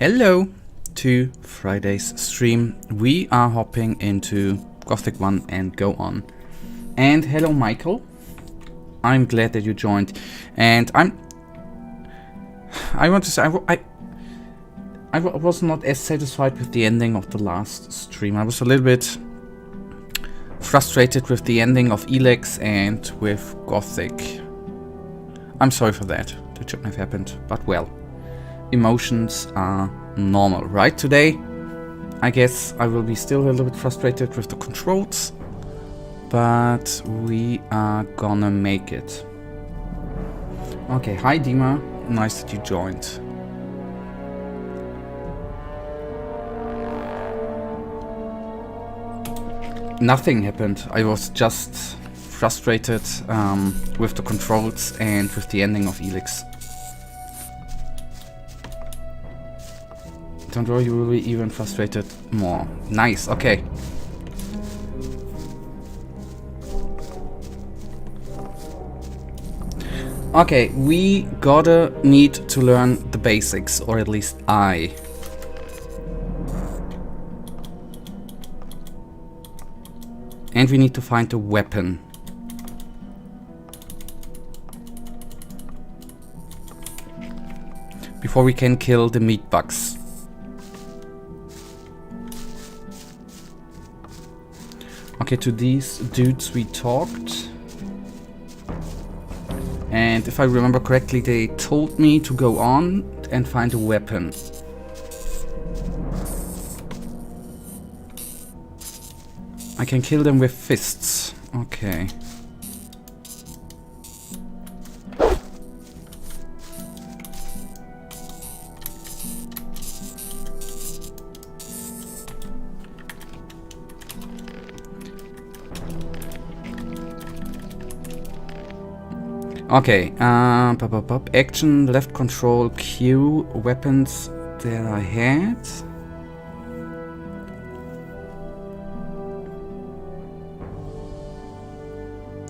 Hello to Friday's stream. We are hopping into Gothic 1 and go on. And hello Michael. I'm glad that you joined. And I want to say I was not as satisfied with the ending of the last stream. I was a little bit frustrated with the ending of Elex and with Gothic. I'm sorry for that. That shouldn't have happened, but well. Emotions are normal, right? Today, I guess I will be still a little bit frustrated with the controls, but we are gonna make it. Okay, hi Dima, nice that you joined. Nothing happened, I was just frustrated with the controls and with the ending of Elex. Don't worry, you will be even frustrated more. Nice, okay. Okay, we gotta need to learn the basics, or at least I. And we need to find a weapon. Before we can kill the meat bugs. Okay, to these dudes we talked. And if I remember correctly, they told me to go on and find a weapon. I can kill them with fists. Okay. Okay, action, left control, Q, weapons that I had.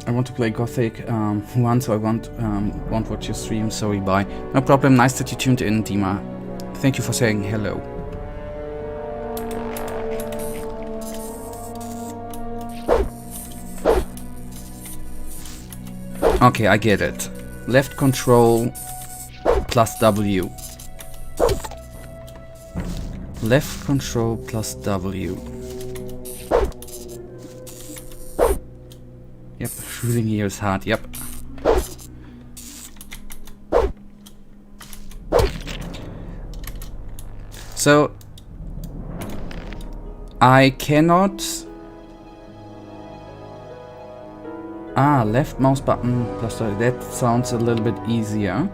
I want to play Gothic 1, so I won't watch your stream, sorry, bye. No problem, nice that you tuned in, Dima. Thank you for saying hello. Okay, I get it. Left control plus W. Left control plus W. Yep, shooting here is hard, yep. So, I cannot... left mouse button plus W. That sounds a little bit easier.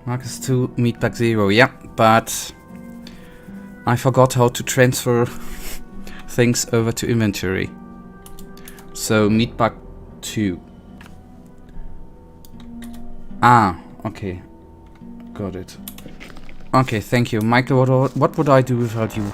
Marcus 2, Meatbag 0, yeah, but I forgot how to transfer things over to inventory. So, Meatbag 2. Okay. Got it. Okay, thank you. Michael, what would I do without you?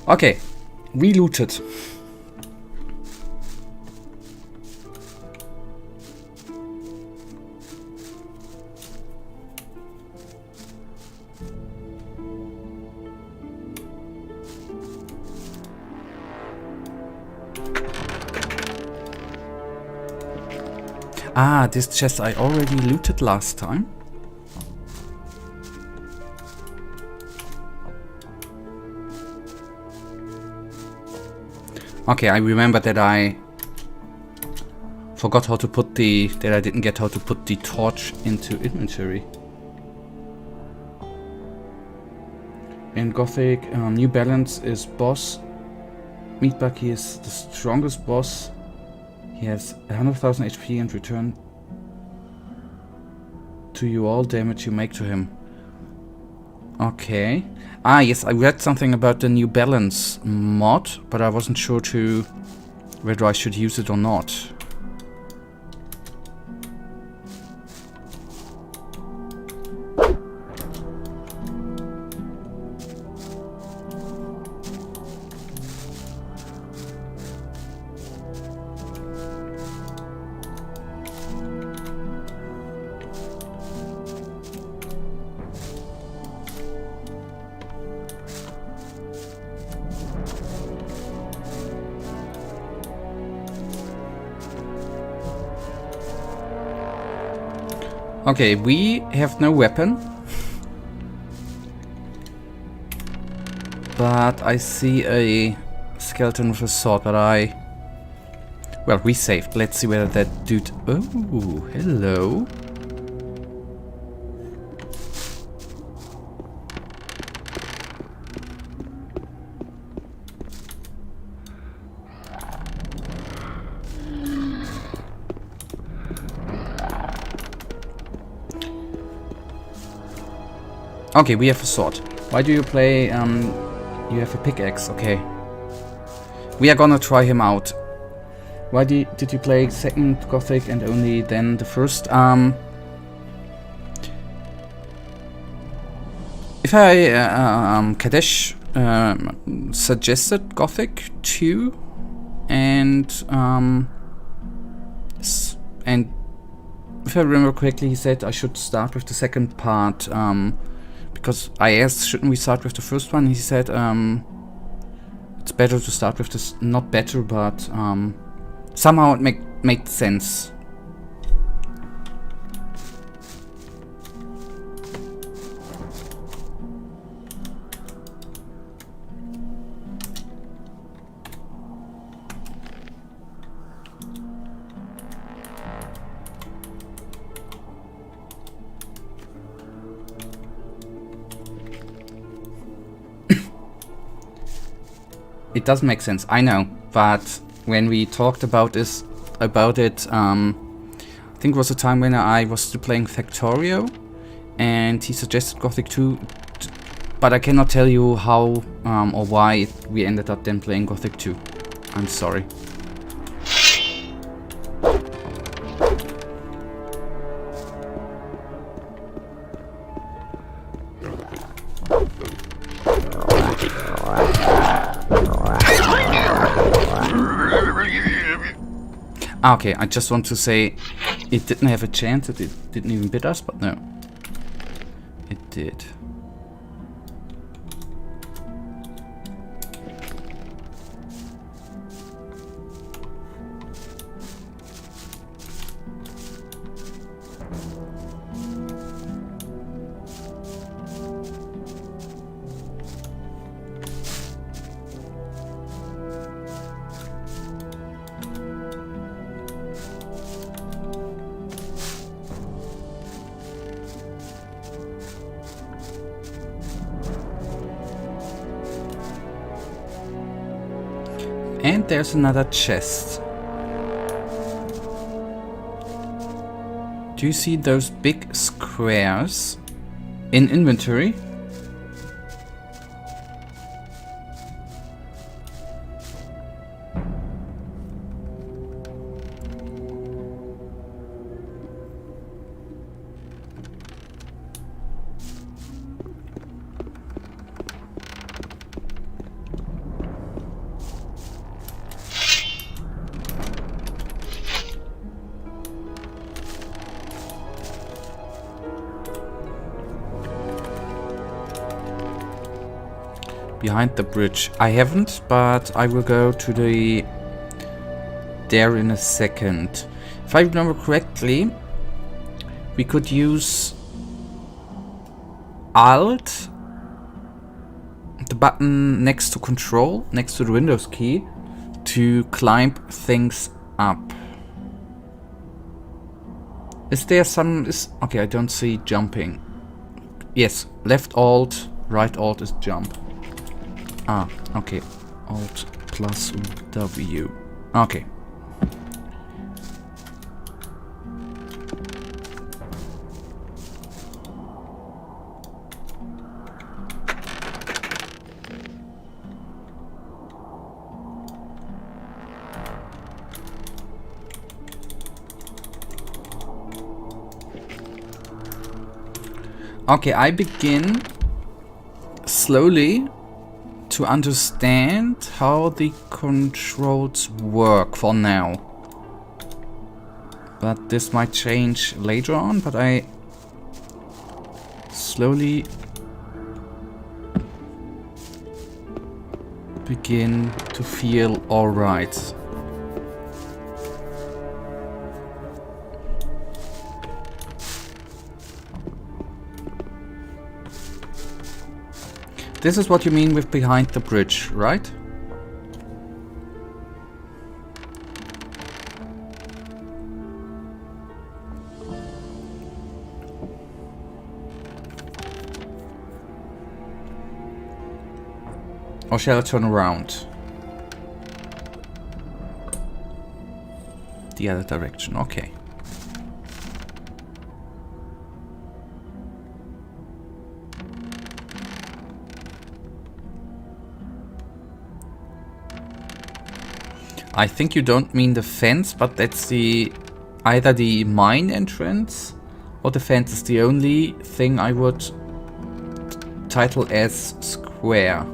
Okay, we looted. This chest I already looted last time. Okay, I remember that I forgot how to put that I didn't get how to put the torch into inventory. In Gothic, New Balance is boss Meatbug, he is the strongest boss. He has 100,000 HP and return to you all damage you make to him. Okay. Ah, yes, I read something about the New Balance mod, but I wasn't sure whether I should use it or not. Okay, we have no weapon. But I see a skeleton with a sword, but well, we saved. Let's see whether that dude... Oh, hello. Okay, we have a sword. Why do you play, you have a pickaxe, okay. We are gonna try him out. Why did you play second Gothic and only then the first? If Kadesh suggested Gothic 2 and if I remember correctly, he said I should start with the second part, because I asked, shouldn't we start with the first one? He said, it's better to start with this, not better, but somehow it made sense. It doesn't make sense, I know, but when we talked about it, I think it was a time when I was still playing Factorio, and he suggested Gothic 2, but I cannot tell you how or why we ended up then playing Gothic 2. I'm sorry. Okay, I just want to say it didn't have a chance, it didn't even bid us, but no. It did. And there's another chest. Do you see those big squares in inventory? Behind the bridge. I haven't, but I will go to there in a second. If I remember correctly, we could use Alt, the button next to Control, next to the Windows key, to climb things up. Is there some... okay, I don't see jumping. Yes, left Alt, right Alt is jump. Ah, okay. Alt plus W. Okay. Okay, I begin slowly to understand how the controls work for now. But this might change later on, but I slowly begin to feel alright. This is what you mean with behind the bridge, right? Or shall I turn around? The other direction, okay. I think you don't mean the fence, but that's either the mine entrance or the fence is the only thing I would title as square.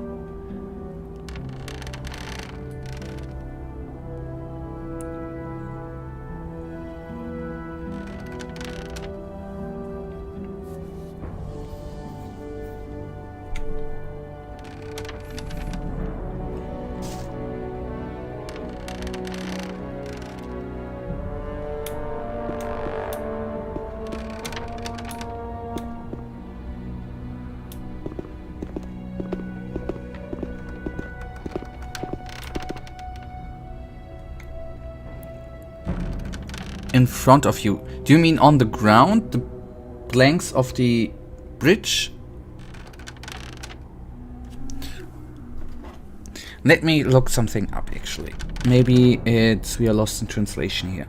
In front of you. Do you mean on the ground? The planks of the bridge? Let me look something up actually. Maybe we are lost in translation here.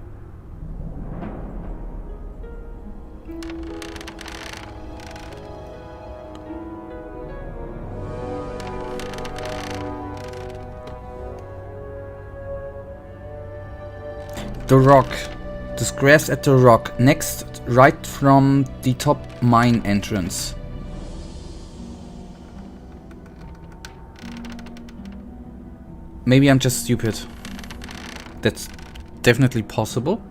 The rock. The squares at the rock, next, right from the top mine entrance. Maybe I'm just stupid. That's definitely possible.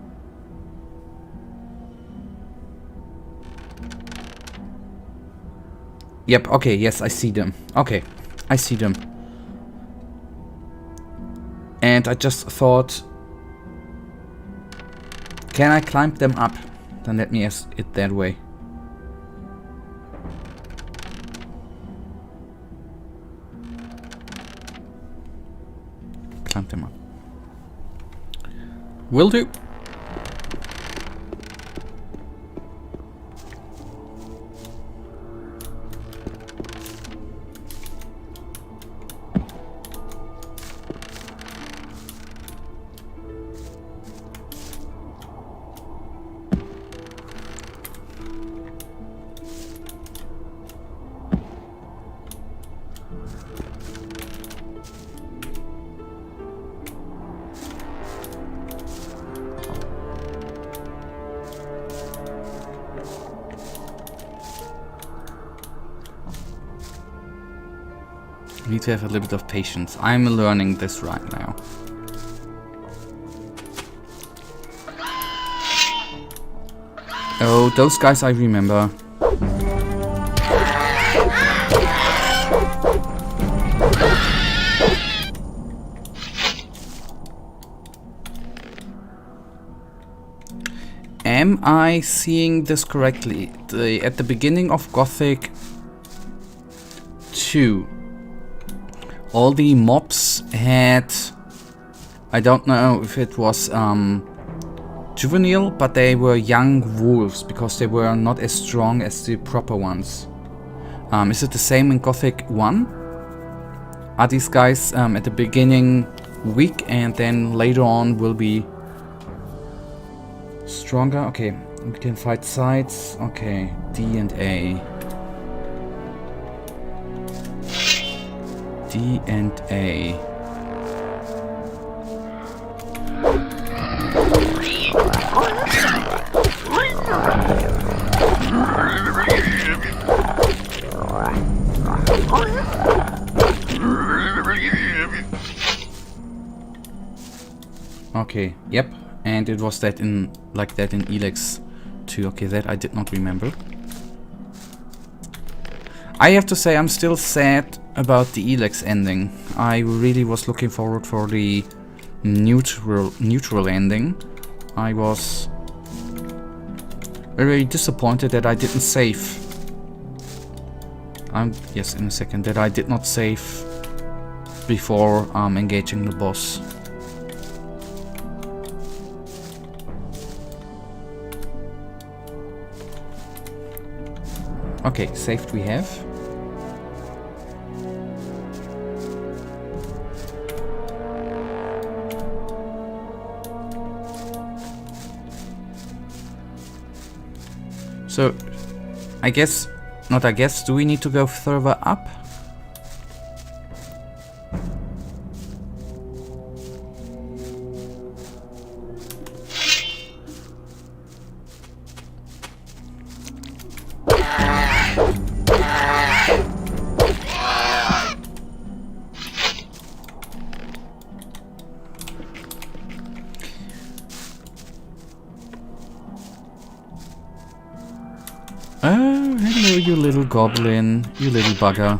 Yep, okay, yes, I see them. Okay, I see them. And I just thought, can I climb them up? Then let me ask it that way. Climb them up. Will do. You need to have a little bit of patience. I'm learning this right now. Oh, those guys I remember. Am I seeing this correctly? At the beginning of Gothic 2, all the mobs had, I don't know if it was juvenile, but they were young wolves because they were not as strong as the proper ones. Is it the same in Gothic 1? are these guys at the beginning weak and then later on will be stronger? Okay, we can fight sides. Okay, D and A. D and A. Okay, yep, and it was that in like that in Elex 2. Okay, that I did not remember. I have to say I'm still sad about the Elex ending. I really was looking forward for the neutral ending. I was very disappointed that I didn't save. Yes, in a second, that I did not save before engaging the boss. Okay, saved we have. So, do we need to go further up? Oh, hello, you little goblin, you little bugger.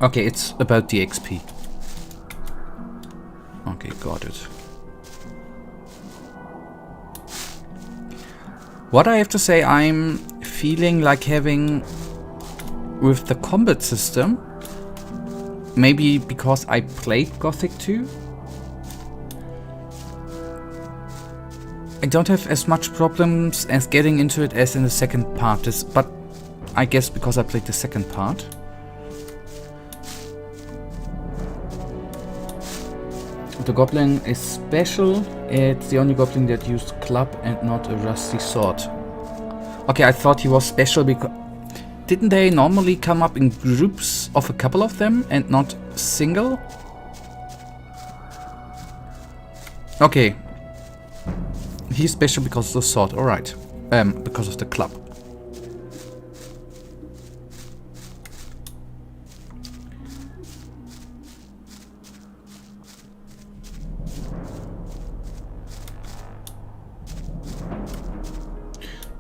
Okay, it's about the XP. Okay, got it. What I have to say, I'm feeling like having with the combat system, maybe because I played Gothic 2, I don't have as much problems as getting into it as in the second part, but I guess because I played the second part. The goblin is special. It's the only goblin that used club and not a rusty sword. Okay, I thought he was special because... Didn't they normally come up in groups of a couple of them and not single? Okay. He's special because of the sword, alright. Because of the club.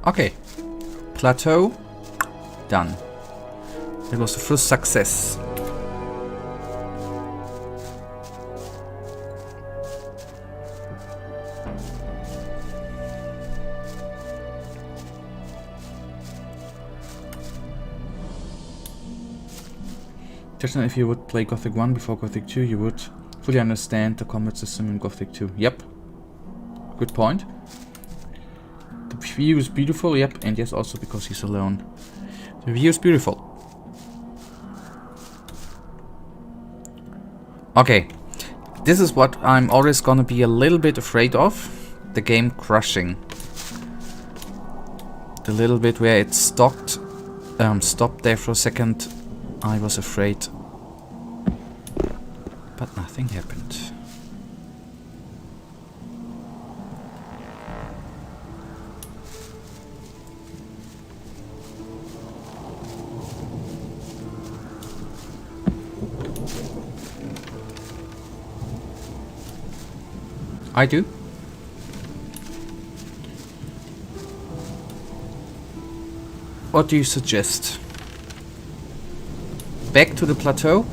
Okay, plateau, done. It was the first success. Just if you would play Gothic 1 before Gothic 2, you would fully understand the combat system in Gothic 2. Yep, good point. The view is beautiful, yep, and yes, also because he's alone. The view is beautiful. Okay, this is what I'm always gonna be a little bit afraid of. The game crashing. The little bit where it stopped there for a second, I was afraid. But nothing happened. I do. What do you suggest? Back to the plateau?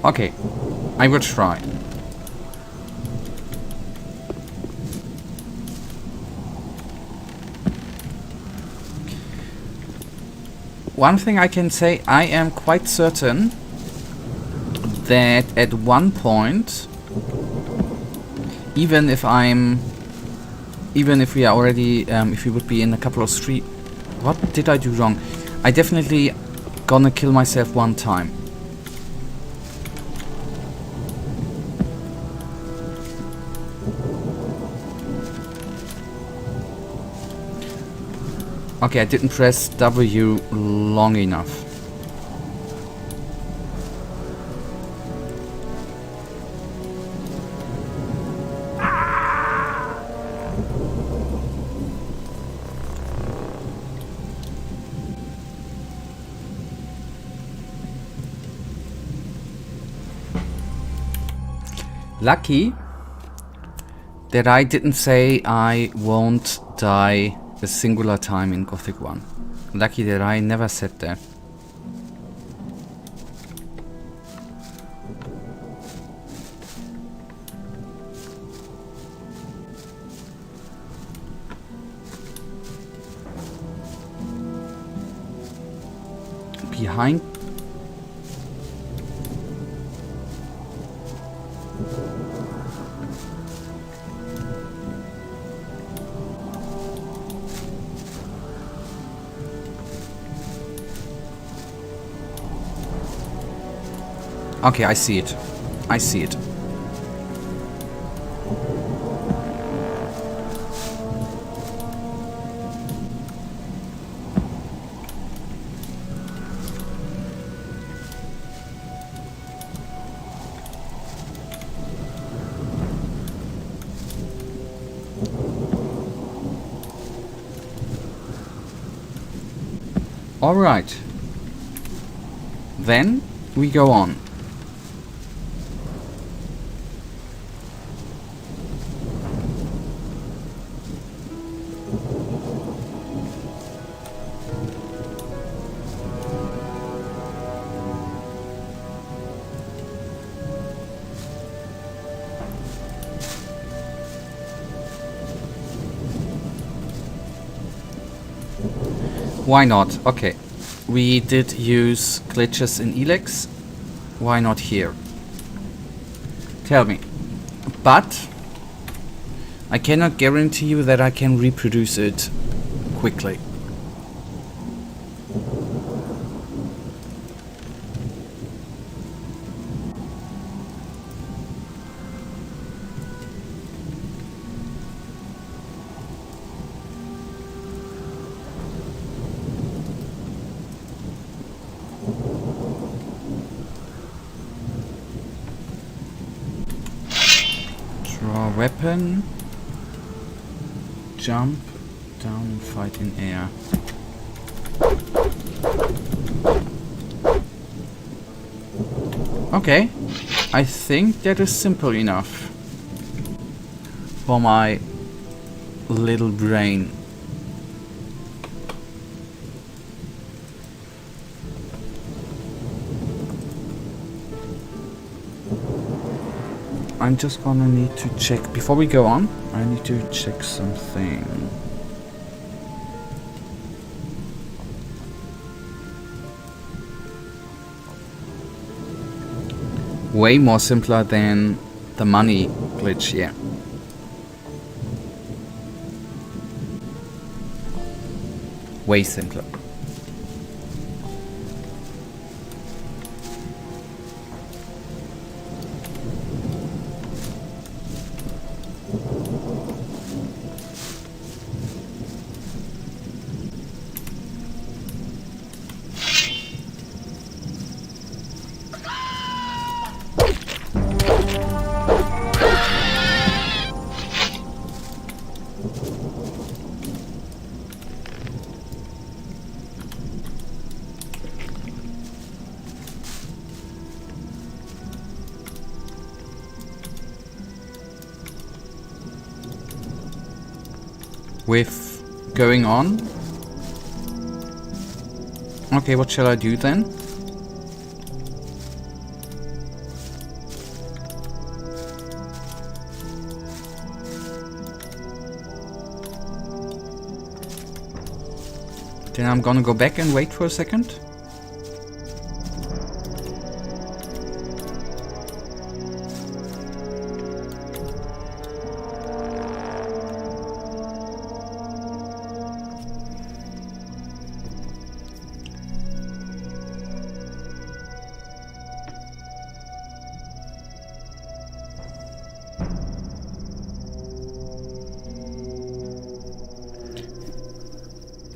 Okay, I will try. One thing I can say, I am quite certain that at one point, even if we are already, if we would be in a couple of streets, what did I do wrong? I definitely gonna kill myself one time. Okay, I didn't press W long enough. Lucky that I didn't say I won't die a singular time in Gothic 1. Lucky that I never said that. Behind. Okay, I see it. I see it. All right. Then we go on. Why not? Okay. We did use glitches in Elex. Why not here? Tell me. But I cannot guarantee you that I can reproduce it quickly. Weapon, jump down, fight in air. Okay, I think that is simple enough for my little brain. I'm just gonna need to check, before we go on, I need to check something. Way more simpler than the money glitch, yeah. Way simpler. With going on. Okay, what shall I do then? Then I'm gonna go back and wait for a second.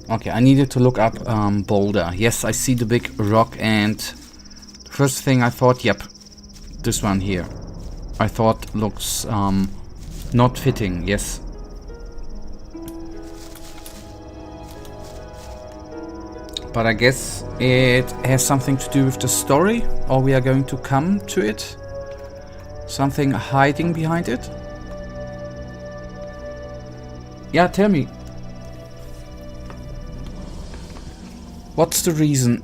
Okay, I needed to look up boulder. Yes, I see the big rock, and first thing I thought, yep, this one here. I thought looks not fitting, yes. But I guess it has something to do with the story, or we are going to come to it. Something hiding behind it. Yeah, tell me. What's the reason?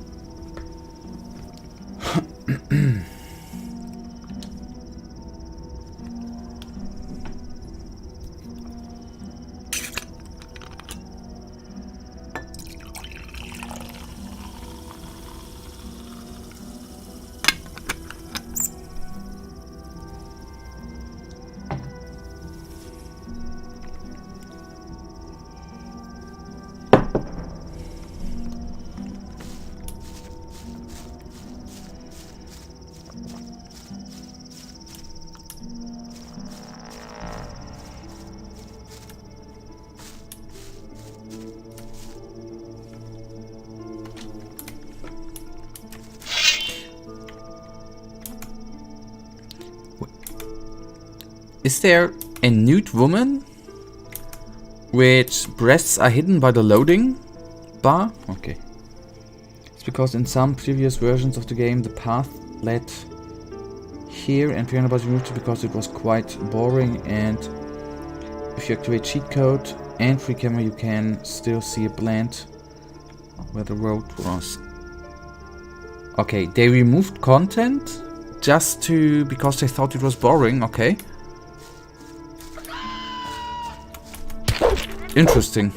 Is there a nude woman which breasts are hidden by the loading bar? Okay. It's because in some previous versions of the game the path led here and Piano was removed because it was quite boring, and if you activate cheat code and free camera you can still see a blend where the road was. Okay, they removed content just because they thought it was boring, okay. Interesting.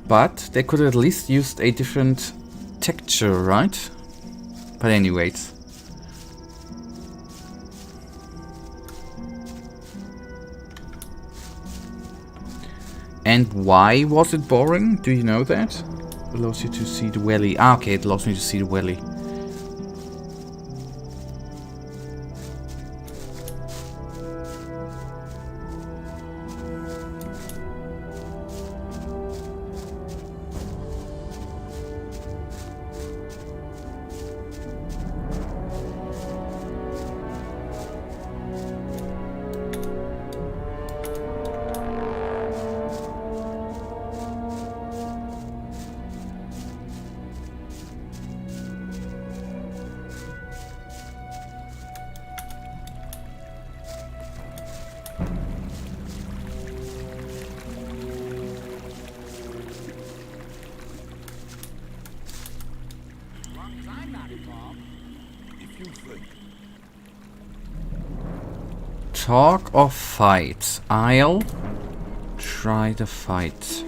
But they could at least used a different texture, right? But anyways. And why was it boring? Do you know that? Allows you to see the valley. Ah, okay, it allows me to see the valley. Talk or fight? I'll try the fight.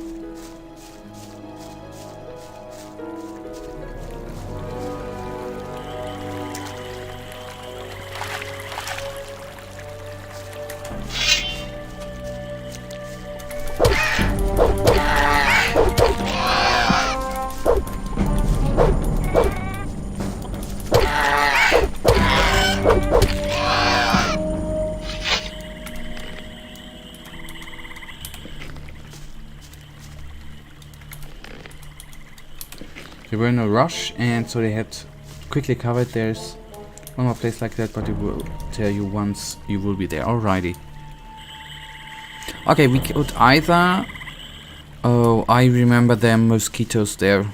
They were in a rush, and so they had quickly covered. There's one more place like that, but it will tell you once you will be there. Alrighty. Okay, we could either... Oh, I remember them mosquitoes there.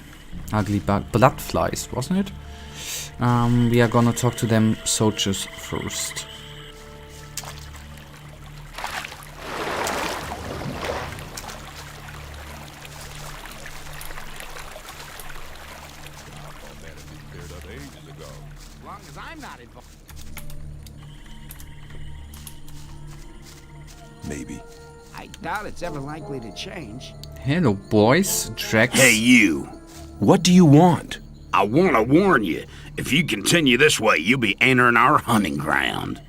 Ugly blood flies, wasn't it? We are gonna talk to them soldiers first. maybe. I doubt it's ever likely to change. Hello, boys. Drax. Hey, you. What do you want? I want to warn you. If you continue this way, you'll be entering our hunting ground.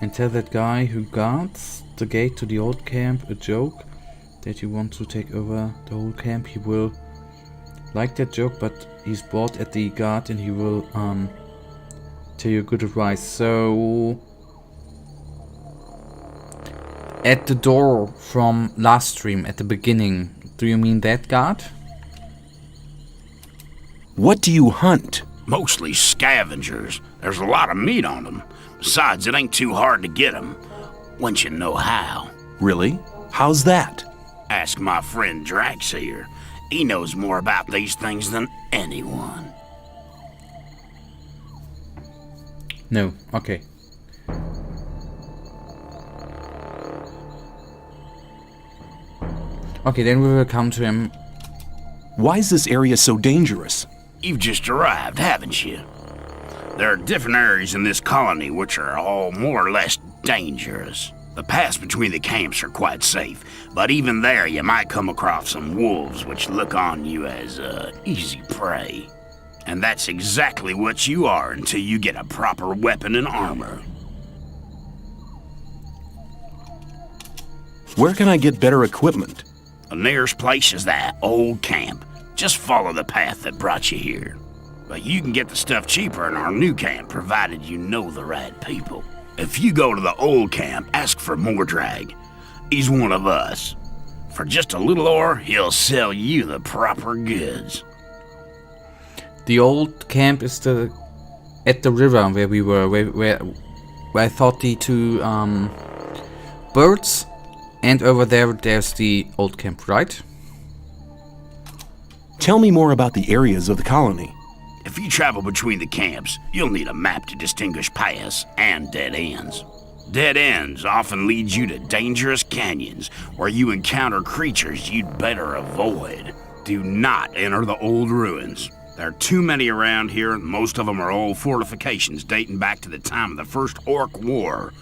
And tell that guy who guards the gate to the old camp a joke that you want to take over the whole camp. He will like that joke, but he's bored at the guard and he will tell you good advice. So at the door from last stream at the beginning, do you mean that guard? What do you hunt? Mostly scavengers. There's a lot of meat on them. Besides, it ain't too hard to get them, once you know how. Really? How's that? Ask my friend Drax here. He knows more about these things than anyone. No, okay. Okay, then we will come to him. Why is this area so dangerous? You've just arrived, haven't you? There are different areas in this colony which are all more or less dangerous. The paths between the camps are quite safe, but even there you might come across some wolves which look on you as easy prey. And that's exactly what you are until you get a proper weapon and armor. Where can I get better equipment? The nearest place is that old camp. Just follow the path that brought you here. But you can get the stuff cheaper in our new camp, provided you know the right people. If you go to the old camp, ask for Mordrag. He's one of us. For just a little ore, he'll sell you the proper goods. The old camp is at the river where we were, where I thought the two birds, and over there's the old camp, right? Tell me more about the areas of the colony. If you travel between the camps, you'll need a map to distinguish paths and dead ends. Dead ends often lead you to dangerous canyons where you encounter creatures you'd better avoid. Do not enter the old ruins. There are too many around here, and most of them are old fortifications dating back to the time of the First Orc War.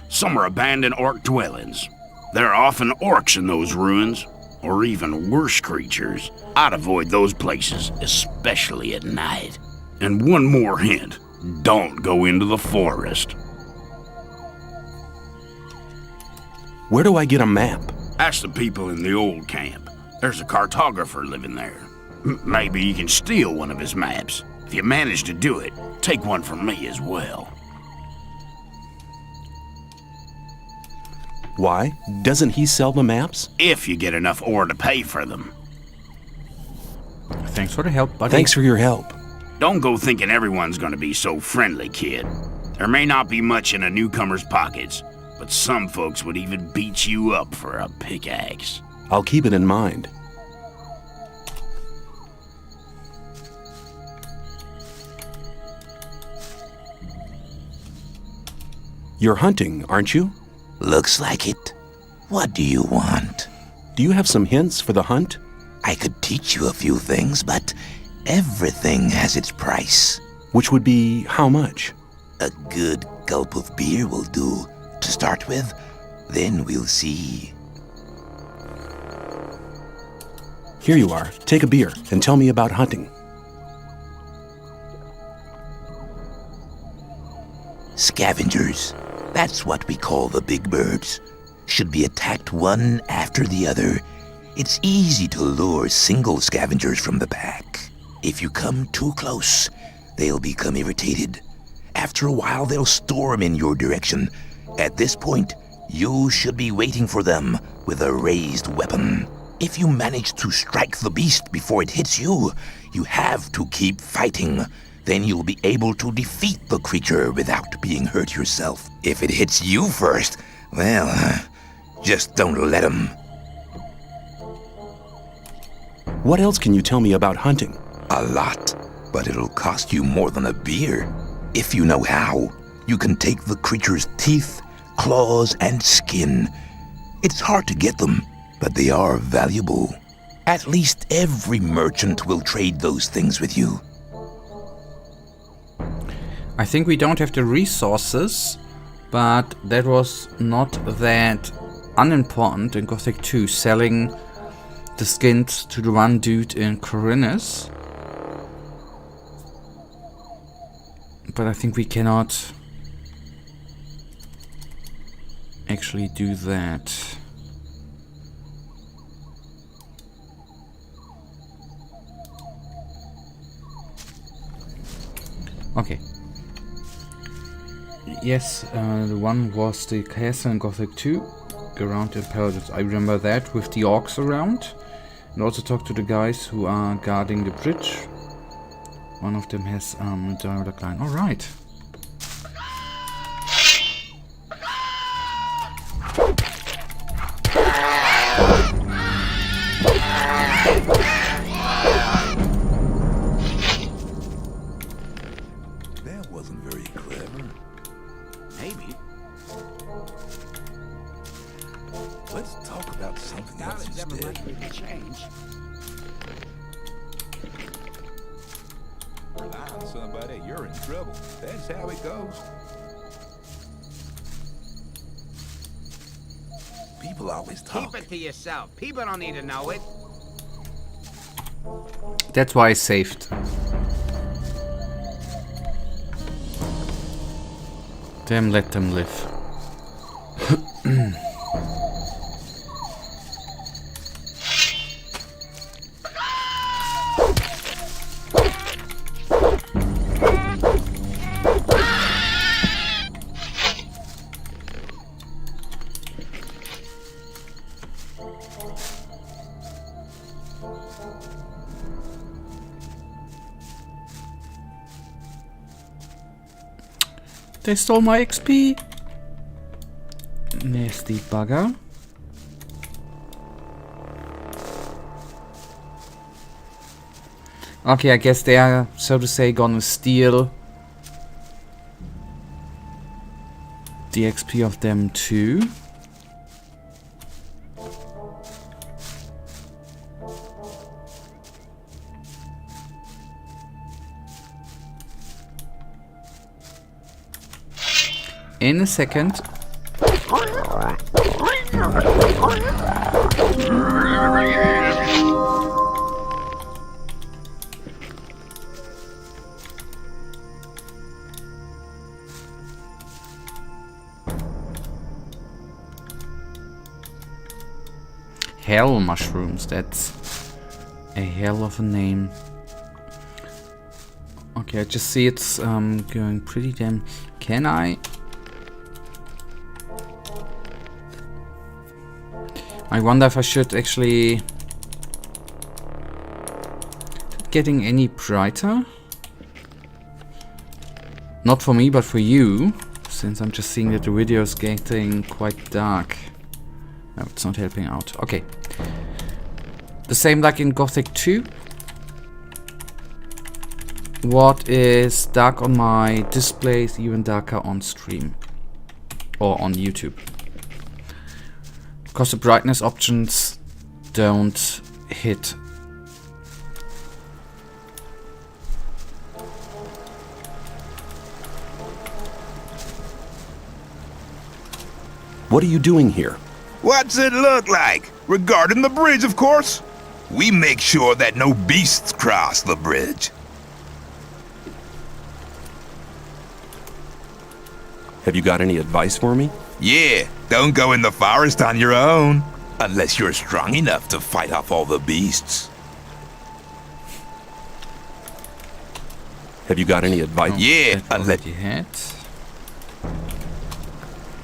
Some are abandoned orc dwellings. There are often orcs in those ruins, or even worse creatures. I'd avoid those places, especially at night. And one more hint, don't go into the forest. Where do I get a map? Ask the people in the old camp. There's a cartographer living there. Maybe you can steal one of his maps. If you manage to do it, take one from me as well. Why? Doesn't he sell the maps? If you get enough ore to pay for them. Thanks for the help, buddy. Thanks for your help. Don't go thinking everyone's gonna be so friendly, kid. There may not be much in a newcomer's pockets, but some folks would even beat you up for a pickaxe. I'll keep it in mind. You're hunting, aren't you? Looks like it. What do you want? Do you have some hints for the hunt? I could teach you a few things, but everything has its price. Which would be how much? A good gulp of beer will do to start with. Then we'll see. Here you are. Take a beer and tell me about hunting. Scavengers. That's what we call the big birds. Should be attacked one after the other. It's easy to lure single scavengers from the back. If you come too close, they'll become irritated. After a while, they'll storm in your direction. At this point, you should be waiting for them with a raised weapon. If you manage to strike the beast before it hits you, you have to keep fighting. Then you'll be able to defeat the creature without being hurt yourself. If it hits you first, well, just don't let him. What else can you tell me about hunting? A lot, but it'll cost you more than a beer. If you know how, you can take the creature's teeth, claws, and skin. It's hard to get them, but they are valuable. At least every merchant will trade those things with you. I think we don't have the resources, but that was not that unimportant in Gothic 2, selling the skins to the one dude in Corinnes. But I think we cannot actually do that. Okay. Yes, the one was the castle in Gothic 2, around in Paradise. I remember that, with the orcs around. And also talk to the guys who are guarding the bridge. One of them has a dialogue line. Alright. That wasn't very clever. Maybe. Let's talk about something Doubt else it's ever instead. likely to change. Rely on somebody, you're in trouble. That's how it goes. People always talk. Keep it to yourself. People don't need to know it. That's why I saved. Damn, let them live. They stole my XP. Nasty bugger. Okay, I guess they are, so to say, gonna steal the XP of them too. In a second. Hell mushrooms, that's a hell of a name. Okay, I just see it's going pretty damn... Can I? I wonder if I should actually... Getting any brighter? Not for me, but for you. Since I'm just seeing that the video is getting quite dark. No, it's not helping out. Okay. The same like in Gothic 2. What is dark on my display is even darker on stream. Or on YouTube. Because the brightness options don't hit. What are you doing here? What's it look like? Regarding the bridge, of course. We make sure that no beasts cross the bridge. Have you got any advice for me? Yeah, don't go in the forest on your own. Unless you're strong enough to fight off all the beasts. Have you got any advice? Yeah, That already had.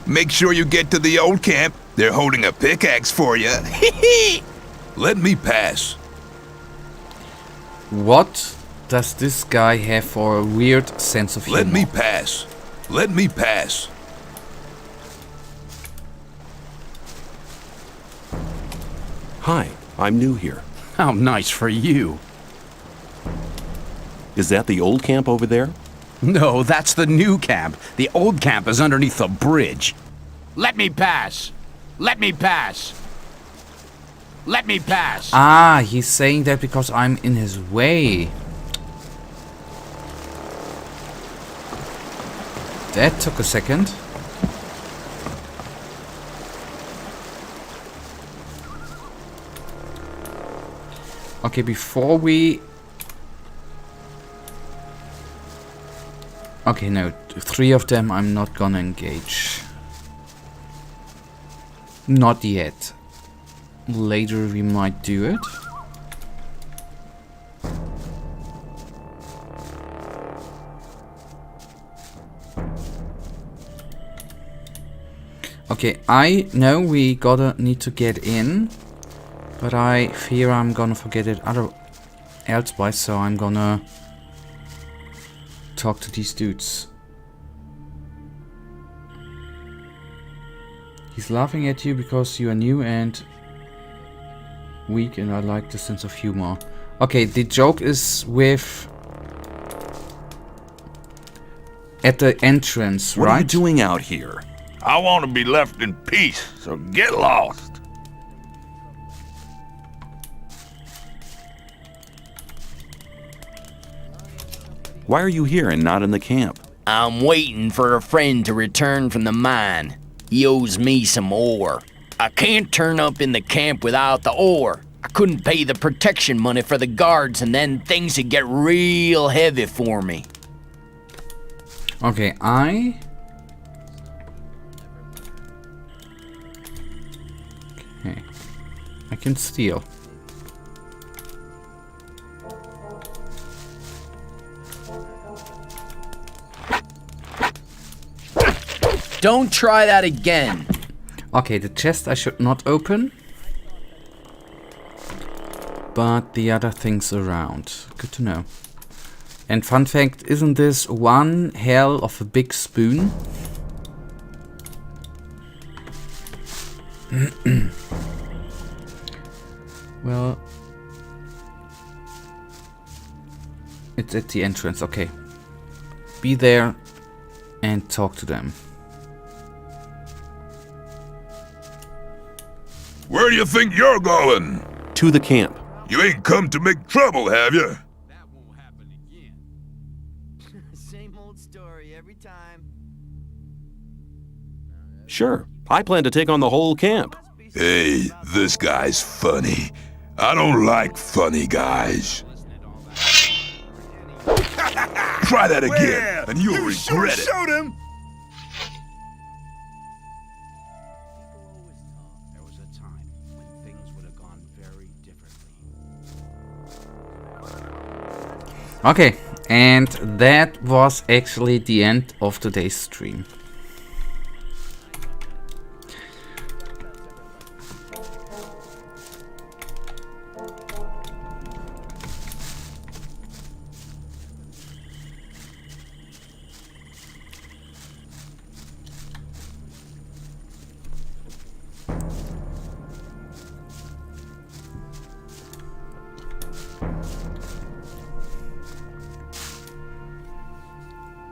Make sure you get to the old camp. They're holding a pickaxe for you. Let me pass. What does this guy have for a weird sense of humor? Let me pass. Let me pass. Hi, I'm new here. How nice for you. Is that the old camp over there? No, that's the new camp. The old camp is underneath the bridge. Let me pass. Let me pass. Let me pass. Ah, he's saying that because I'm in his way. That took a second. Okay, before we... Okay, no, 3 of them I'm not gonna engage. Not yet. Later we might do it. Okay, I know we need to get in, but I fear I'm gonna forget it elsewise, so I'm gonna talk to these dudes. He's laughing at you because you are new and weak, and I like the sense of humor. Okay, the joke is with... at the entrance, right? What are you doing out here? I want to be left in peace, so get lost. Why are you here and not in the camp? I'm waiting for a friend to return from the mine. He owes me some ore. I can't turn up in the camp without the ore. I couldn't pay the protection money for the guards, and then things would get real heavy for me. Okay, Okay. I can steal. Don't try that again. Okay, the chest I should not open. But the other things around. Good to know. And fun fact, isn't this one hell of a big spoon? Well, it's at the entrance. Okay. Be there and talk to them. Where do you think you're going? To the camp. You ain't come to make trouble, have you? That won't happen again. Same old story every time. Sure, I plan to take on the whole camp. Hey, this guy's funny. I don't like funny guys. Try that again, and you'll regret it. Shoot him! There was a time when things would have gone very differently. Okay, and that was actually the end of today's stream.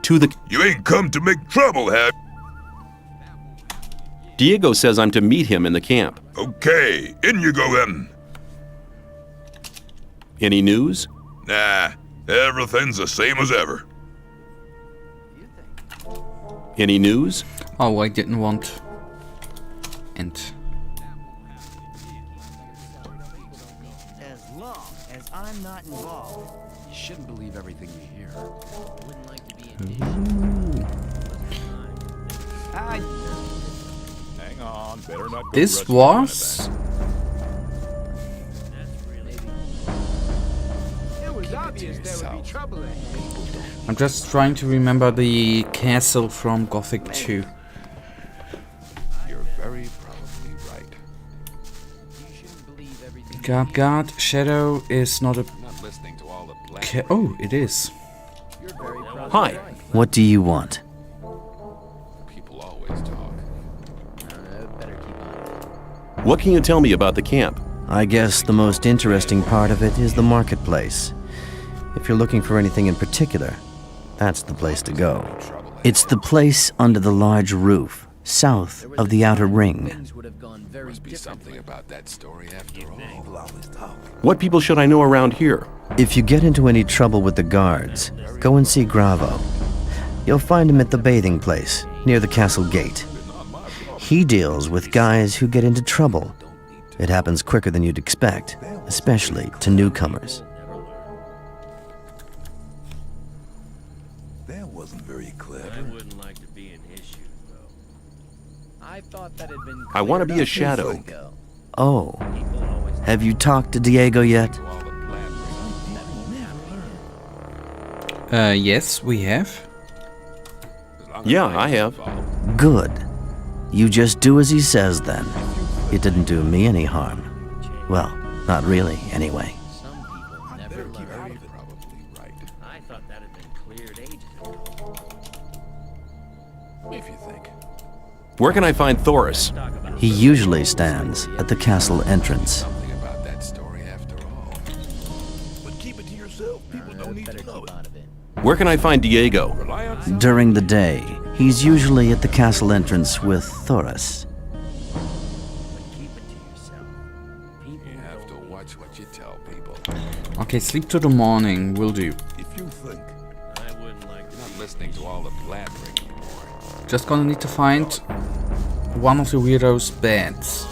To the... You ain't come to make trouble, have Diego says I'm to meet him in the camp. Okay, in you go then. Any news? Nah, everything's the same as ever. Any news? Oh, I didn't want... And... As long as I'm not involved. You shouldn't believe everything you hear. Wouldn't like to be Hang on, better not go This rushing was... It was obvious there would be trouble ahead. I'm just trying to remember the castle from Gothic 2. You're very probably right. God, Shadow is not a... Not listening to all the black. Oh, it is. Hi. What do you want? People always talk. What can you tell me about the camp? I guess the most interesting part of it is the marketplace. If you're looking for anything in particular, that's the place to go. It's the place under the large roof, south of the outer ring. Things would have gone very Must be something about that story after all. People always talk. What people should I know around here? If you get into any trouble with the guards, go and see Gravo. You'll find him at the bathing place, near the castle gate. He deals with guys who get into trouble. It happens quicker than you'd expect, especially to newcomers. That wasn't very clever. I wouldn't like to be an issue, though. I thought that had been I want to cleared be a up shadow. years ago. Oh, have you talked to Diego yet? Yes, we have. Yeah, I have. Good. You just do as he says then. It didn't do me any harm. Well, not really, anyway. Some people never learn. I thought that had been cleared ages ago. If you think. Where can I find Thoris? He usually stands at the castle entrance. Something about that story after all. But keep it to yourself. People don't need to know it. Where can I find Diego? Rely on During the day, he's usually at the castle entrance with Thoris. Keep it to yourself. People You have to watch what you tell people. Okay, sleep till the morning will do. If you think I wouldn't like you're not listening to all the blathering anymore. Just gonna need to find one of the weirdos' beds.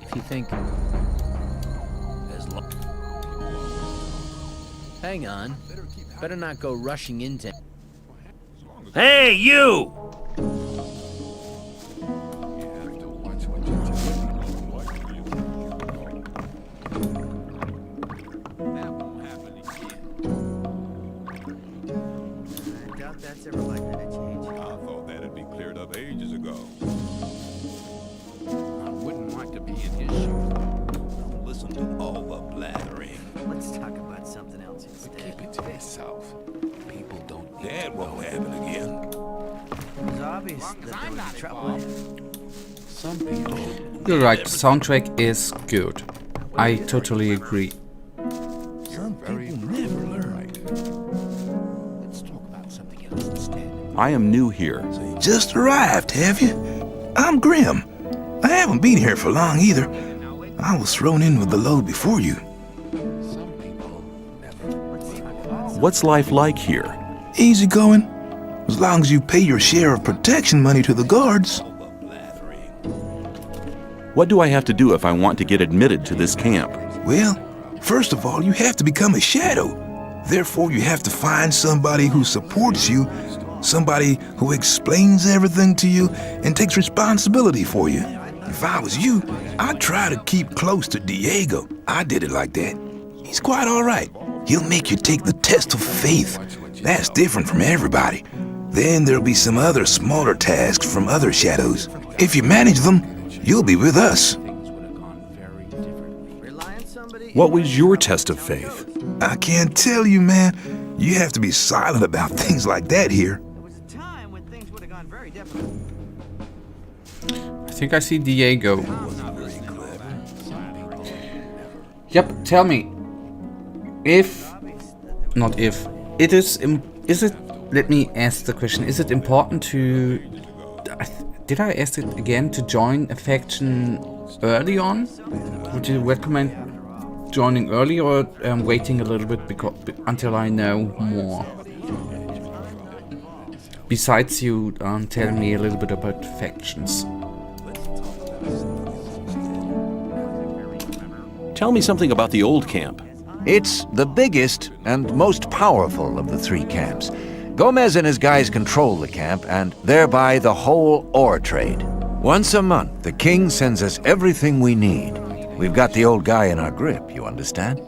if you think. Hang on. Better not go rushing into. Hey, you! I doubt that's ever likely to change. I thought that'd be cleared up ages ago. I wouldn't like to be in his shoes. Don't listen to all the blathering. Let's talk about something else instead. Keep it to yourself. People don't need that won't happen again. It was obvious that there was trouble. Some people. You're right, the soundtrack is good. I totally agree. Some people never learn. Let's talk about something else instead. I am new here. Just arrived, have you? I'm Grim. I haven't been here for long either. I was thrown in with the load before you. Some people never. What's life like here? Easy going. As long as you pay your share of protection money to the guards. What do I have to do if I want to get admitted to this camp? Well, first of all, you have to become a shadow. Therefore, you have to find somebody who supports you, somebody who explains everything to you and takes responsibility for you. If I was you, I'd try to keep close to Diego. I did it like that. He's quite all right. He'll make you take the test of faith. That's different from everybody. Then there'll be some other smaller tasks from other shadows. If you manage them, you'll be with us. Rely on somebody. What was your test of faith? I can't tell you, man. You have to be silent about things like that here. There was a time when things would have gone very different. I think I see Diego. Yep, tell me. If, not if, it is it, let me ask the question, is it important to, did I ask it again, to join a faction early on? Would you recommend joining early or waiting a little bit until I know more? Besides you tell me a little bit about factions. Tell me something about the old camp. It's the biggest and most powerful of the three camps. Gomez and his guys control the camp and thereby the whole ore trade. Once a month, the king sends us everything we need. We've got the old guy in our grip, you understand?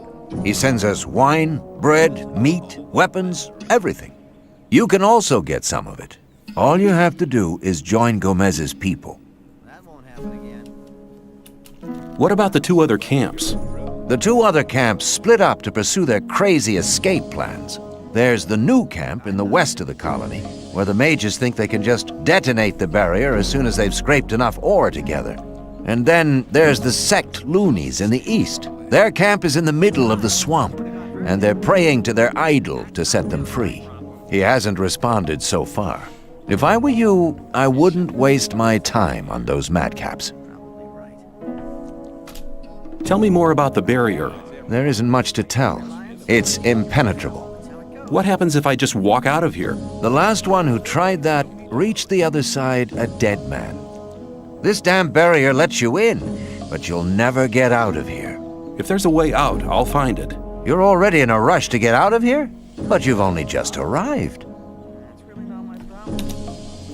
He sends us wine, bread, meat, weapons, everything. You can also get some of it. All you have to do is join Gomez's people. That won't happen again. What about the two other camps? The two other camps split up to pursue their crazy escape plans. There's the new camp in the west of the colony, where the mages think they can just detonate the barrier as soon as they've scraped enough ore together. And then there's the sect loonies in the east. Their camp is in the middle of the swamp, and they're praying to their idol to set them free. He hasn't responded so far. If I were you, I wouldn't waste my time on those madcaps. Tell me more about the barrier. There isn't much to tell. It's impenetrable. What happens if I just walk out of here? The last one who tried that reached the other side a dead man. This damn barrier lets you in, but you'll never get out of here. If there's a way out, I'll find it. You're already in a rush to get out of here? But you've only just arrived.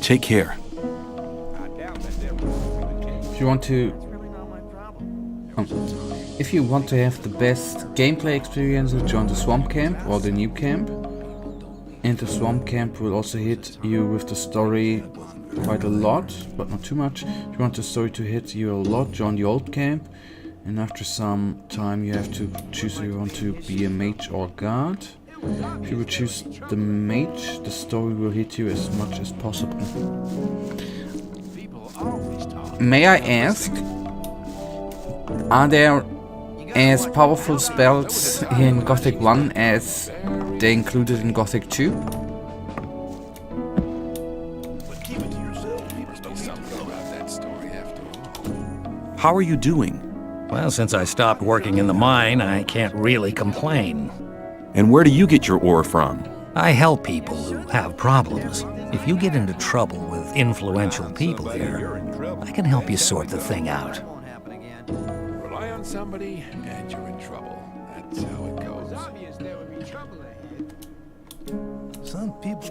Take care. If you want to have the best gameplay experience, join the Swamp Camp or the new camp. And the Swamp Camp will also hit you with the story quite a lot, but not too much. If you want the story to hit you a lot, join the old camp. And after some time you have to choose if you want to be a mage or guard. If you would choose the mage, the story will hit you as much as possible. May I ask, are there as powerful spells in Gothic 1 as they included in Gothic 2? How are you doing? Well, since I stopped working in the mine, I can't really complain. And where do you get your ore from? I help people who have problems. If you get into trouble with influential people here, I can help you sort the thing out. Rely on somebody and you're in trouble. That's how it goes.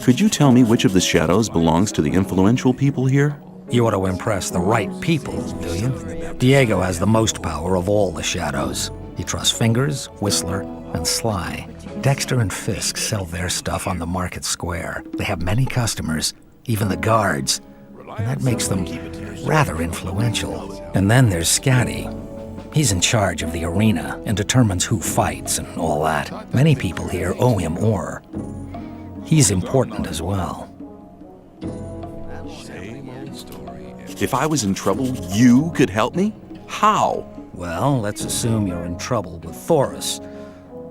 Could you tell me which of the shadows belongs to the influential people here? You ought to impress the right people, do you? Diego has the most power of all the shadows. He trusts Fingers, Whistler, and Sly. Dexter and Fisk sell their stuff on the market square. They have many customers, even the guards, and that makes them rather influential. And then there's Scatty. He's in charge of the arena and determines who fights and all that. Many people here owe him ore. He's important as well. If I was in trouble, you could help me? How? Well, let's assume you're in trouble with Thoris.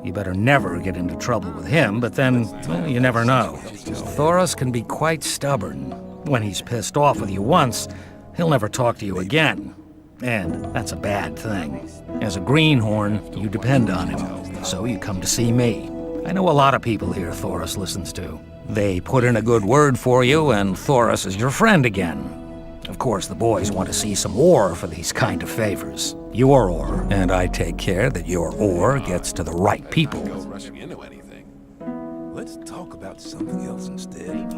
You better never get into trouble with him, but then, well, you never know. Thoris can be quite stubborn. When he's pissed off with you once, he'll never talk to you again. And that's a bad thing. As a greenhorn, you depend on him, so you come to see me. I know a lot of people here Thoris listens to. They put in a good word for you, and Thoris is your friend again. Of course, the boys want to see some ore for these kind of favors. Your ore, and I take care that your ore gets to the right people. Rushing into anything. Let's talk about something else instead.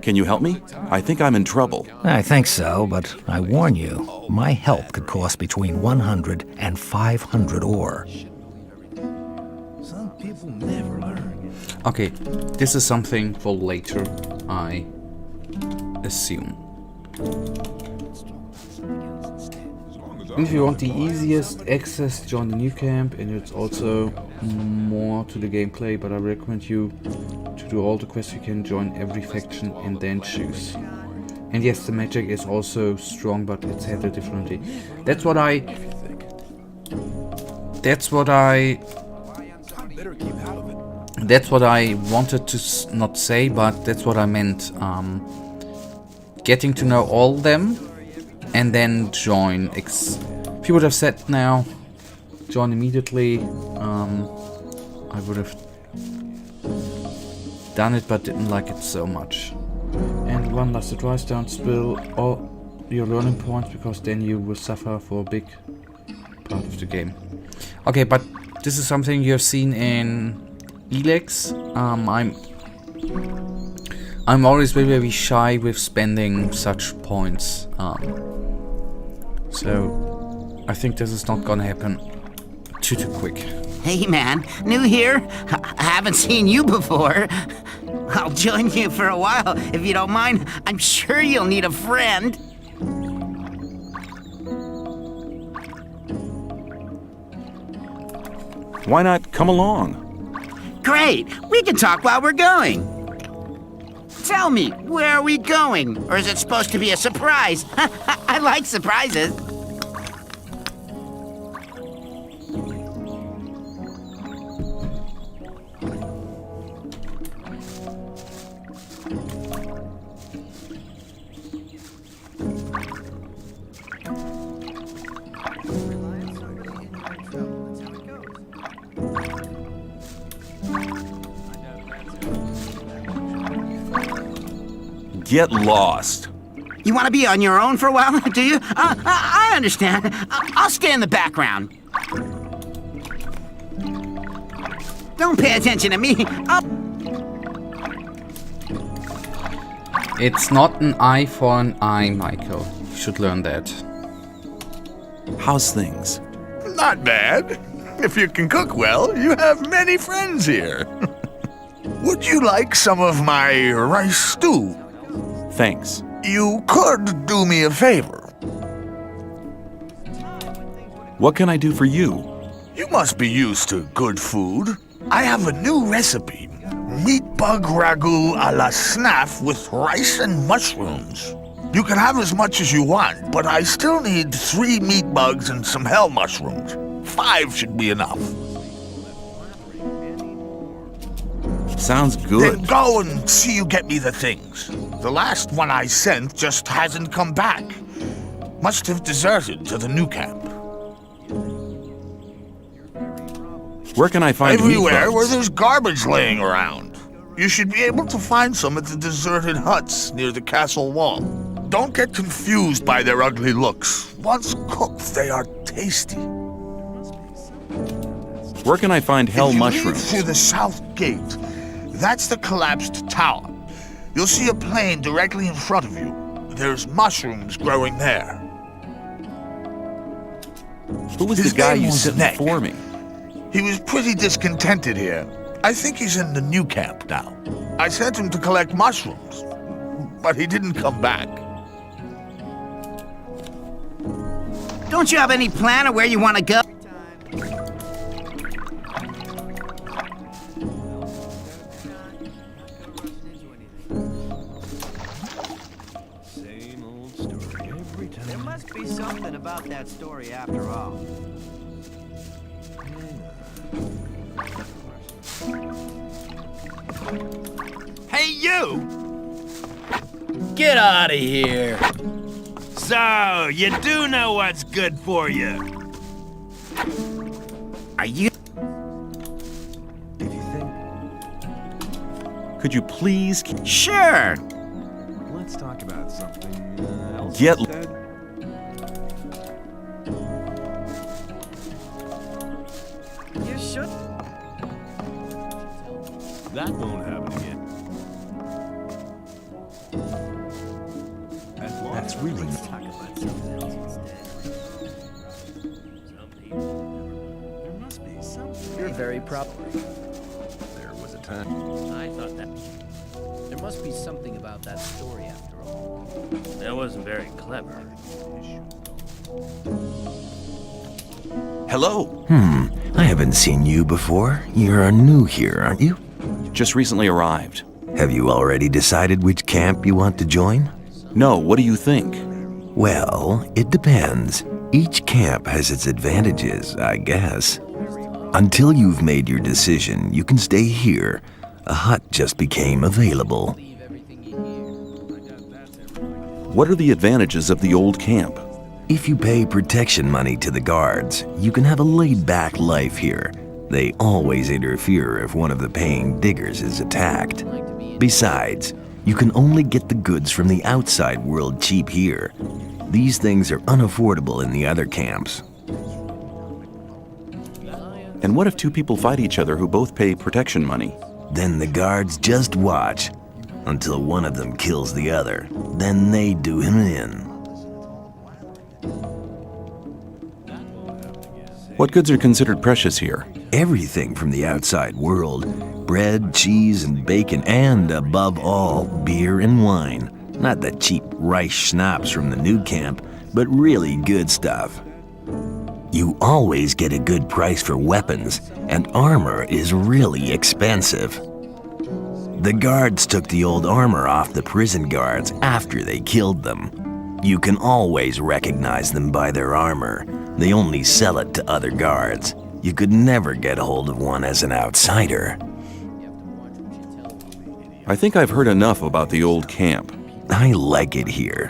Can you help me? I think I'm in trouble. I think so, but I warn you, my help could cost between 100 and 500 ore. Some people never learn. Okay, this is something for later, I assume. And if you want the easiest access, join the new camp, and it's also more to the gameplay, but I recommend you to do all the quests you can, join every faction, and then choose. And yes, the magic is also strong, but it's handled differently. That's what I wanted to not say, but that's what I meant. Getting to know all of them and then join. If you would have said now, join immediately, I would have done it, but didn't like it so much. And one last advice, don't spill all your learning points, because then you will suffer for a big part of the game. Okay, but this is something you have seen in Elex. I'm always very shy with spending such points, so I think this is not gonna happen too quick. Hey man, new here? I haven't seen you before. I'll join you for a while, if you don't mind. I'm sure you'll need a friend. Why not come along? Great, we can talk while we're going. Tell me, where are we going? Or is it supposed to be a surprise? I like surprises. Get lost. You want to be on your own for a while, do you? I understand. I'll stay in the background. Don't pay attention to me. It's not an eye for an eye, Michael. You should learn that. How's things? Not bad. If you can cook well, you have many friends here. Would you like some of my rice stew? Thanks. You could do me a favor. What can I do for you? You must be used to good food. I have a new recipe. Meat bug ragu a la snaff with rice and mushrooms. You can have as much as you want, but I still need 3 meat bugs and some hell mushrooms. 5 should be enough. Sounds good. Then go and see you get me the things. The last one I sent just hasn't come back. Must have deserted to the new camp. Where can I find Everywhere meat where bugs? there's garbage laying around. You should be able to find some at the deserted huts near the castle wall. Don't get confused by their ugly looks. Once cooked, they are tasty. Where can I find hell If you lead mushrooms? through the south gate, that's the collapsed tower. You'll see a plain directly in front of you. There's mushrooms growing there. Who was His the guy name you was sent Nick. before me? He was pretty discontented here. I think he's in the new camp now. I sent him to collect mushrooms, but he didn't come back. Don't you have any plan of where you want to go? Same old story every time. There must be something about that story after all. Hey, you! Get out of here! So, you do know what's good for you. Are you? Could you please Sure. Let's talk about something else. get... You should. That won't happen again. That's really... Talk about something else instead. Some people. There must be something. You're very proper. There was a time. I thought that. There must be something about that story after all. That wasn't very clever. Hello. I haven't seen you before. You're new here, aren't you? Just recently arrived. Have you already decided which camp you want to join? No, what do you think? Well, it depends. Each camp has its advantages, I guess. Until you've made your decision, you can stay here. A hut just became available. What are the advantages of the old camp? If you pay protection money to the guards, you can have a laid-back life here. They always interfere if one of the paying diggers is attacked. Besides, you can only get the goods from the outside world cheap here. These things are unaffordable in the other camps. And what if two people fight each other who both pay protection money? Then the guards just watch until one of them kills the other. Then they do him in. What goods are considered precious here? Everything from the outside world. Bread, cheese, and bacon, and above all, beer and wine. Not the cheap rice schnapps from the new camp, but really good stuff. You always get a good price for weapons, and armor is really expensive. The guards took the old armor off the prison guards after they killed them. You can always recognize them by their armor. They only sell it to other guards. You could never get hold of one as an outsider. I think I've heard enough about the old camp. I like it here.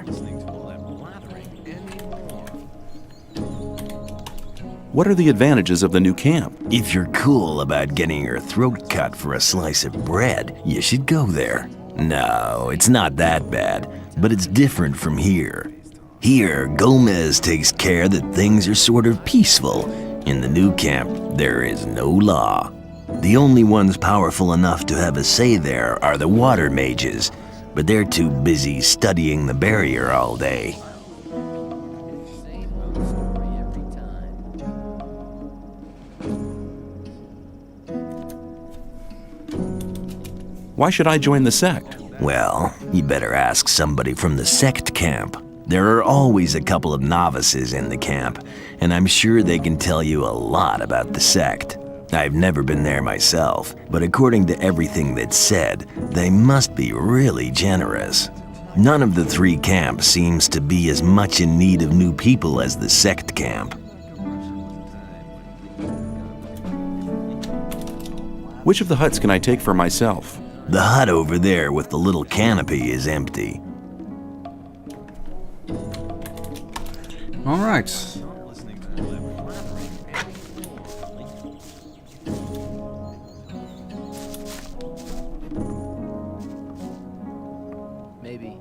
What are the advantages of the new camp? If you're cool about getting your throat cut for a slice of bread, you should go there. No, it's not that bad, but it's different from here. Here, Gomez takes care that things are sort of peaceful. In the new camp, there is no law. The only ones powerful enough to have a say there are the water mages, but they're too busy studying the barrier all day. Why should I join the sect? Well, you better ask somebody from the sect camp. There are always a couple of novices in the camp, and I'm sure they can tell you a lot about the sect. I've never been there myself, but according to everything that's said, they must be really generous. None of the three camps seems to be as much in need of new people as the sect camp. Which of the huts can I take for myself? The hut over there with the little canopy is empty. All right. Maybe.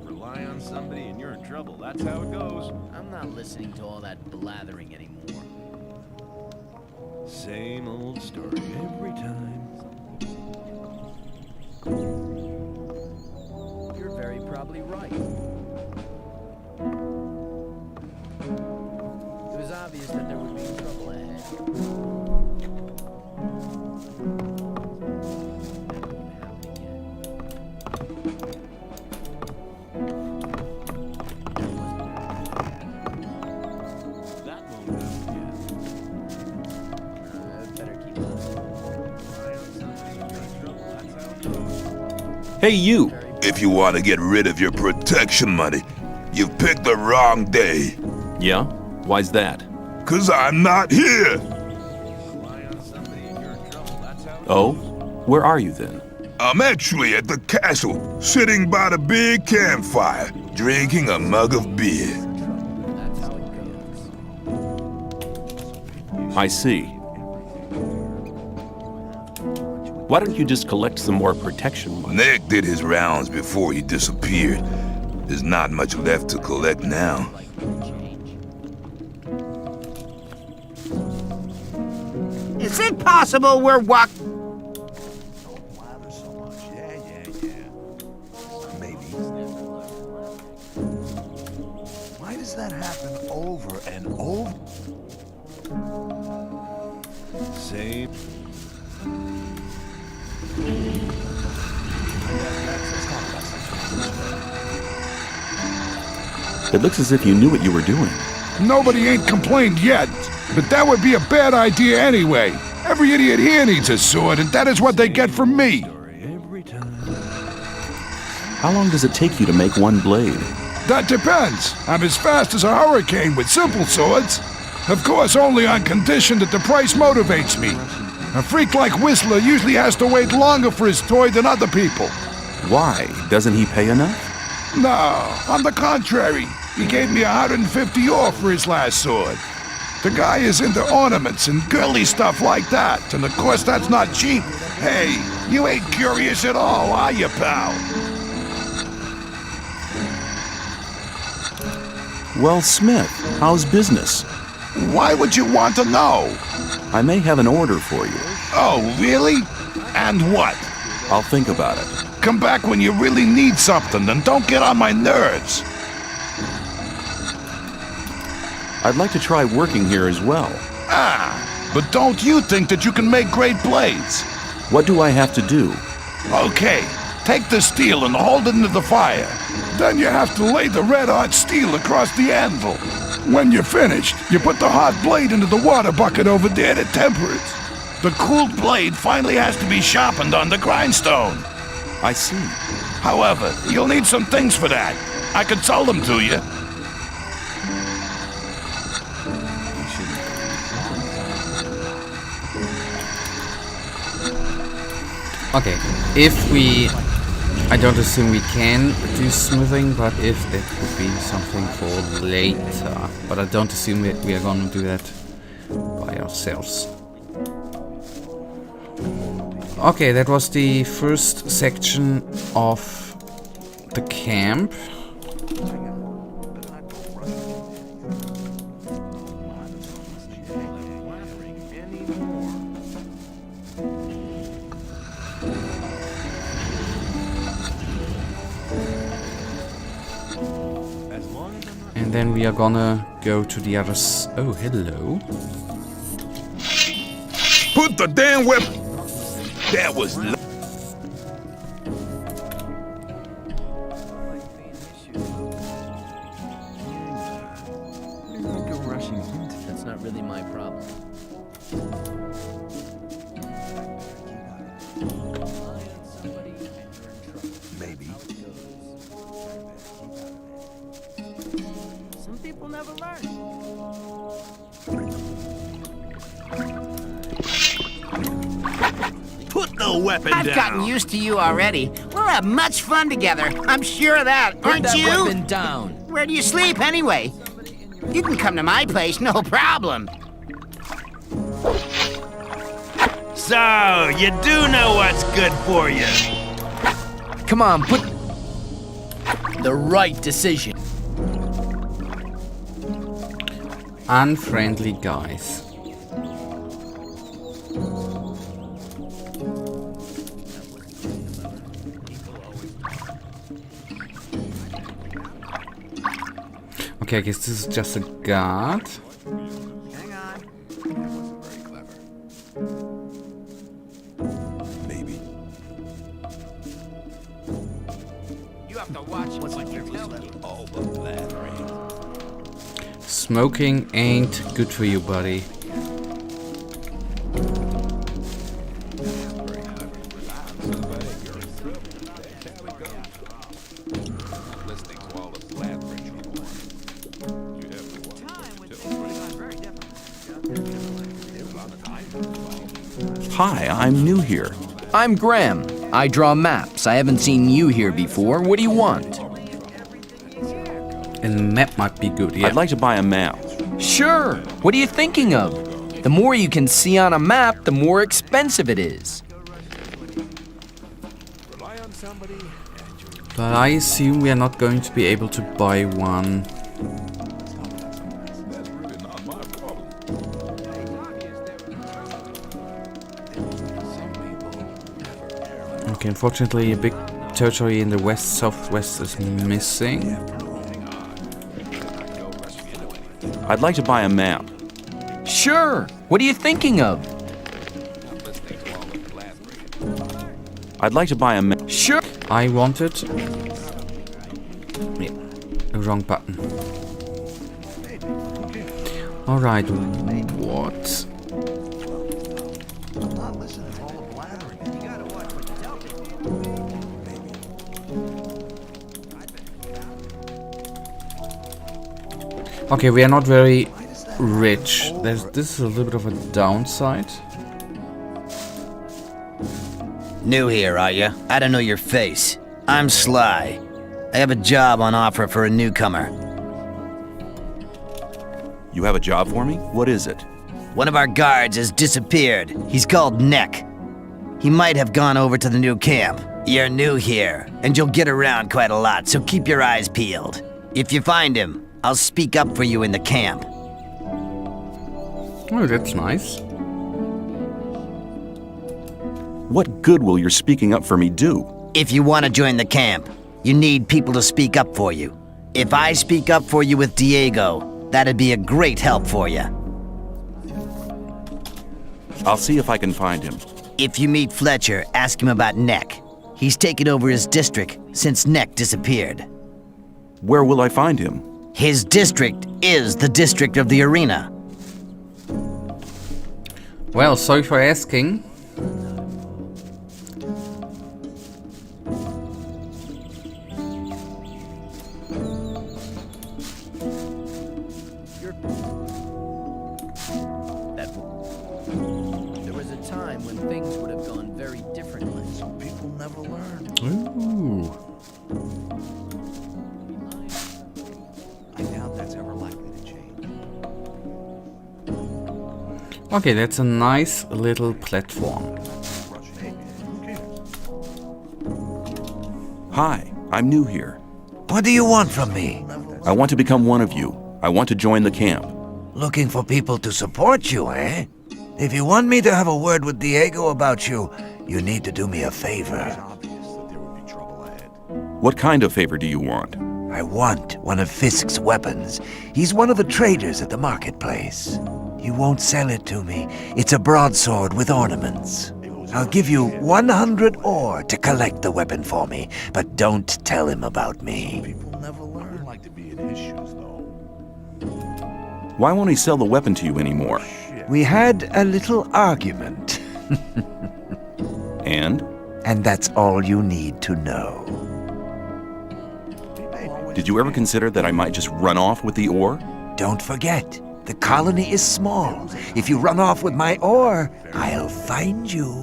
Rely on somebody and you're in trouble. That's how it goes. I'm not listening to all that blathering anymore. Same old story every time. You're very probably right. It was obvious that there would be trouble ahead. Hey, you! If you want to get rid of your protection money, you've picked the wrong day. Yeah? Why's that? 'Cause I'm not here! Oh? Where are you then? I'm actually at the castle, sitting by the big campfire, drinking a mug of beer. I see. Why don't you just collect some more protection money? Nick did his rounds before he disappeared. There's not much left to collect now. Is it possible we're Why does that happen over and over? Same. It looks as if you knew what you were doing. Nobody ain't complained yet, but that would be a bad idea anyway. Every idiot here needs a sword, and that is what they get from me. How long does it take you to make one blade? That depends. I'm as fast as a hurricane with simple swords. Of course, only on condition that the price motivates me. A freak like Whistler usually has to wait longer for his toy than other people. Why? Doesn't he pay enough? No, on the contrary. He gave me 150 off for his last sword. The guy is into ornaments and girly stuff like that, and of course that's not cheap. Hey, you ain't curious at all, are you, pal? Well, Smith, how's business? Why would you want to know? I may have an order for you. Oh, really? And what? I'll think about it. Come back when you really need something, and don't get on my nerves. I'd like to try working here as well. Ah, but don't you think that you can make great blades? What do I have to do? Okay, take the steel and hold it into the fire. Then you have to lay the red-hot steel across the anvil. When you're finished, you put the hot blade into the water bucket over there to temper it. The cooled blade finally has to be sharpened on the grindstone. I see. However, you'll need some things for that. I could sell them to you. Okay, I don't assume we can do smithing, but if that would be something for later. But I don't assume we are gonna do that by ourselves. Okay, that was the first section of the camp. And then we are gonna go to the others. Oh, hello. Put the damn weapon. That was. That's not really my problem. Maybe. Some people never learn. Put the weapon down. I've gotten used to you already. We'll have much fun together. I'm sure of that. Put Aren't that you? weapon down. Where do you sleep anyway? You can come to my place, no problem. So, you do know what's good for you. Come on, put the right decision. Unfriendly guys. Okay, I guess this is just a guard. Hang on. That wasn't very clever. Maybe. You have to watch what you're telling. All the blathering. Smoking ain't good for you, buddy. Hi, I'm new here. I'm Graham. I draw maps. I haven't seen you here before. What do you want? A map might be good, yeah. I'd like to buy a map. Sure. What are you thinking of? The more you can see on a map, the more expensive it is. But I assume we are not going to be able to buy one. Okay, unfortunately a big territory in the west-southwest is missing. I'd like to buy a map. Sure. What are you thinking of? I'd like to buy a map. Sure. I wanted... Yeah, the wrong button. Alright, what? Okay, we are not very rich. This is a little bit of a downside. New here, are you? I don't know your face. I'm Sly. I have a job on offer for a newcomer. You have a job for me? What is it? One of our guards has disappeared. He's called Neck. He might have gone over to the new camp. You're new here, and you'll get around quite a lot, so keep your eyes peeled. If you find him, I'll speak up for you in the camp. Oh, that's nice. What good will your speaking up for me do? If you want to join the camp, you need people to speak up for you. If I speak up for you with Diego, that'd be a great help for you. I'll see if I can find him. If you meet Fletcher, ask him about Neck. He's taken over his district since Neck disappeared. Where will I find him? His district is the district of the arena. Well, sorry for asking. There was a time when things would have gone very differently. Some people never learn. Ooh. I doubt that's ever likely to change. Okay, that's a nice little platform. Hi, I'm new here. What do you want from me? I want to become one of you. I want to join the camp. Looking for people to support you, eh? If you want me to have a word with Diego about you, you need to do me a favor. What kind of favor do you want? I want one of Fisk's weapons. He's one of the traders at the marketplace. You won't sell it to me. It's a broadsword with ornaments. I'll give you 100 ore to collect the weapon for me, but don't tell him about me. People never learn. Like to be in his shoes, though. Why won't he sell the weapon to you anymore? We had a little argument. And? And that's all you need to know. Did you ever consider that I might just run off with the ore? Don't forget, the colony is small. If you run off with my ore, I'll find you.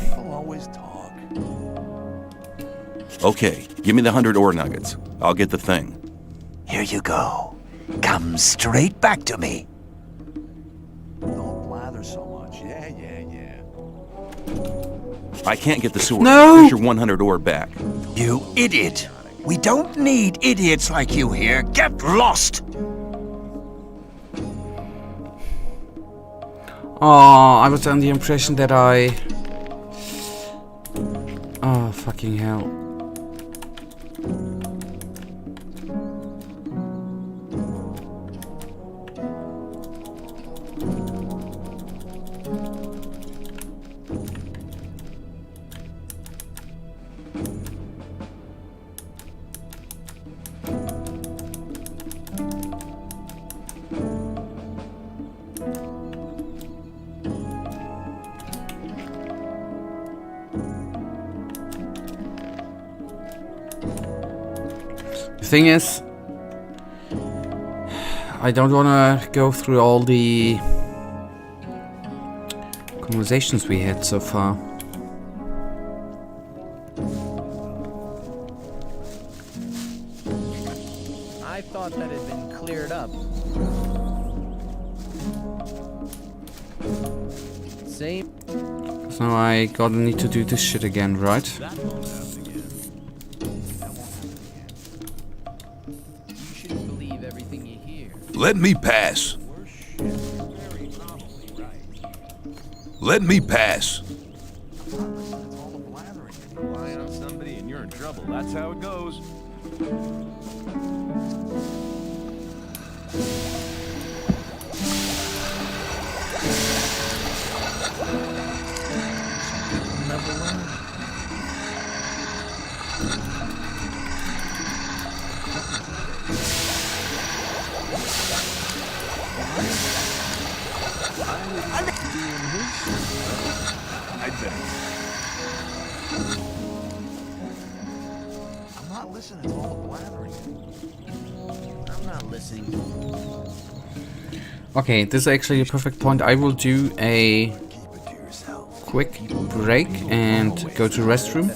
People always talk. Okay, give me the 100 ore nuggets. I'll get the thing. Here you go. Come straight back to me. Don't blather so much. Yeah. I can't get the sword. No! Here's your 100 ore back. You idiot! We don't need idiots like you here. Get lost! Oh, I was under the impression that I... Oh, fucking hell. The thing is, I don't want to go through all the conversations we had so far. I thought that had been cleared up. Same. So I gotta need to do this shit again, right? Let me pass. Let me pass. Rely on somebody and you're in trouble. That's how it goes. I bet. I'm not listening to all the blathering. I'm not listening. Okay, this is actually a perfect point. I will do a quick break and go to restroom.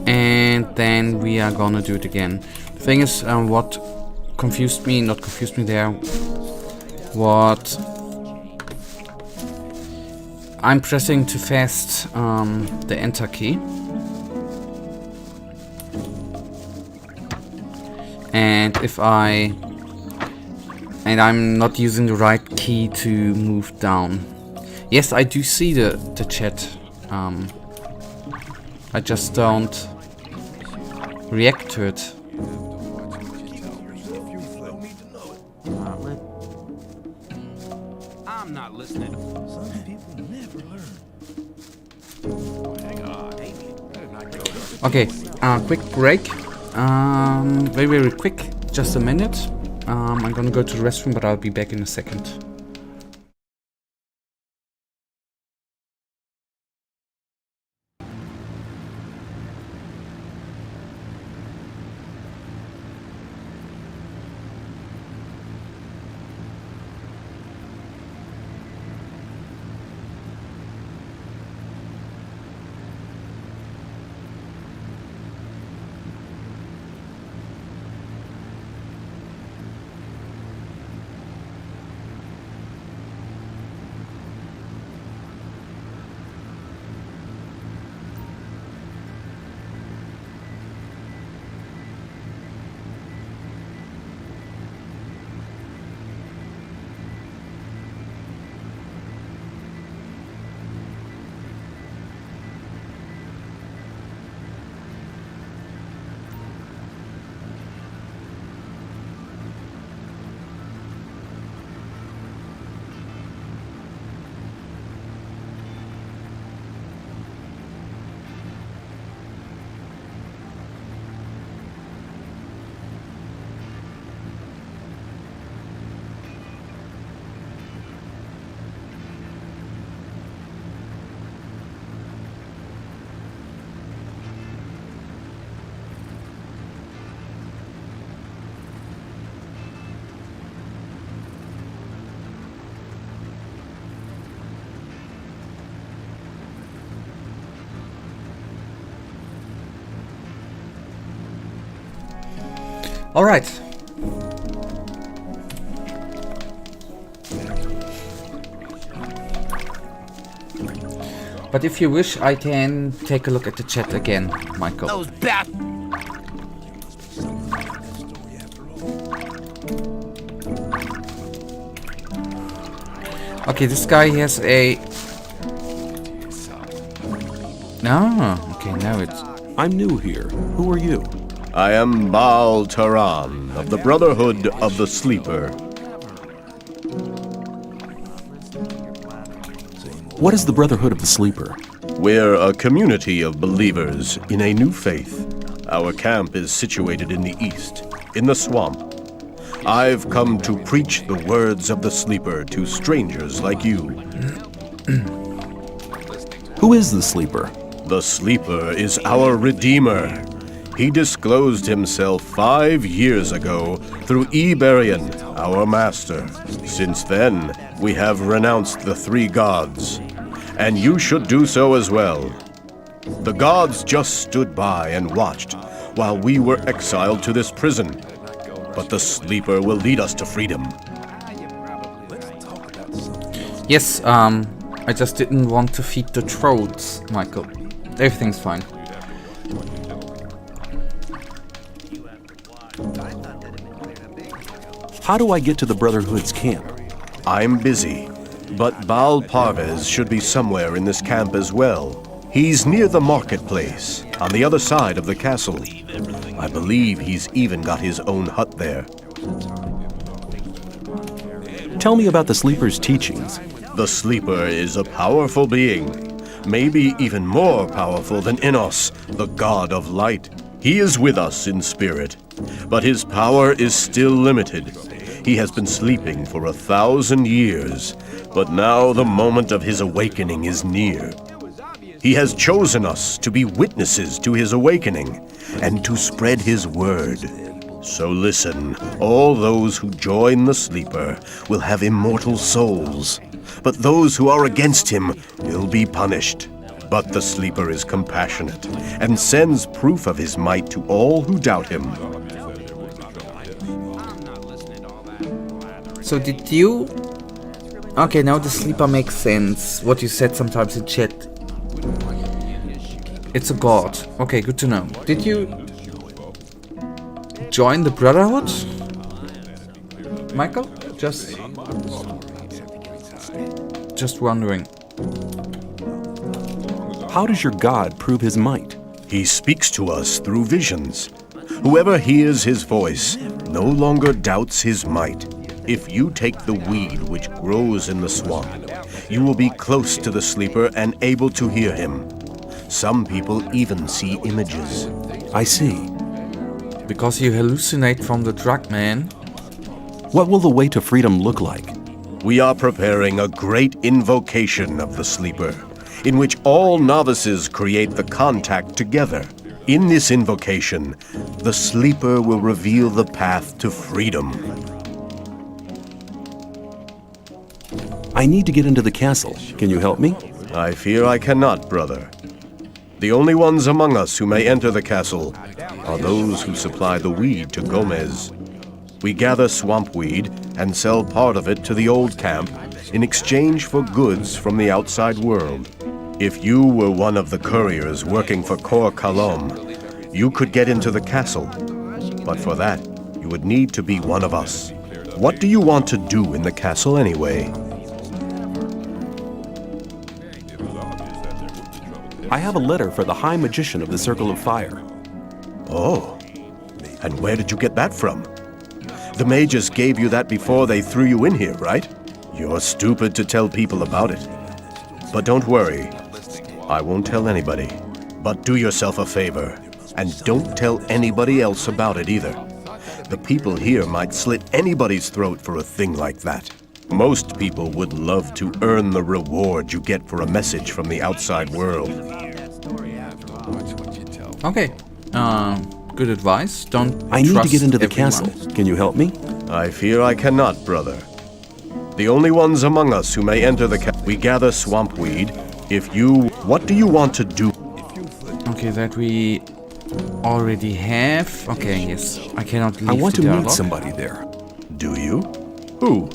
And then we are gonna do it again. The thing is, what confused me, not confused me there, what I'm pressing too fast the enter key. And I'm not using the right key to move down. Yes, I do see the chat. I just don't react to it. I'm not listening. Some people never learn. Hang on. Okay, quick break. Very quick, just a minute. I'm gonna go to the restroom, but I'll be back in a second. Alright. But if you wish, I can take a look at the chat again, Michael. Those bat. Okay, this guy has a... Ah, okay, now it's... I'm new here. Who are you? I am Baal Taran of the Brotherhood of the Sleeper. What is the Brotherhood of the Sleeper? We're a community of believers in a new faith. Our camp is situated in the east, in the swamp. I've come to preach the words of the Sleeper to strangers like you. Who is the Sleeper? The Sleeper is our Redeemer. He disclosed himself 5 years ago through Iberian, our master. Since then, we have renounced the 3 gods, and you should do so as well. The gods just stood by and watched while we were exiled to this prison. But the Sleeper will lead us to freedom. Yes, I just didn't want to feed the trolls, Michael. Everything's fine. How do I get to the Brotherhood's camp? I'm busy, but Baal Parvez should be somewhere in this camp as well. He's near the marketplace, on the other side of the castle. I believe he's even got his own hut there. Tell me about the Sleeper's teachings. The Sleeper is a powerful being, maybe even more powerful than Innos, the god of light. He is with us in spirit, but his power is still limited. He has been sleeping for 1,000 years, but now the moment of his awakening is near. He has chosen us to be witnesses to his awakening and to spread his word. So listen, all those who join the Sleeper will have immortal souls, but those who are against him will be punished. But the Sleeper is compassionate and sends proof of his might to all who doubt him. So did you... Okay, now the Sleeper makes sense. What you said sometimes in chat. It's a god. Okay, good to know. Did you join the Brotherhood, Michael? Just wondering. How does your god prove his might? He speaks to us through visions. Whoever hears his voice no longer doubts his might. If you take the weed which grows in the swamp, you will be close to the Sleeper and able to hear him. Some people even see images. I see. Because you hallucinate from the drug, man. What will the way to freedom look like? We are preparing a great invocation of the Sleeper, in which all novices create the contact together. In this invocation, the Sleeper will reveal the path to freedom. I need to get into the castle. Can you help me? I fear I cannot, brother. The only ones among us who may enter the castle are those who supply the weed to Gomez. We gather swamp weed and sell part of it to the old camp in exchange for goods from the outside world. If you were one of the couriers working for Kor Kalom, you could get into the castle. But for that, you would need to be one of us. What do you want to do in the castle anyway? I have a letter for the High Magician of the Circle of Fire. Oh, and where did you get that from? The mages gave you that before they threw you in here, right? You're stupid to tell people about it. But don't worry, I won't tell anybody. But do yourself a favor, and don't tell anybody else about it either. The people here might slit anybody's throat for a thing like that. Most people would love to earn the reward you get for a message from the outside world. Okay. Good advice. I need to get into the castle. Can you help me? I fear I cannot, brother. The only ones among us who may enter the castle. We gather swamp weed. What do you want to do? Okay, that we already have. Okay, yes. I cannot leave I want the to meet dialogue. somebody there. Do you? Who?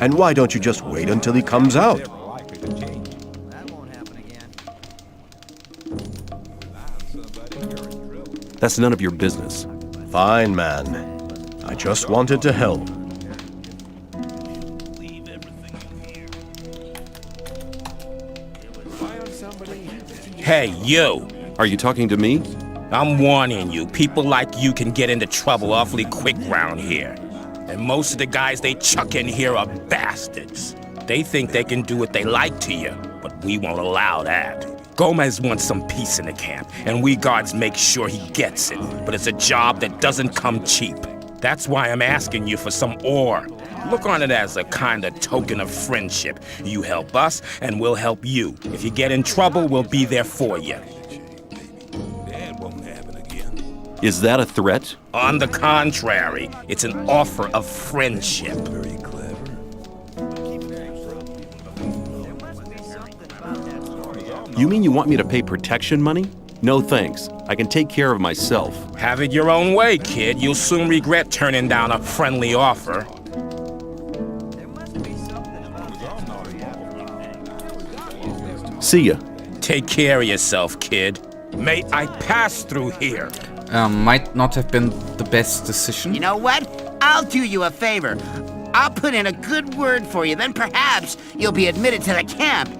And why don't you just wait until he comes out? That's none of your business. Fine, man. I just wanted to help. Hey, you! Are you talking to me? I'm warning you, people like you can get into trouble awfully quick round here. And most of the guys they chuck in here are bastards. They think they can do what they like to you, but we won't allow that. Gomez wants some peace in the camp, and we guards make sure he gets it. But it's a job that doesn't come cheap. That's why I'm asking you for some ore. Look on it as a kind of token of friendship. You help us, and we'll help you. If you get in trouble, we'll be there for you. Is that a threat? On the contrary, it's an offer of friendship. Very clever. You mean you want me to pay protection money? No thanks. I can take care of myself. Have it your own way, kid. You'll soon regret turning down a friendly offer. See ya. Take care of yourself, kid. May I pass through here? Might not have been the best decision. You know what? I'll do you a favor. I'll put in a good word for you, then perhaps you'll be admitted to the camp.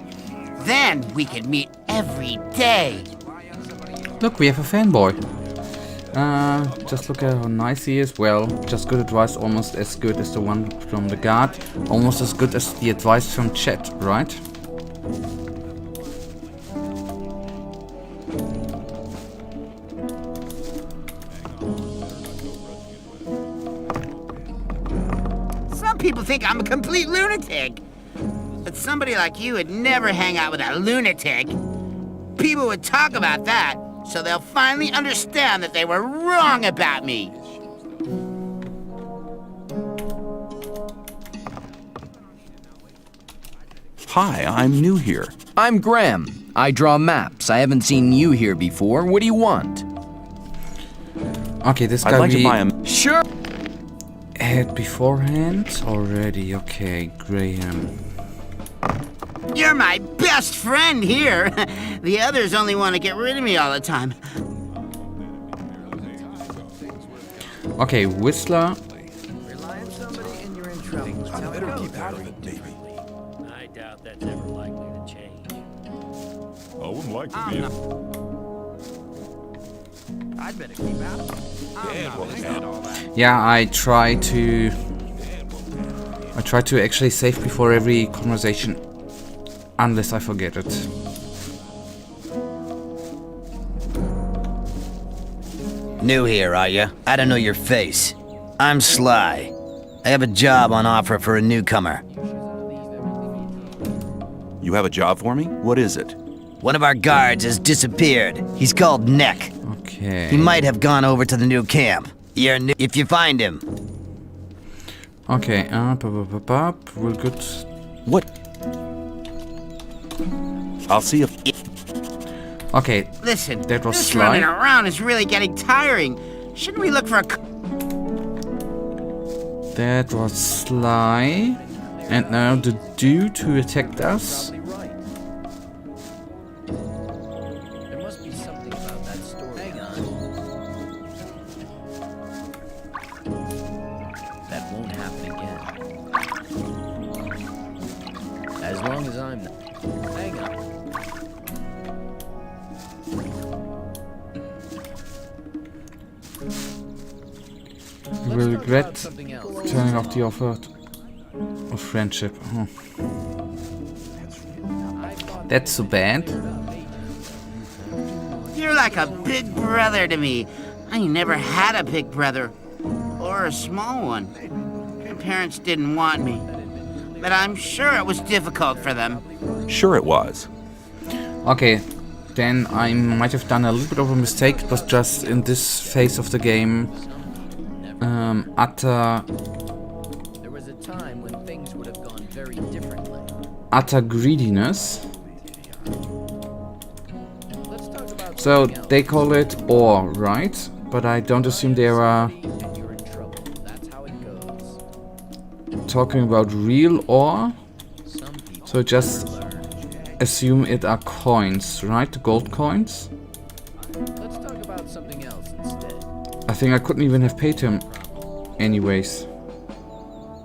Then we can meet every day. Look, we have a fanboy. Just look at how nice he is. Well, just good advice, almost as good as the one from the guard. Almost as good as the advice from chat, right? Some people think I'm a complete lunatic. But somebody like you would never hang out with a lunatic. People would talk about that, so they'll finally understand that they were wrong about me. Hi, I'm new here. I'm Graham. I draw maps. I haven't seen you here before. What do you want? Okay, this guy I'd like to buy a... Sure. Had beforehand already. Okay, Graham. You're my best friend here. The others only want to get rid of me all the time. Okay, Whistler. Rely on somebody and you're in trouble. I better keep out of it, baby. I doubt that's ever likely to change. I wouldn't like to be I'd better keep out of it. Yeah, I try to actually save before every conversation, unless I forget it. New here, are ya? I don't know your face. I'm Sly. I have a job on offer for a newcomer. You have a job for me? What is it? One of our guards has disappeared. He's called Neck. Okay. He might have gone over to the new camp. You're new if you find him. Okay, we're good. What? I'll see if... Okay, Listen, that was this Sly. running around is really getting tiring. Shouldn't we look for a... That was Sly. And now the dude who attacked us. There must be something about that story. Hang on. That won't happen again. As long as I'm not. Hang on. You will regret turning off the offer of friendship. Oh. That's so bad. You're like a big brother to me. I never had a big brother. Or a small one. My parents didn't want me. But I'm sure it was difficult for them. Sure it was. Okay, then I might have done a little bit of a mistake. It was just in this phase of the game. Utter time when things would have gone very differently. Utter greediness. So they call it ore, right? But I don't assume they are talking about real ore. So just assume it are coins, right? Gold coins. Let's talk about something else instead. I think I couldn't even have paid him anyways.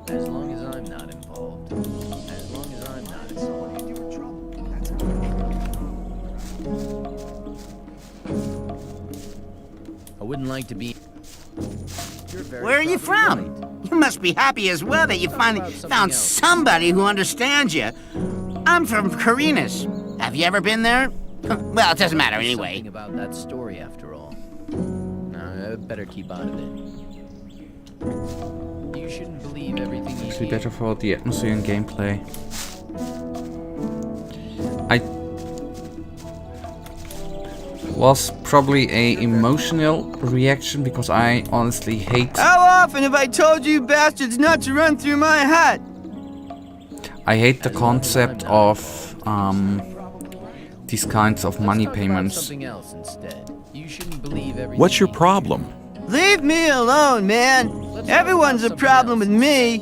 As long as I'm not involved. As long as I'm not involved. I wouldn't like to be... Where are you from? You must be happy as well that you finally found somebody who understands you. I'm from Carinus. Have you ever been there? Well, it doesn't matter anyway. Something about that story after all. No, I better keep out of it. You shouldn't believe everything you Actually hear. better for the atmosphere and gameplay. I was probably a emotional reaction because I honestly hate... How often have I told you bastards not to run through my hut? I hate the concept of these kinds of money payments. Something else instead. You shouldn't believe everything. What's your problem? Leave me alone, man. Everyone's a problem with me.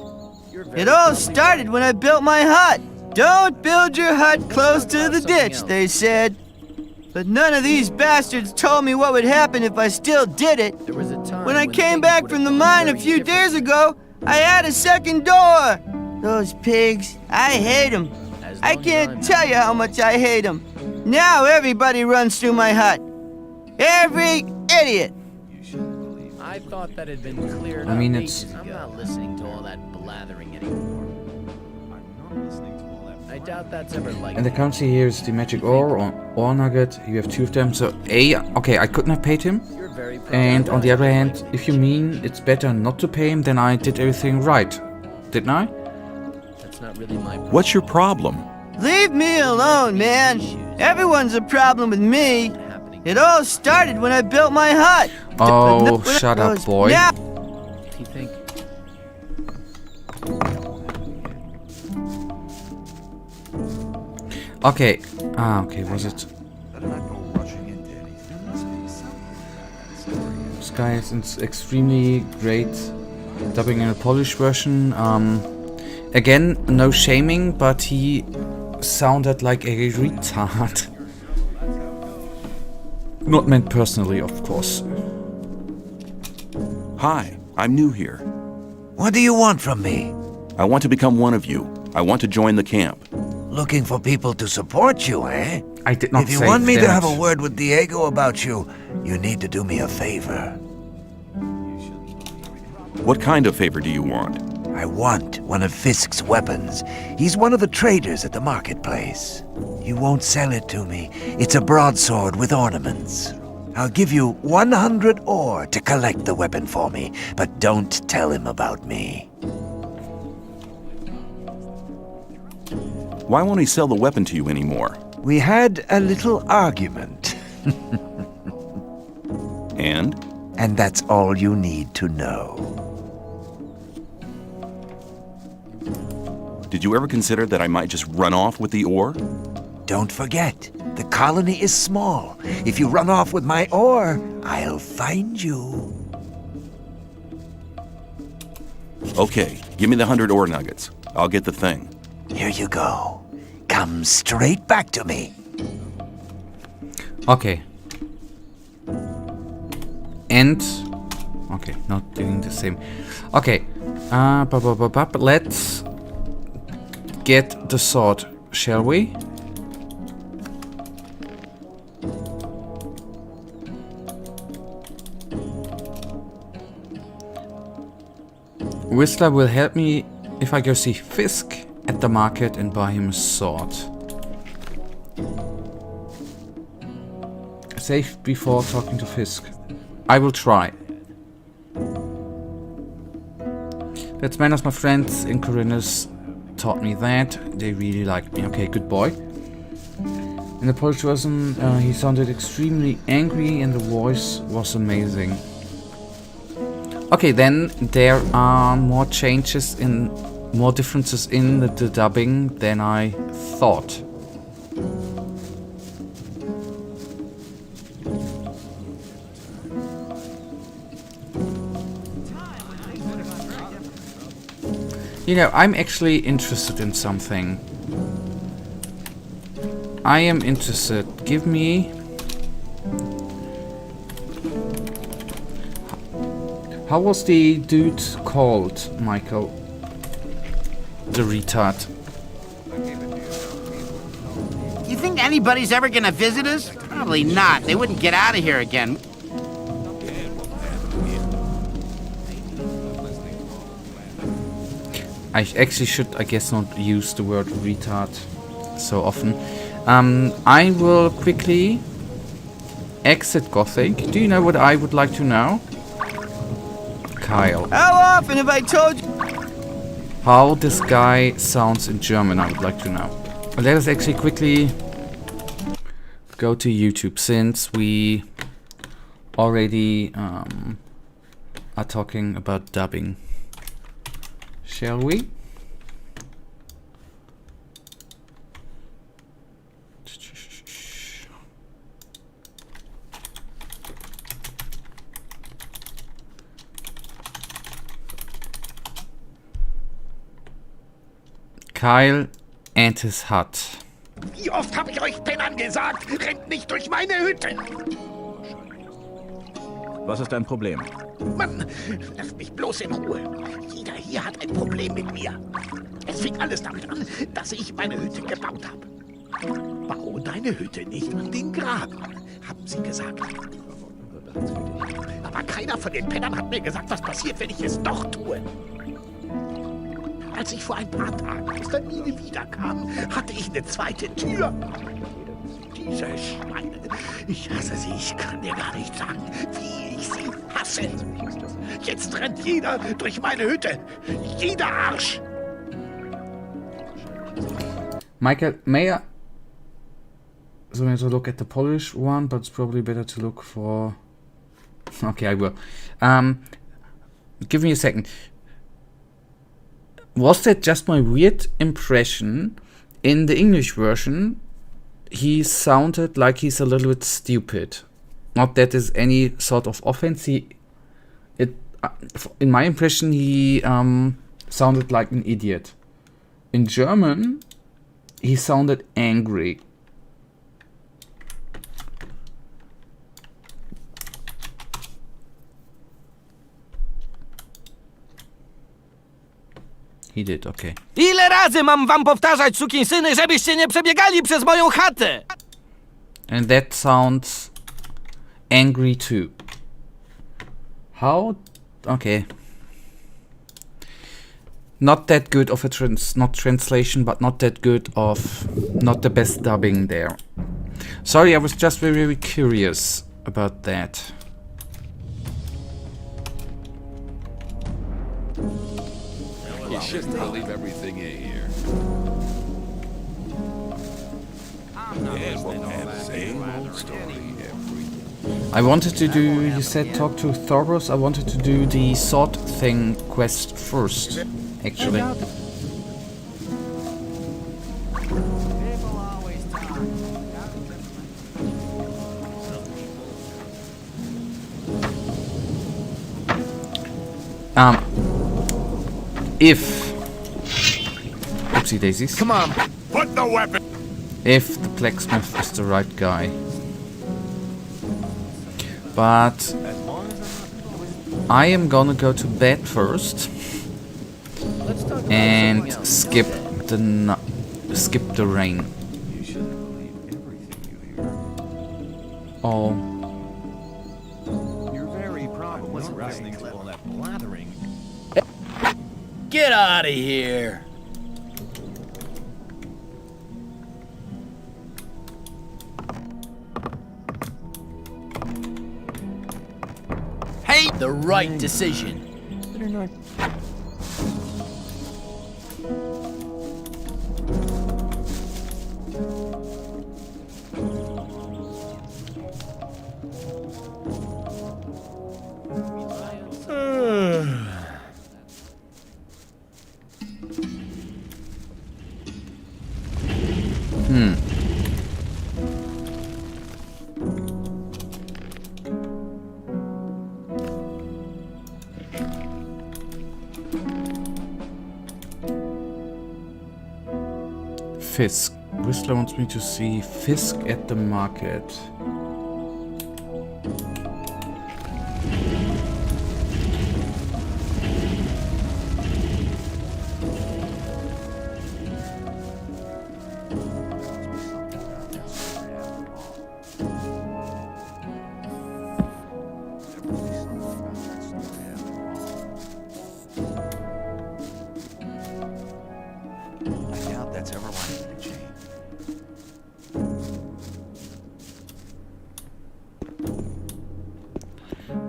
It all started when I built my hut. Don't build your hut close to the ditch, they said. But none of these bastards told me what would happen if I still did it. When I came back from the mine a few days ago, I had a second door. Those pigs, I hate them. I can't tell you how much I hate them. Now everybody runs through my hut. Every idiot. I thought that had been cleared I mean, up it's... ages ago. I'm not listening to all that blathering anymore. I doubt that's ever like And the currency here is the magic ore or ore nugget. You have two of them. So okay, I couldn't have paid him. And on the other hand, if you mean it's better not to pay him, then I did everything right, didn't I? That's not really my problem. What's your problem? Leave me alone, man. Everyone's a problem with me. It all started when I built my hut. Oh, shut up, boy. Now You think? Okay. Okay, was it? This guy is extremely great dubbing in a Polish version. Again, no shaming, but he sounded like a retard. Not meant personally, of course. Hi, I'm new here. What do you want from me? I want to become one of you. I want to join the camp. Looking for people to support you, eh? I did not If you say want me to that. have a word with Diego about you, you need to do me a favor. What kind of favor do you want? I want one of Fisk's weapons. He's one of the traders at the marketplace. You won't sell it to me. It's a broadsword with ornaments. I'll give you 100 ore to collect the weapon for me, but don't tell him about me. Why won't he sell the weapon to you anymore? We had a little argument. And? And that's all you need to know. Did you ever consider that I might just run off with the ore? Don't forget, the colony is small. If you run off with my ore, I'll find you. Okay, give me the 100 ore nuggets. I'll get the thing. Here you go. Come straight back to me. Okay. And... Okay, not doing the same. Okay. Let's get the sword, shall we? Whistler will help me if I go see Fisk at the market and buy him a sword. Save before talking to Fisk. I will try. That's manners, my friends in Carinus taught me that. They really liked me. Okay, good boy. In the Polish version, he sounded extremely angry and the voice was amazing. Okay, then there are more changes in, more differences in the dubbing than I thought. You know, I'm actually interested in something. I am interested. Give me... How was the dude called, Michael? The retard. You think anybody's ever gonna visit us? Probably not. They wouldn't get out of here again. I actually should, I guess, not use the word retard so often. I will quickly exit Gothic. Do you know what I would like to know? Kyle. How often have I told you? How this guy sounds in German, I would like to know. Let us actually quickly go to YouTube, since we already are talking about dubbing. Shall we? Kyle and his hut. Wie oft habe ich euch Pennern gesagt, rennt nicht durch meine Hütte! Was ist dein Problem? Mann, lasst mich bloß in Ruhe. Jeder hier hat ein Problem mit mir. Es fing alles damit an, dass ich meine Hütte gebaut habe. Bau deine Hütte nicht an den Graben, haben sie gesagt. Aber keiner von den Pennern hat mir gesagt, was passiert, wenn ich es doch tue. Als ich vor ein paar Tagen aus der Mine wiederkam, hatte ich eine zweite Tür. Diese Schweine, ich hasse sie, ich kann dir gar nicht sagen, wie ich sie hasse. Jetzt rennt jeder durch meine Hütte, jeder Arsch. Michael, may I... So I have to look at the Polish one, but it's probably better to look for... Okay, I will. Give me a second. Was that just my weird impression? In the English version, he sounded like he's a little bit stupid. Not that is any sort of offense. In my impression, he sounded like an idiot. In German, he sounded angry. He did, okay. Ile razy mam wam powtarzać, sukinsyny, żebyście nie przebiegali przez moją chatę? And that sounds angry too. How? Okay. Not that good of a not translation, but not that good of... Not the best dubbing there. Sorry, I was just very, very curious about that. You shouldn't believe everything you hear. I wanted to do, you said talk to Thoros, I wanted to do the sword thing quest first, actually. If... Oopsie daisies. Come on, put the weapon. If the blacksmith is the right guy. But I am gonna go to bed first and skip the rain. Oh. Your very problem wasn't listening to all that blathering. Get out of here! Hey, the right decision. Better not. Fisk. Whistler wants me to see Fisk at the market.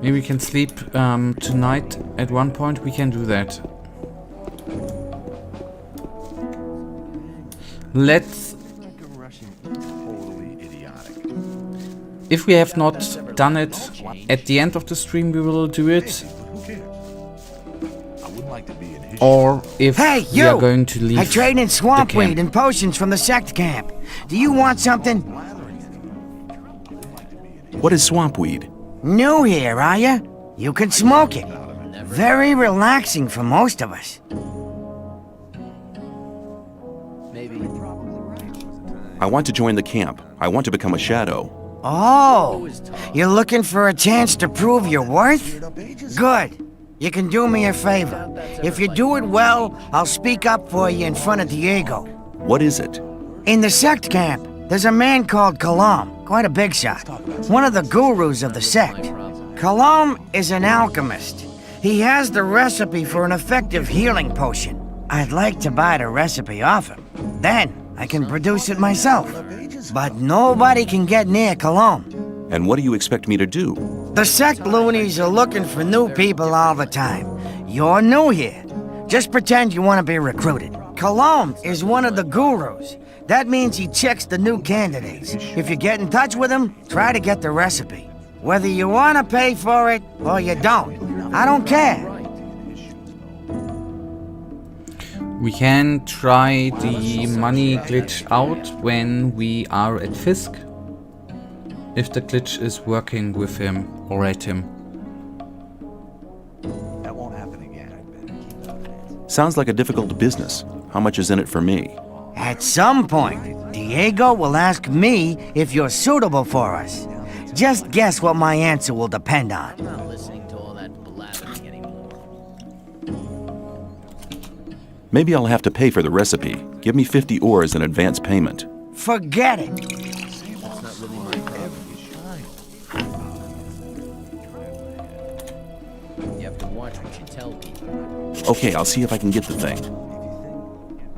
Maybe we can sleep tonight at one point. We can do that. Let's... If we have not done it at the end of the stream, we will do it. Or if Hey, we are going to leave I trade in the swamp camp. weed and potions from the sect camp. Do you want something? What is swamp weed? New here, are ya? You can smoke it. Very relaxing for most of us. I want to join the camp. I want to become a shadow. Oh, you're looking for a chance to prove your worth? Good. You can do me a favor. If you do it well, I'll speak up for you in front of Diego. What is it? In the sect camp, there's a man called Kalam, quite a big shot. One of the gurus of the sect. Kalam is an alchemist. He has the recipe for an effective healing potion. I'd like to buy the recipe off him. Then I can produce it myself. But nobody can get near Kalam. And what do you expect me to do? The sect loonies are looking for new people all the time. You're new here. Just pretend you want to be recruited. Kalam is one of the gurus. That means he checks the new candidates. If you get in touch with him, try to get the recipe. Whether you want to pay for it or you don't, I don't care. We can try the money glitch out when we are at Fisk. If the glitch is working with him or at him. That won't happen again. Sounds like a difficult business. How much is in it for me? At some point, Diego will ask me if you're suitable for us. Just guess what my answer will depend on. I'm not listening to all that blathering anymore. Maybe I'll have to pay for the recipe. Give me 50 ore as an advance payment. Forget it. That's not really my problem. You have to watch what you tell people. Okay, I'll see if I can get the thing.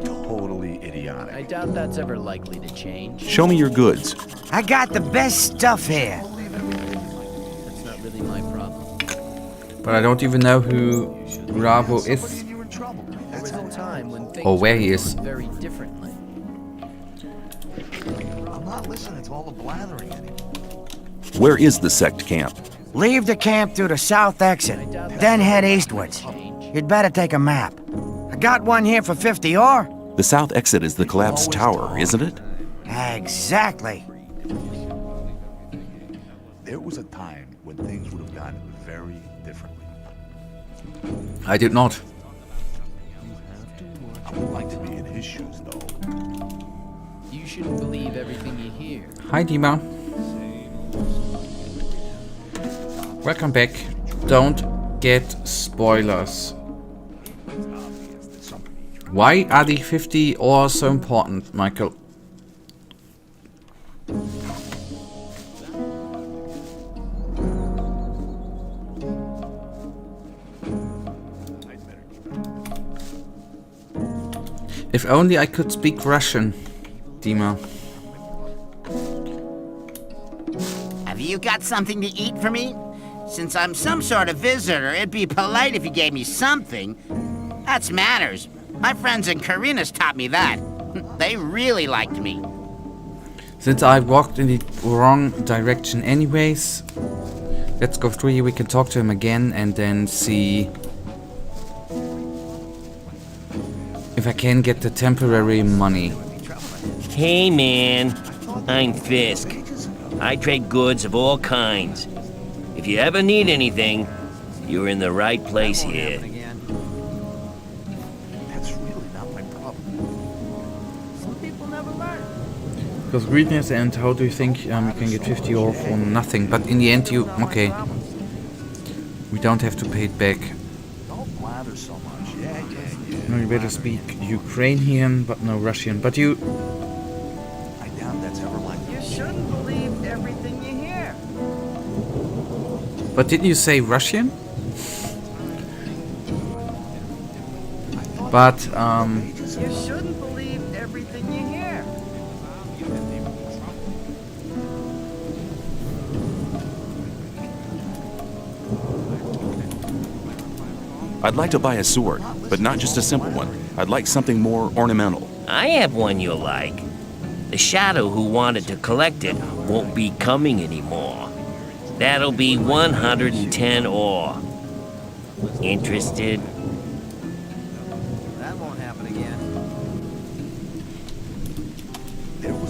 Totally idiotic. I doubt that's ever likely to change. Show me your goods. I got the best stuff here. That's not really my problem. But I don't even know who Bravo is. There was a time when things Or where he is. were very differently. I'm not listening to all the blathering anymore. Where is the sect camp? Leave the camp through the south exit, then head eastwards. You'd better take a map. I got one here for 50 ore. The south exit is the collapsed tower, isn't it? Exactly. There was a time when things would have gone very differently. I did not. I would like to be in his shoes, though. You shouldn't believe everything you hear. Hi Dima. Welcome back. Don't get spoilers. Why are the 50 ore so important, Michael? If only I could speak Russian, Dima. Have you got something to eat for me? Since I'm some sort of visitor, it'd be polite if you gave me something. That's manners. My friends in Carina's taught me that. They really liked me. Since I walked in the wrong direction anyways, let's go through here. We can talk to him again and then see if I can get the temporary money. Hey man, I'm Fisk. I trade goods of all kinds. If you ever need anything, you're in the right place here. That's really not my problem. Some people never Because greediness, and how do you think you can get 50 off for nothing? But in the end you... Okay. We don't have to pay it back. Don't blather so much. Yeah. No, you better speak Ukrainian, but no Russian. But you... I doubt that's ever like... You shouldn't believe everything you hear. But didn't you say Russian? But, You shouldn't believe everything you hear. I'd like to buy a sword, but not just a simple one. I'd like something more ornamental. I have one you'll like. The shadow who wanted to collect it won't be coming anymore. That'll be 110 ore. Interested? That won't happen again.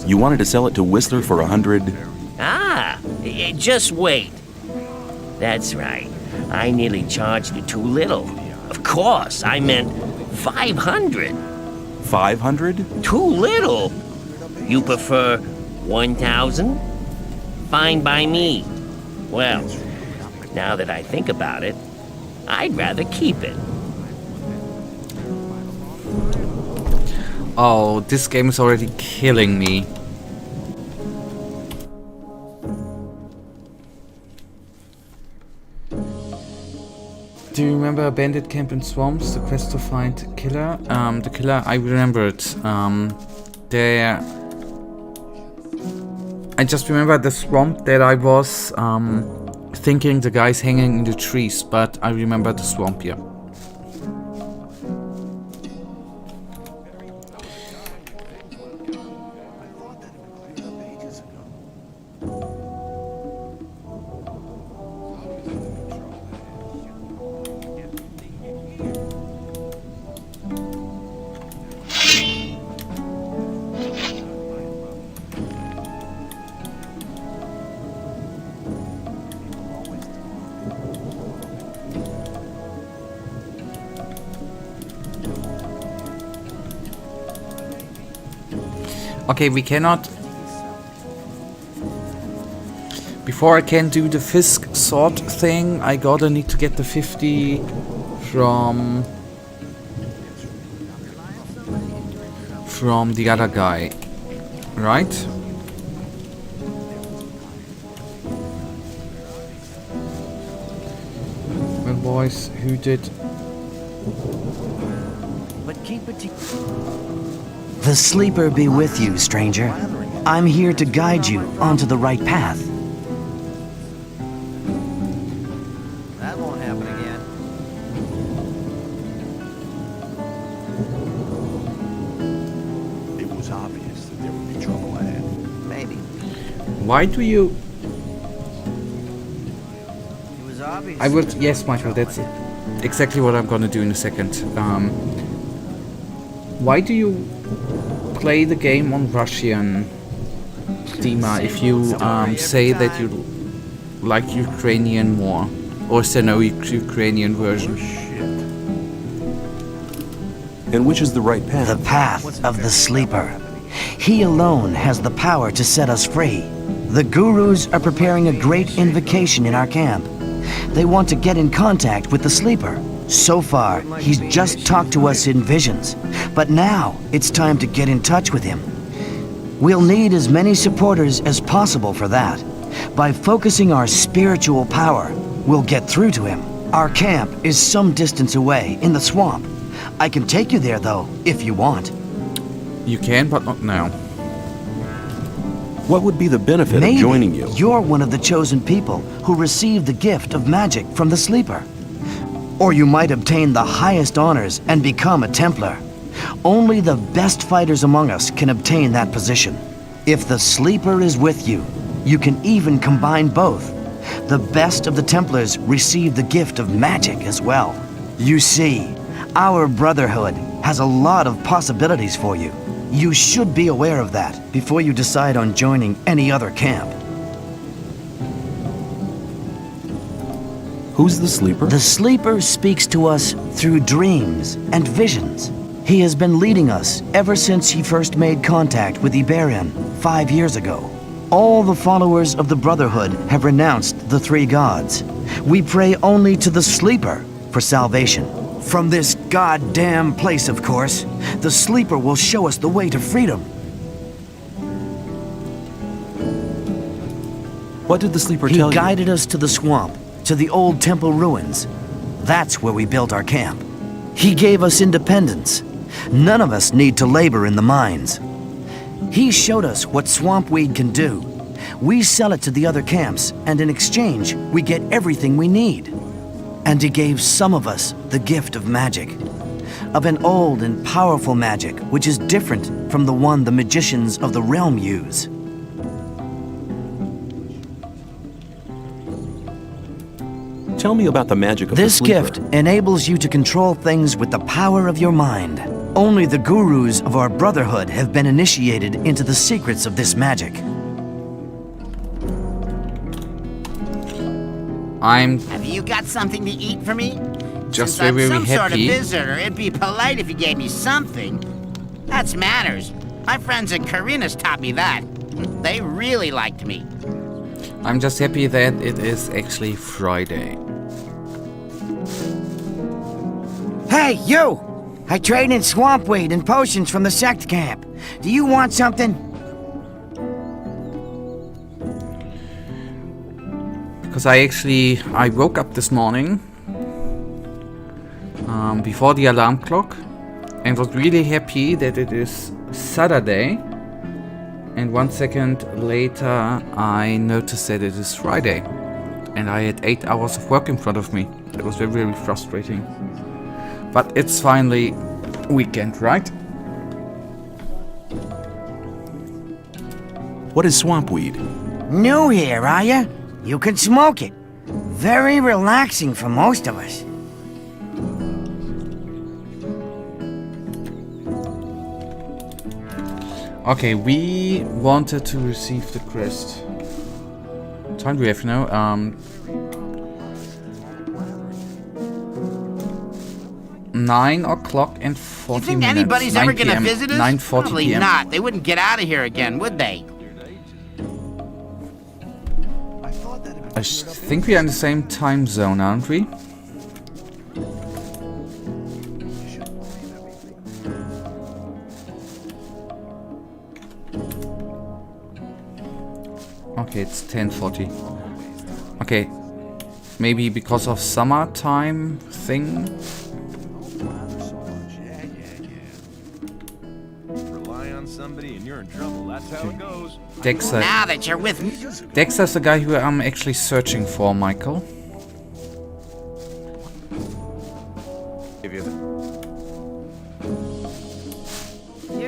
You wanted to sell it to Whistler for 100... Ah, just wait. That's right. I nearly charged you too little. Of course, I meant 500. 500? Too little. You prefer 1,000? Fine by me. Well, now that I think about it, I'd rather keep it. oh, this game is already killing me. Do you remember Bandit Camp in Swamps, the quest to find killer? The killer, I remember it. There... I just remember the swamp that I was thinking the guy's hanging in the trees, but I remember the swamp here. Okay, we cannot... Before I can do the Fisk sword thing, I gotta need to get the 50 from the other guy, right? Well, boys, who did... But keep it The sleeper be with you, stranger. I'm here to guide you onto the right path. That won't happen again. It was obvious that there would be trouble ahead. Maybe. Why do you... It was obvious. I would... Yes, Michael, that's exactly what I'm gonna do in a second. Why do you play the game on Russian, Dima, if you say that you like Ukrainian more? Or is there no Ukrainian version? And which is the right path? The path of the sleeper. He alone has the power to set us free. The gurus are preparing a great invocation in our camp. They want to get in contact with the sleeper. So far, he's just talked to us in visions. But now, it's time to get in touch with him. We'll need as many supporters as possible for that. By focusing our spiritual power, we'll get through to him. Our camp is some distance away, in the swamp. I can take you there, though, if you want. You can, but not now. What would be the benefit Maybe of joining you? You're one of the chosen people who received the gift of magic from the sleeper. Or you might obtain the highest honors and become a Templar. Only the best fighters among us can obtain that position. If the sleeper is with you, you can even combine both. The best of the Templars receive the gift of magic as well. You see, our Brotherhood has a lot of possibilities for you. You should be aware of that before you decide on joining any other camp. Who's the sleeper? The sleeper speaks to us through dreams and visions. He has been leading us ever since he first made contact with Iberian 5 years ago. All the followers of the Brotherhood have renounced the three gods. We pray only to the Sleeper for salvation. From this goddamn place, of course. The Sleeper will show us the way to freedom. What did the Sleeper tell you? He guided us to the swamp, to the old temple ruins. That's where we built our camp. He gave us independence. None of us need to labor in the mines. He showed us what swamp weed can do. We sell it to the other camps, and in exchange, we get everything we need. And he gave some of us the gift of magic. Of an old and powerful magic, which is different from the one the magicians of the realm use. Tell me about the magic of This the Sleeper. gift enables you to control things with the power of your mind. Only the gurus of our Brotherhood have been initiated into the secrets of this magic. Have you got something to eat for me? Just Since I'm very some sort of happy. visitor, it'd be polite if you gave me something. That's manners. My friends at Karina's taught me that. They really liked me. I'm just happy that it is actually Friday. Hey, you! I trade in swamp weed and potions from the sect camp. Do you want something? Because I woke up this morning before the alarm clock and was really happy that it is Saturday, and 1 second later I noticed that it is Friday and I had 8 hours of work in front of me. It was very, very frustrating. But it's finally weekend, right? What is swamp weed? New here, are ya? You can smoke it. Very relaxing for most of us. Okay, we wanted to receive the crest. What time do we have now? 9 o'clock and 40 You think minutes. anybody's ever gonna visit us? 9:40 Probably p.m. not. They wouldn't get out of here again, would they? I think we are in the same time zone, aren't we? Okay, it's 10:40. Okay, maybe because of summertime thing. Rely on somebody and you're in trouble. That's how it goes. Dexter. Now that you're with me. Dexter's the guy who I'm actually searching for, Michael. You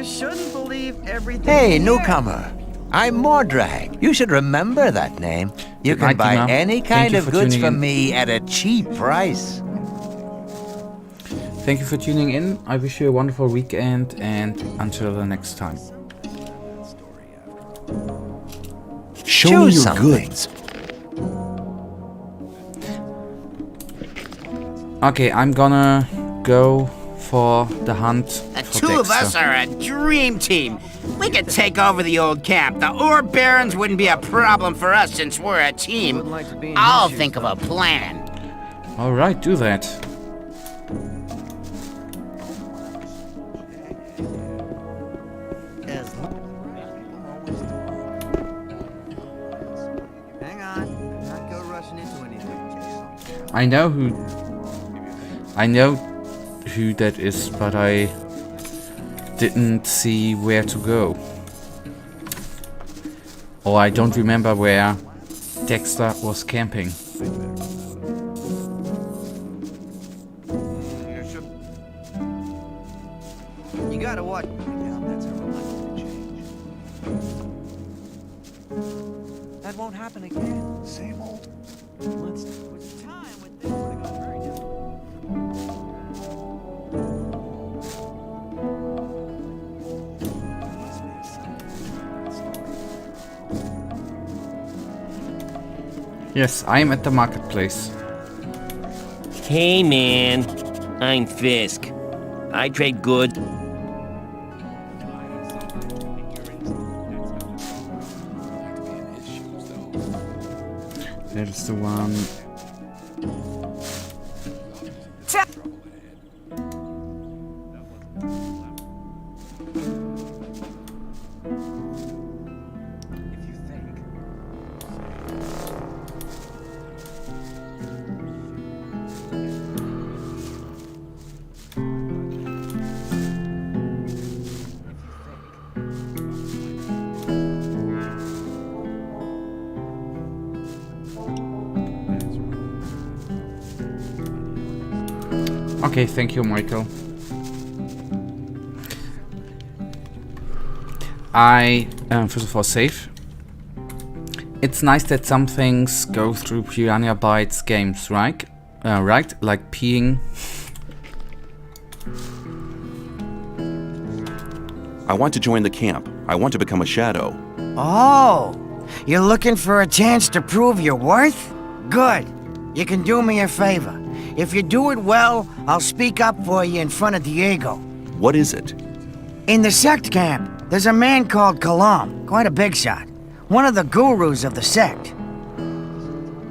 shouldn't believe everything. Hey, you hear. newcomer. I'm Mordrag. You should remember that name. You Good can night, buy Tima. any Thank kind you of for goods tuning from in. me at a cheap price. Thank you for tuning in. I wish you a wonderful weekend, and until the next time. Show me your goods. Okay, I'm gonna go for the hunt The for two of us Dexter. are a dream team. We could take over the old camp. The ore barons wouldn't be a problem for us since we're a team. I'll think of a plan. Alright, do that. Hang on. Not go rushing into anything. I know who that is, but I didn't see where to go. Or I don't remember where Dexter was camping. You gotta watch. That won't happen again. Same old. Yes, I'm at the marketplace. Hey man, I'm Fisk. I trade goods. There's the one. Okay, thank you, Michael. First of all, save. It's nice that some things go through Piranha Bytes games, right? Right? Like peeing. I want to join the camp. I want to become a shadow. Oh, you're looking for a chance to prove your worth? Good. You can do me a favor. If you do it well, I'll speak up for you in front of Diego. What is it? In the sect camp, there's a man called Kalam, quite a big shot. One of the gurus of the sect.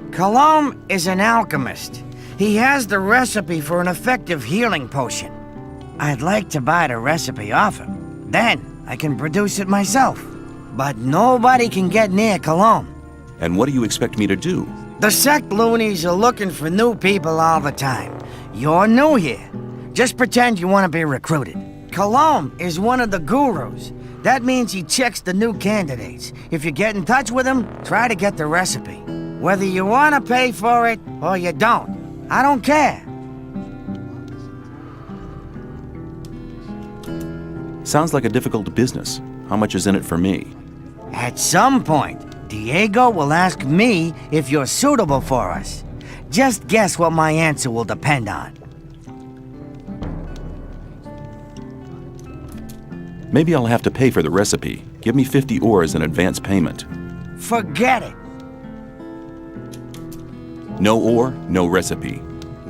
Kalam is an alchemist. He has the recipe for an effective healing potion. I'd like to buy the recipe off him. Then I can produce it myself. But nobody can get near Kalam. And what do you expect me to do? The sect loonies are looking for new people all the time. You're new here. Just pretend you want to be recruited. Kalam is one of the gurus. That means he checks the new candidates. If you get in touch with him, try to get the recipe. Whether you want to pay for it or you don't, I don't care. Sounds like a difficult business. How much is in it for me? At some point, Diego will ask me if you're suitable for us. Just guess what my answer will depend on. Maybe I'll have to pay for the recipe. Give me 50 ore as an advance payment. Forget it. No ore, no recipe.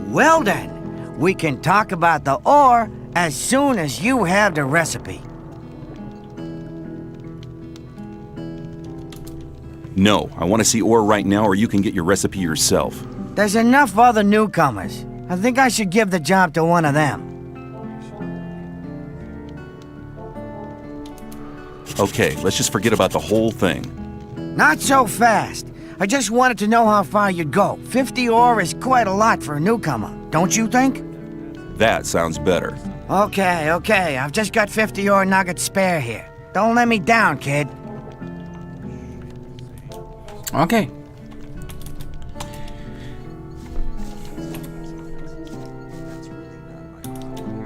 Well then, we can talk about the ore as soon as you have the recipe. No, I want to see ore right now or you can get your recipe yourself. There's enough other newcomers. I think I should give the job to one of them. Okay, let's just forget about the whole thing. Not so fast. I just wanted to know how far you'd go. 50 ore is quite a lot for a newcomer, don't you think? That sounds better. Okay, I've just got 50 ore nuggets spare here. Don't let me down, kid. Okay.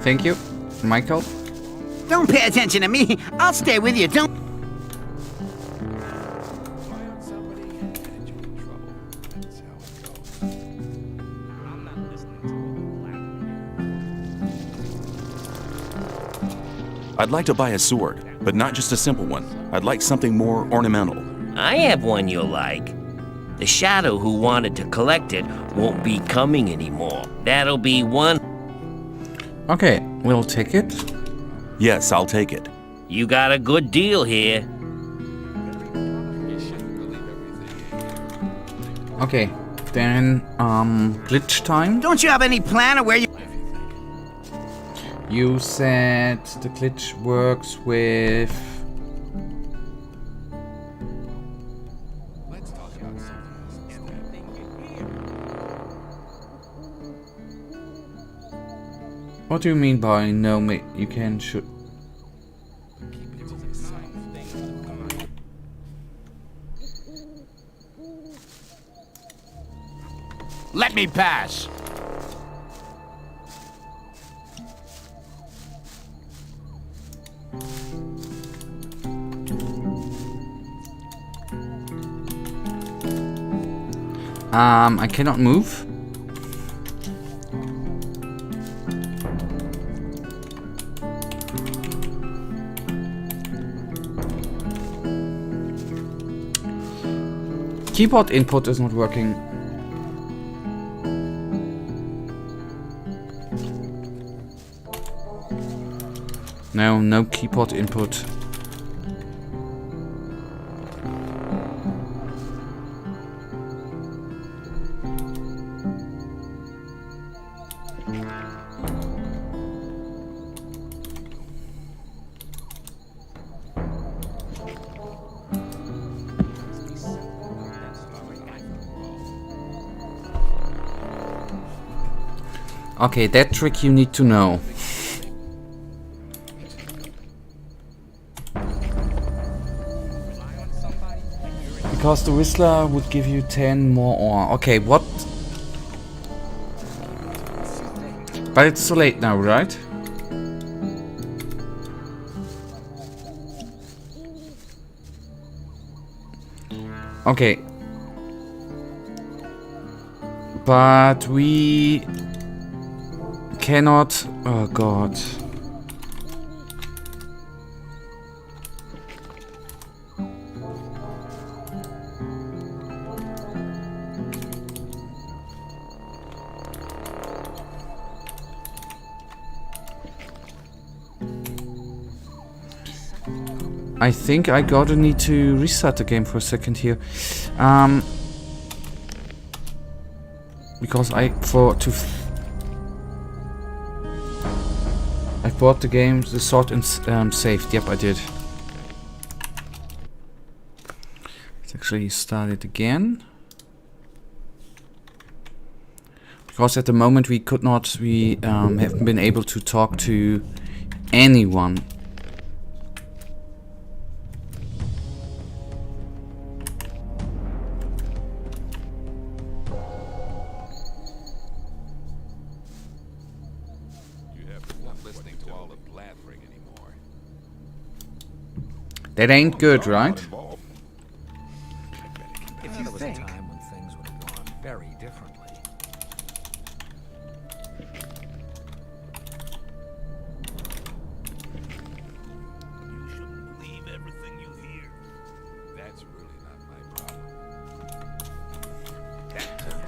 Thank you, Michael. Don't pay attention to me. I'll stay with you. Don't. I'd like to buy a sword, but not just a simple one. I'd like something more ornamental. I have one you'll like. The shadow who wanted to collect it won't be coming anymore. That'll be one. Okay, we'll take it. Yes, I'll take it. You got a good deal here. Okay, then, glitch time. Don't you have any plan of where you... You said the glitch works with... What do you mean by no, you can shoot? Let me pass. I cannot move. Keyboard input is not working. No, no keyboard input. Okay, that trick you need to know. Because the Whistler would give you 10 more ore. Okay, what? But it's too late now, right? Okay. But we cannot... Oh god. I think I gotta need to restart the game for a second here. Because I bought the game, the sword and saved. Yep, I did. Let's actually start it again. Because at the moment we could not, we haven't been able to talk to anyone. That ain't good, right? If you think a time when things would have gone very differently. You shouldn't believe everything you hear. That's really not my problem.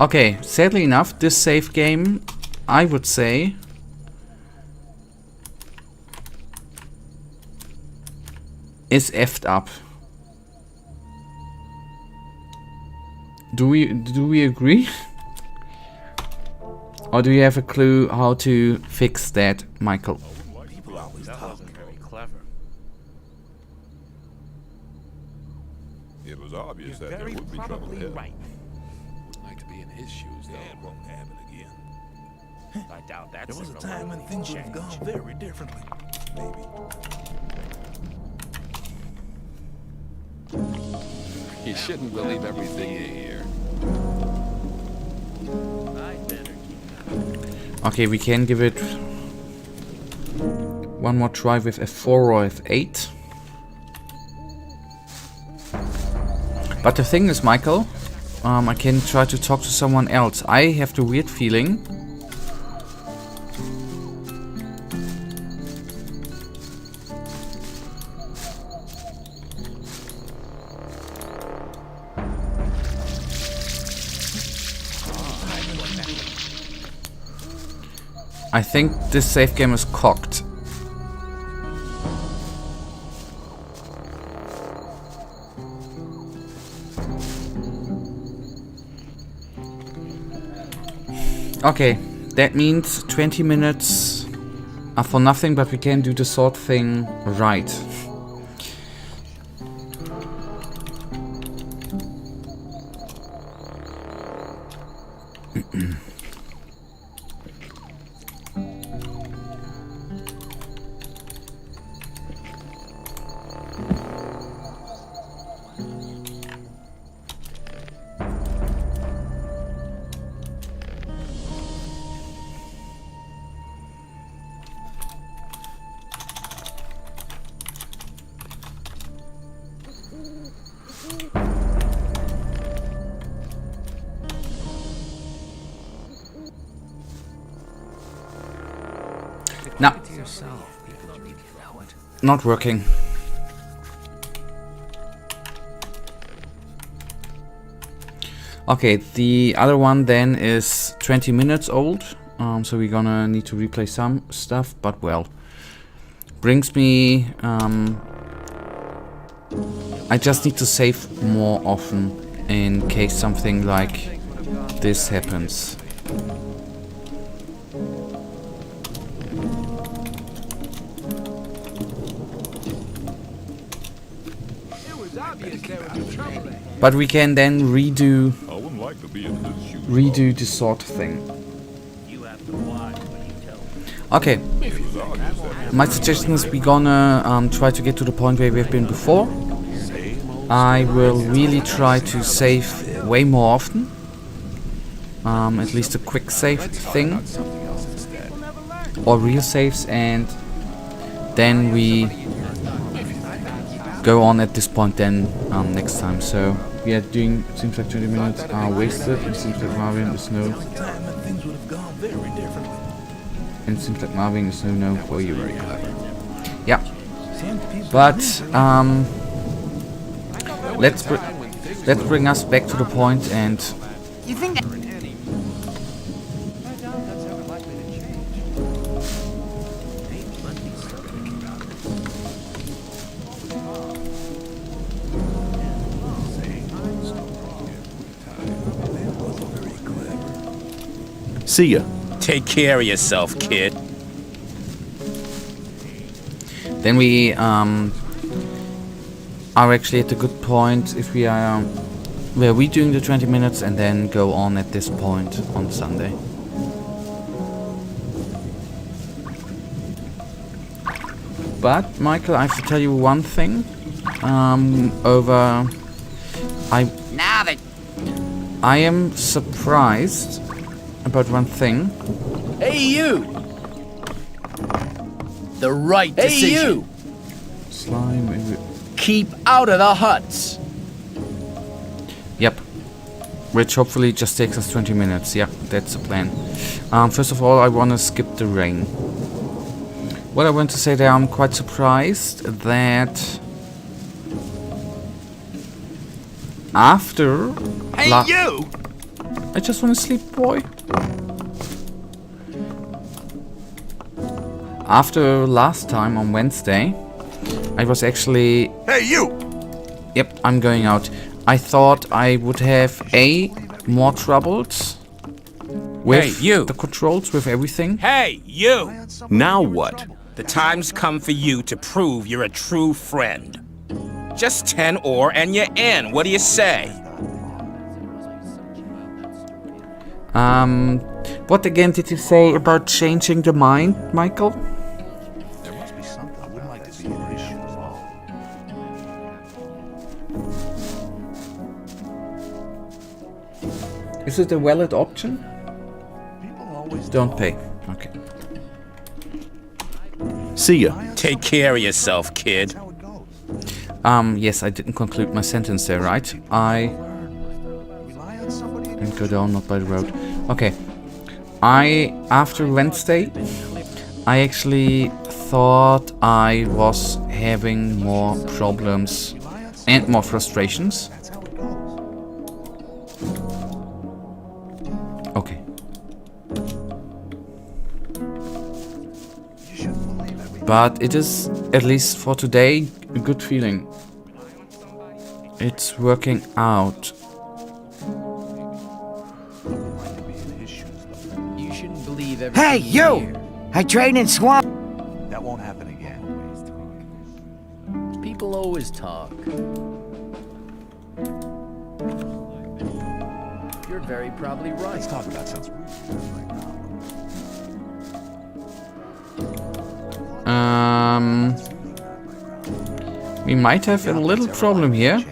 Okay, sadly enough, this save game, I would say, is effed up. Do we agree? Or do you have a clue how to fix that, Michael? People always talk very clever. It was obvious that there would be trouble ahead. Right. Wouldn't like to be in his shoes, though. That won't happen again. I doubt that's. There was a time when things would have gone very differently. Maybe. You shouldn't believe everything you hear. Okay, we can give it one more try with F4 or F8. But the thing is, Michael, I can try to talk to someone else. I have the weird feeling I think this save game is cocked. Okay, that means 20 minutes are for nothing, but we can do the sword thing right. No. Not working. Okay, the other one then is 20 minutes old, so we're gonna need to replay some stuff, but well, brings me... I just need to save more often in case something like this happens. But we can then redo the sword thing. Okay. My suggestion is we're gonna try to get to the point where we've been before. I will really try to save way more often. At least a quick save thing. Or real saves, and then we go on at this point then next time. So we are doing, seems like 20 minutes are wasted. It seems like Marvin is no. And it seems like Marvin is no for you. Yeah. But let's bring us back to the point and You think that... See ya. Take care of yourself, kid. then we are actually at a good point if we are where we doing the 20 minutes and then go on at this point on Sunday. But Michael, I have to tell you one thing. I am surprised about one thing. Hey, you! The right decision. Hey, you! Slime. Keep out of the huts. Yep. Which hopefully just takes us 20 minutes. Yeah, that's the plan. First of all, I want to skip the rain. What I want to say there, I'm quite surprised that after... Hey, you! I just want to sleep, boy. After last time on Wednesday, I was actually... Hey, you! Yep, I'm going out. I thought I would have more troubles with the controls, with everything. Hey, you! Now what? The time's come for you to prove you're a true friend. Just 10 ore and you're in. What do you say? What again did you say about changing the mind, Michael? There must be something. I wouldn't like to see an issue involved. Is it a valid option? Don't pay. Okay. See ya. Take care of yourself, kid. Yes, I didn't conclude my sentence there, right? I didn't go down, not by the road. Okay. After Wednesday, I actually thought I was having more problems and more frustrations. Okay. But it is, at least for today, a good feeling. It's working out. You shouldn't believe Hey, you! I train in swamp. That won't happen again. People always talk. You're very probably right. Let's talk about something. We might have a little problem here.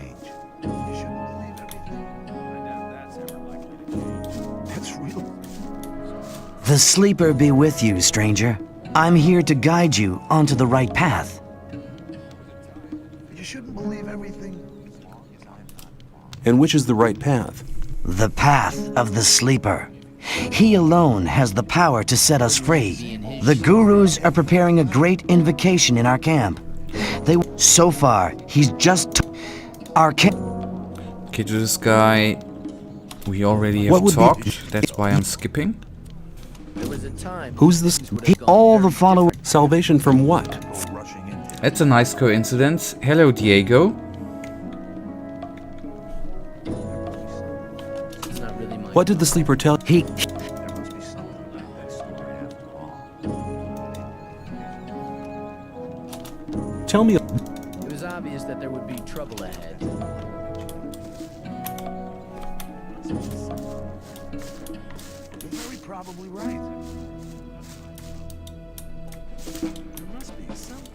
The sleeper be with you, stranger. I'm here to guide you onto the right path. You shouldn't believe everything. And which is the right path? The path of the sleeper. He alone has the power to set us free. The gurus are preparing a great invocation in our camp. So far, he's just our camp. Okay, to this guy, we already have talked. That's why I'm skipping. Who's this? All the followers. Salvation from what? That's a nice coincidence. Hello, Diego. What did the sleeper tell? He... Tell me... It was obvious that there would be trouble ahead. You're very probably right.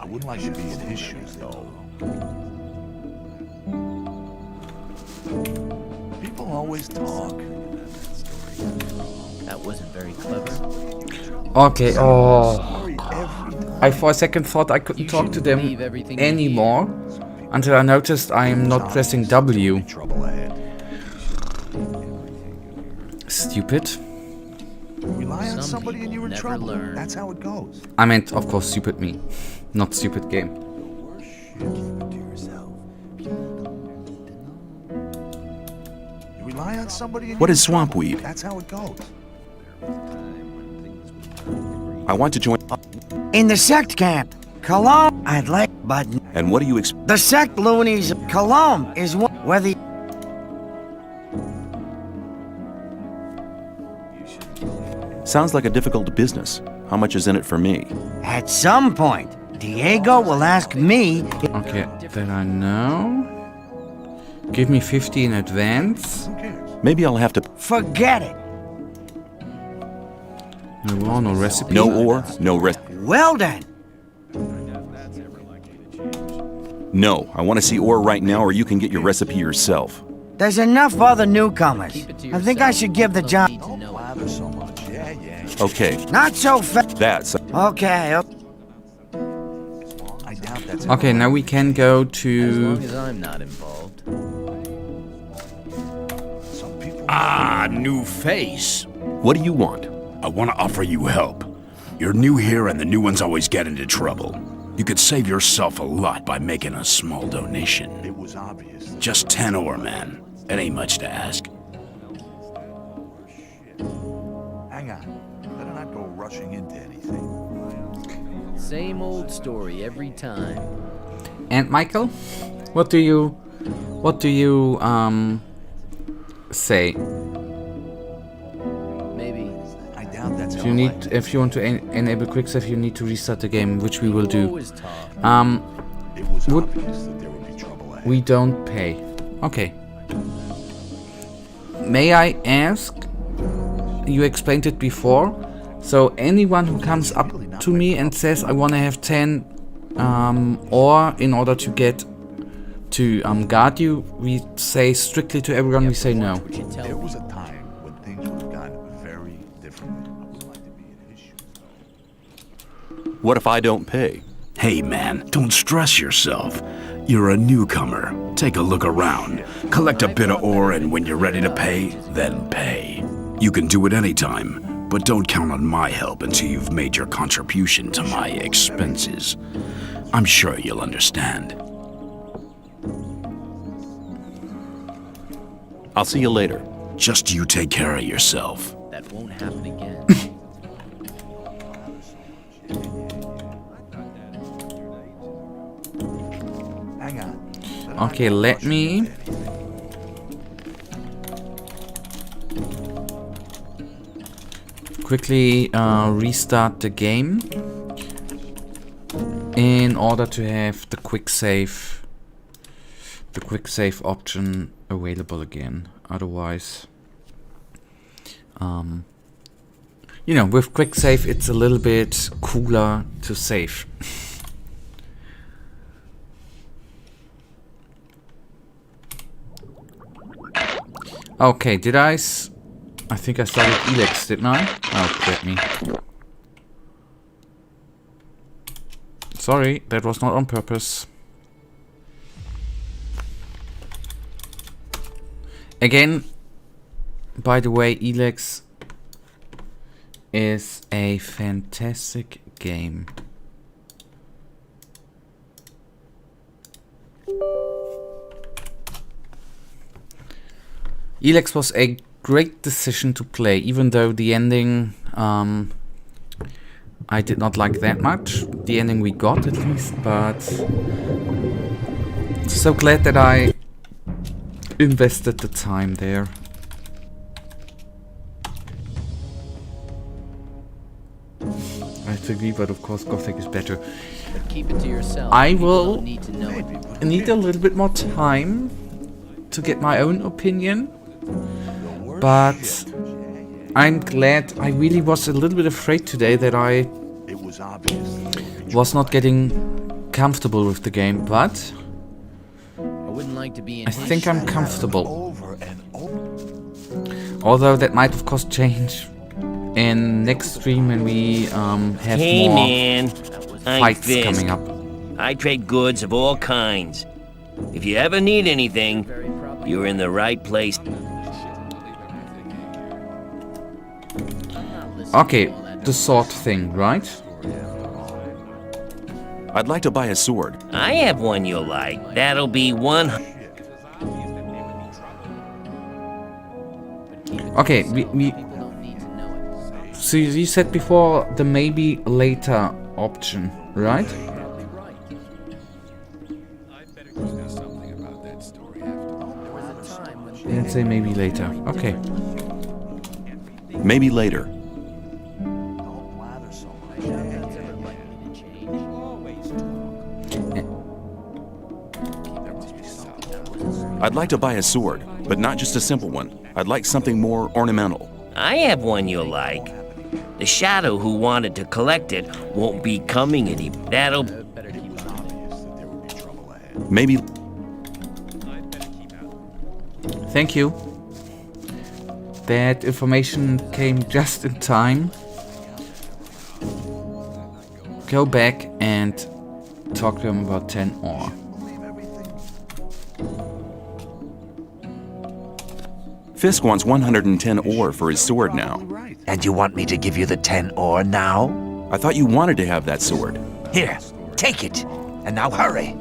I wouldn't like to be in his shoes, though. People always talk. That wasn't very clever. Okay, oh. I for a second thought I couldn't talk to them anymore until I noticed I am not pressing W. Stupid. Rely on somebody and you're in trouble. That's how it goes. I meant, of course, stupid me, not stupid game. You rely on somebody and What you're is in trouble. swampweed? That's how it goes. I want to join... In the sect camp, Cologne, I'd like, but... And what do you The sect loonies, Cologne is one, whether... Sounds like a difficult business. How much is in it for me? At some point, Diego will ask me... Okay, then I know. Give me 50 in advance. Maybe I'll have to... Forget it. No ore, no recipe. No ore, no rest. Well then. No, I want to see ore right now, or you can get your recipe yourself. There's enough other newcomers. I think I should give the job... Don't blather so much. Yeah. Okay. Not so fast. That's... Okay. I doubt that's... Okay, now we can go to... As long as I'm not involved. Ah, new face. What do you want? I want to offer you help. You're new here and the new ones always get into trouble. You could save yourself a lot by making a small donation. It was obvious. Just 10 ore, man. It ain't much to ask. Hang on. Better not go rushing into anything. Same old story every time. And Michael, what do you say? If you need, if you want to enable quick save, you need to restart the game, which we will do. We don't pay. Okay. May I ask? You explained it before. So anyone who comes up to me and says I want to have 10 ore in order to get to guard you, we say strictly to everyone. We say no. There was a time when things would have gotten very different. What if I don't pay? Hey man, don't stress yourself. You're a newcomer. Take a look around. Collect a bit of ore, and when you're ready to pay, then pay. You can do it anytime, but don't count on my help until you've made your contribution to my expenses. I'm sure you'll understand. I'll see you later. Just you take care of yourself. That won't happen again. Hang on. Okay, let me... quickly restart the game in order to have the quick save option available again. Otherwise, you know, with quick save it's a little bit cooler to save. Okay, did I think I started Elex, didn't I? Oh, crap me. Sorry, that was not on purpose. Again, by the way, Elex is a fantastic game. Elex was a great decision to play, even though the ending I did not like that much. The ending we got, at least, but so glad that I invested the time there. I have to agree, but of course Gothic is better. But keep it to yourself. I People will don't need to know it. need a little bit more time to get my own opinion, but I'm glad. I really was a little bit afraid today that I was not getting comfortable with the game, but I wouldn't like to be in I think I'm comfortable. Although that might of course change in next stream when we have Hey more man, I'm fights Fisk. coming up. I trade goods of all kinds. If you ever need anything, you're in the right place. Okay, the sword thing, right? I'd like to buy a sword. I have one you'll like. That'll be one. Okay, so you said before the maybe later option, right? Didn't say maybe later. Okay. Maybe later. I'd like to buy a sword, but not just a simple one. I'd like something more ornamental. I have one you'll like. The shadow who wanted to collect it won't be coming anymore. That'll... Maybe... Thank you. That information came just in time. Go back and talk to him about 10 ore. Fisk wants 110 ore for his sword now. And you want me to give you the 10 ore now? I thought you wanted to have that sword. Here, take it. And now hurry.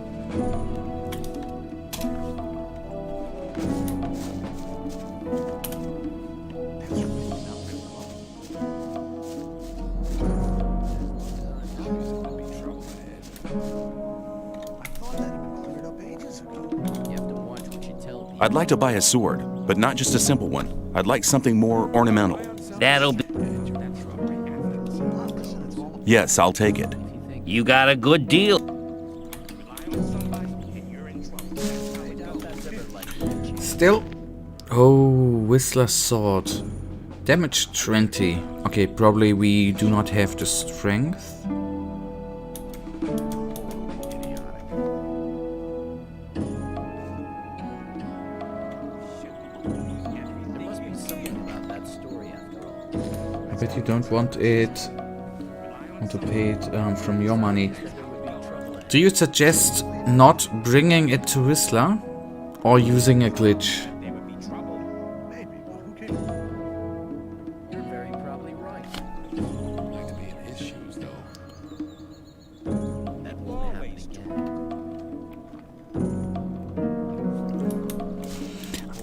I'd like to buy a sword, but not just a simple one. I'd like something more ornamental. That'll be... Yes, I'll take it. You got a good deal. Still. Oh, Whistler sword. Damage 20. Okay, probably we do not have the strength. I bet you don't want it. Want to pay it from your money. Do you suggest not bringing it to Whistler or using a glitch?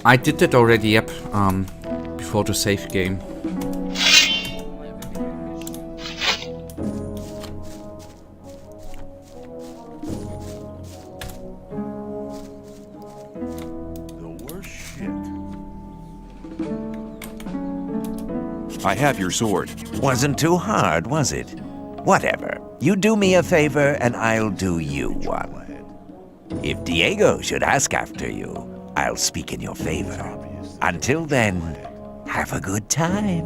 I did that already, yep, before the save game. I have your sword. Wasn't too hard, was it? Whatever. You do me a favor, and I'll do you one. If Diego should ask after you, I'll speak in your favor. Until then, have a good time.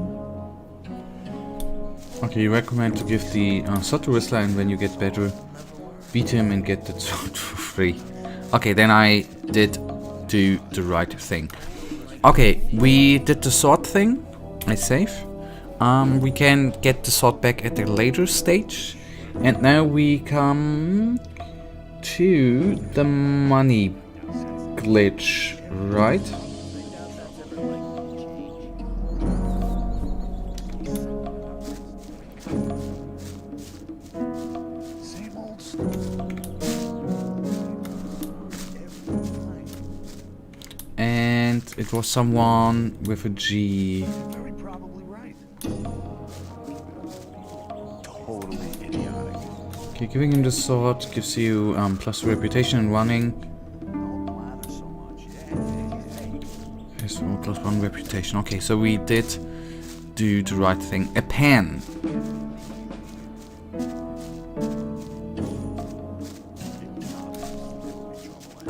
Okay, you recommend to give the sword to Whistler, and when you get better, beat him and get the sword for free. Okay, then I did do the right thing. Okay, we did the sword thing. I save. We can get the sword back at a later stage. And now we come to the money glitch, right? And it was someone with a G. Okay, giving him the sword gives you plus reputation in running. Yes, plus 1 reputation. Okay, so we did do the right thing. A pen.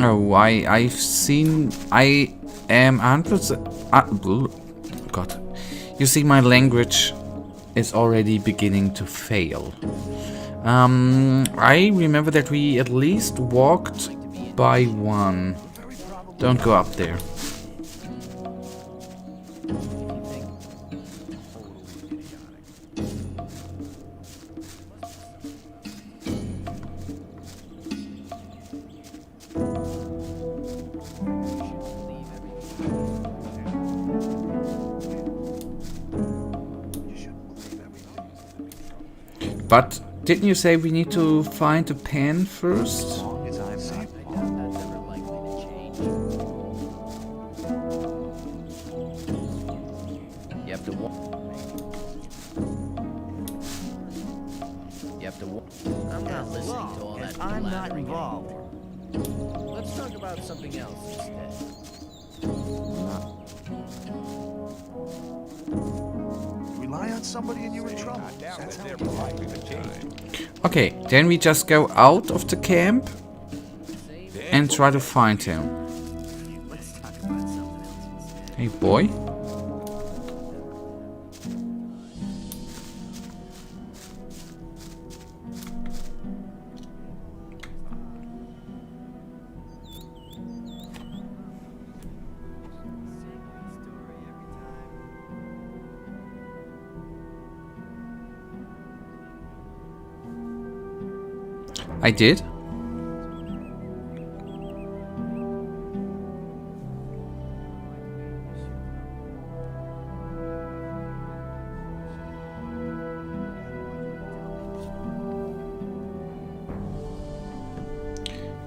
Oh, I've seen. I am 100%. God, you see, my language is already beginning to fail. I remember that we at least walked by 1. Don't go up there. But didn't you say we need to find a pen first? I'm not listening to all that. I'm not involved. Let's talk about something else instead. Rely on somebody and you're in trouble. That's how they're likely to change. Okay, then we just go out of the camp and try to find him. Hey, boy. I did.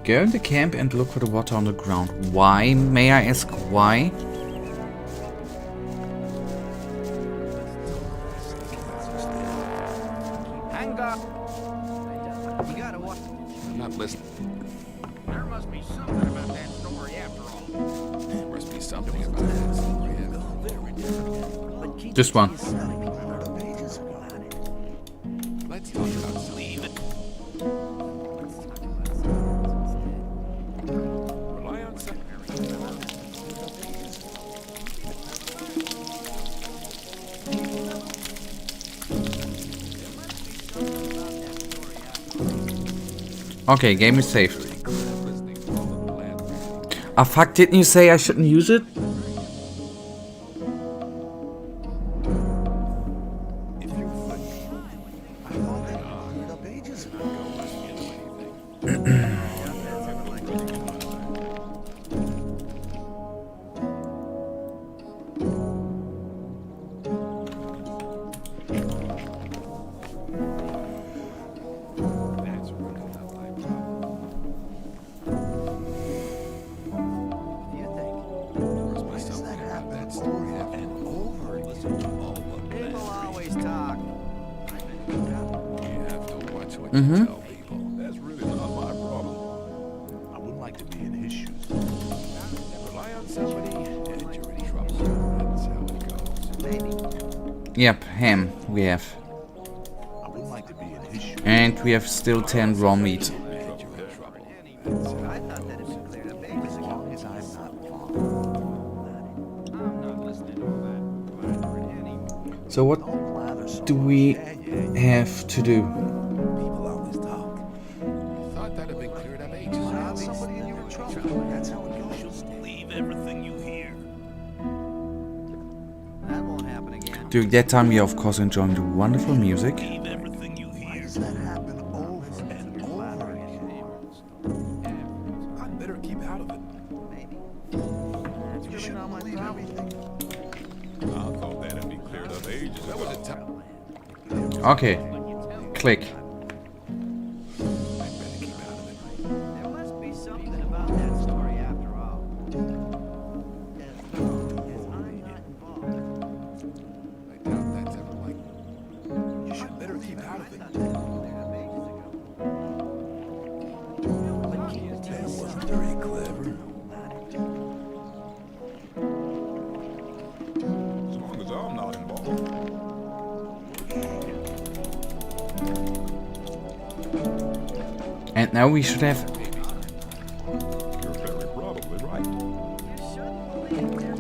Go in the camp and look for the water on the ground. Why? May I ask why? Hang up. You gotta watch. I'm not listening. There must be something about that story after all. There must be something about that story. This one. Let's talk about leave it. Rely on Okay, game is saved. Ah, fuck, didn't you say I shouldn't use it? Mm-hmm. That's really not my problem. I wouldn't like to be in his shoes. Rely on somebody and you're in trouble. That's how it goes. Yep, ham we have. I wouldn't like to be in his shoes. And we have still 10 raw meat. So what do we have to do? During that time, we are of course enjoying the wonderful music. Why does that happen over and over again? I'd better keep out of it. You shouldn't believe everything. I thought that'd be cleared up ages ago. That was a time. Okay, click. There must be something about that story after all. You should better keep out out of it. That wasn't very clever. As long as I'm not involved. And now we should have... You're very probably right.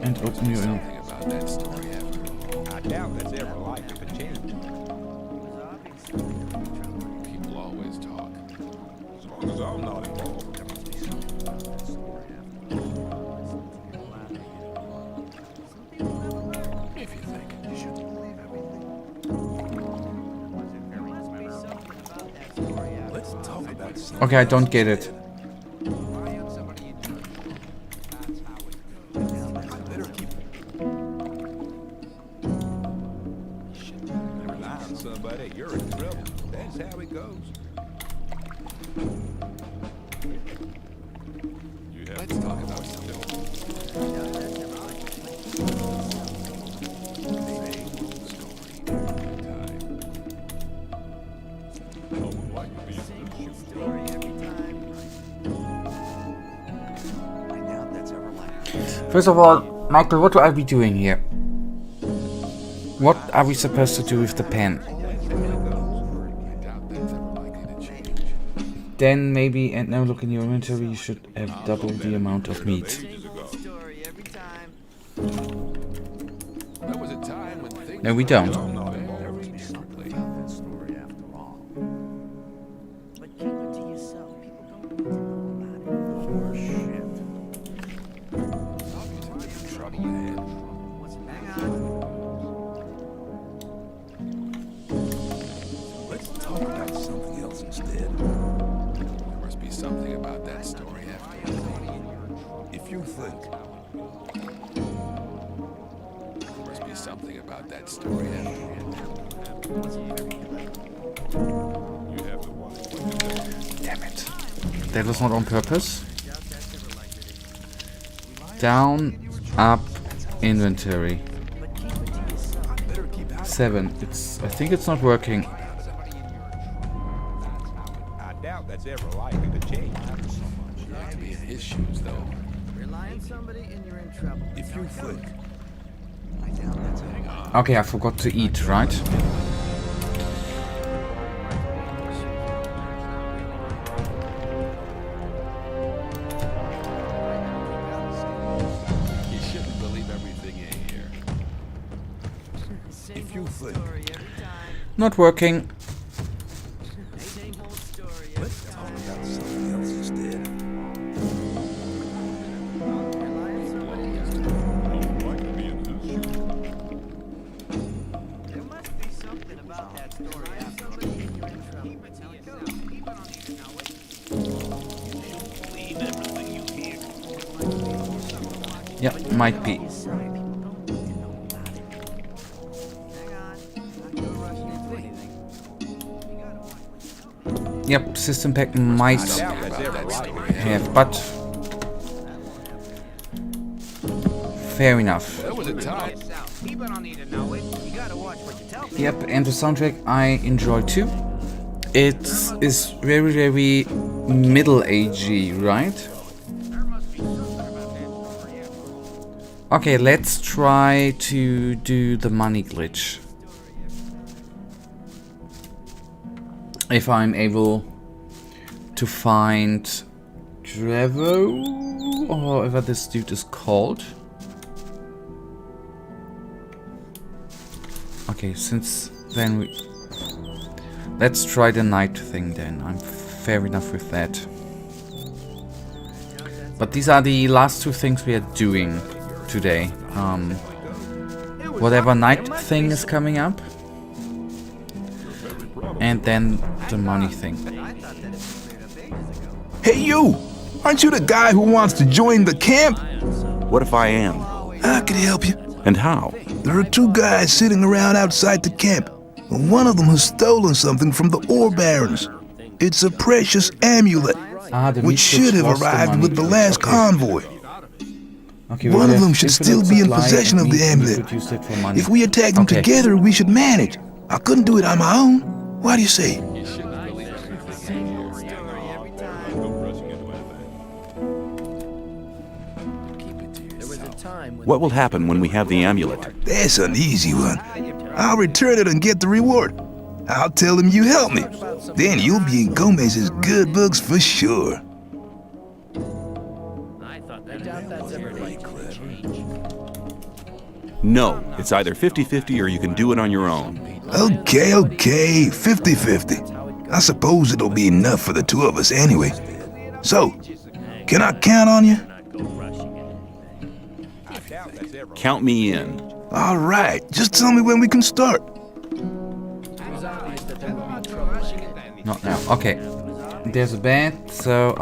And open your... Something about that story after all. I doubt that's ever likely to change. People always talk. As long as I'm not involved. There must be something about that story after all. If you think you shouldn't believe everything. Let's talk about something. Okay, I don't get it. Somebody, you're in trouble. That's how it goes. Let's talk about something. First of all, Michael, what do I be doing here? What are we supposed to do with the pen? Then maybe, and now look in your inventory, you should have double the amount of meat. No, we don't. Let's talk about something else instead. There must be something about that story after all. If you think. There must be something about that story after all. You have the one. Damn it. That was not on purpose. Down, up, inventory. 7. I think it's not working. I doubt that's ever likely to change. You have to be in his shoes, though. Rely on somebody and you're in trouble. If you think. Okay, I forgot to eat, right? You shouldn't believe everything you hear. If you think. Not working. Let's talk about something else instead. There must be something about that story after all. Believe everything you hear. Yeah, might be. Yep, system pack might have, but fair enough. There was a time. People don't need to know it. You gotta watch what you tell people. Yep, and the soundtrack I enjoy too. It is very, very middle-agey, right? Okay, let's try to do the money glitch. If I'm able to find Trevo, or whatever this dude is called. Okay, since then let's try the night thing then. I'm fair enough with that. But these are the last two things we are doing today. Whatever night thing is coming up. And then the money thing. Hey you! Aren't you the guy who wants to join the camp? What if I am? I could help you. And how? There are two guys sitting around outside the camp. And one of them has stolen something from the ore barons. It's a precious amulet, which should have arrived with the last convoy. Okay, one of them should still be in possession of the amulet. If we attack them together, we should manage. I couldn't do it on my own. What do you say? What will happen when we have the amulet? That's an easy one. I'll return it and get the reward. I'll tell them you helped me. Then you'll be in Gomez's good books for sure. No, it's either 50-50 or you can do it on your own. Okay, 50-50. I suppose it'll be enough for the two of us anyway. So, can I count on you? Count me in. All right, just tell me when we can start. Not now. Okay. There's a bed, so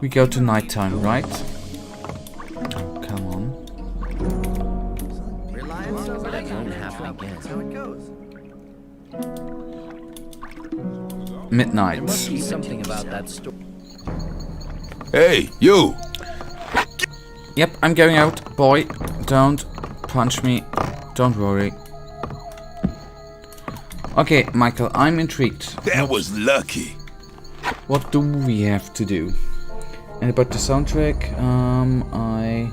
we go to nighttime, right? Oh, come on. Midnight. There must be something about that story. Hey, you! Yep, I'm going out. Boy, don't punch me. Don't worry. Okay, Michael, I'm intrigued. That was lucky. What do we have to do? And about the soundtrack, I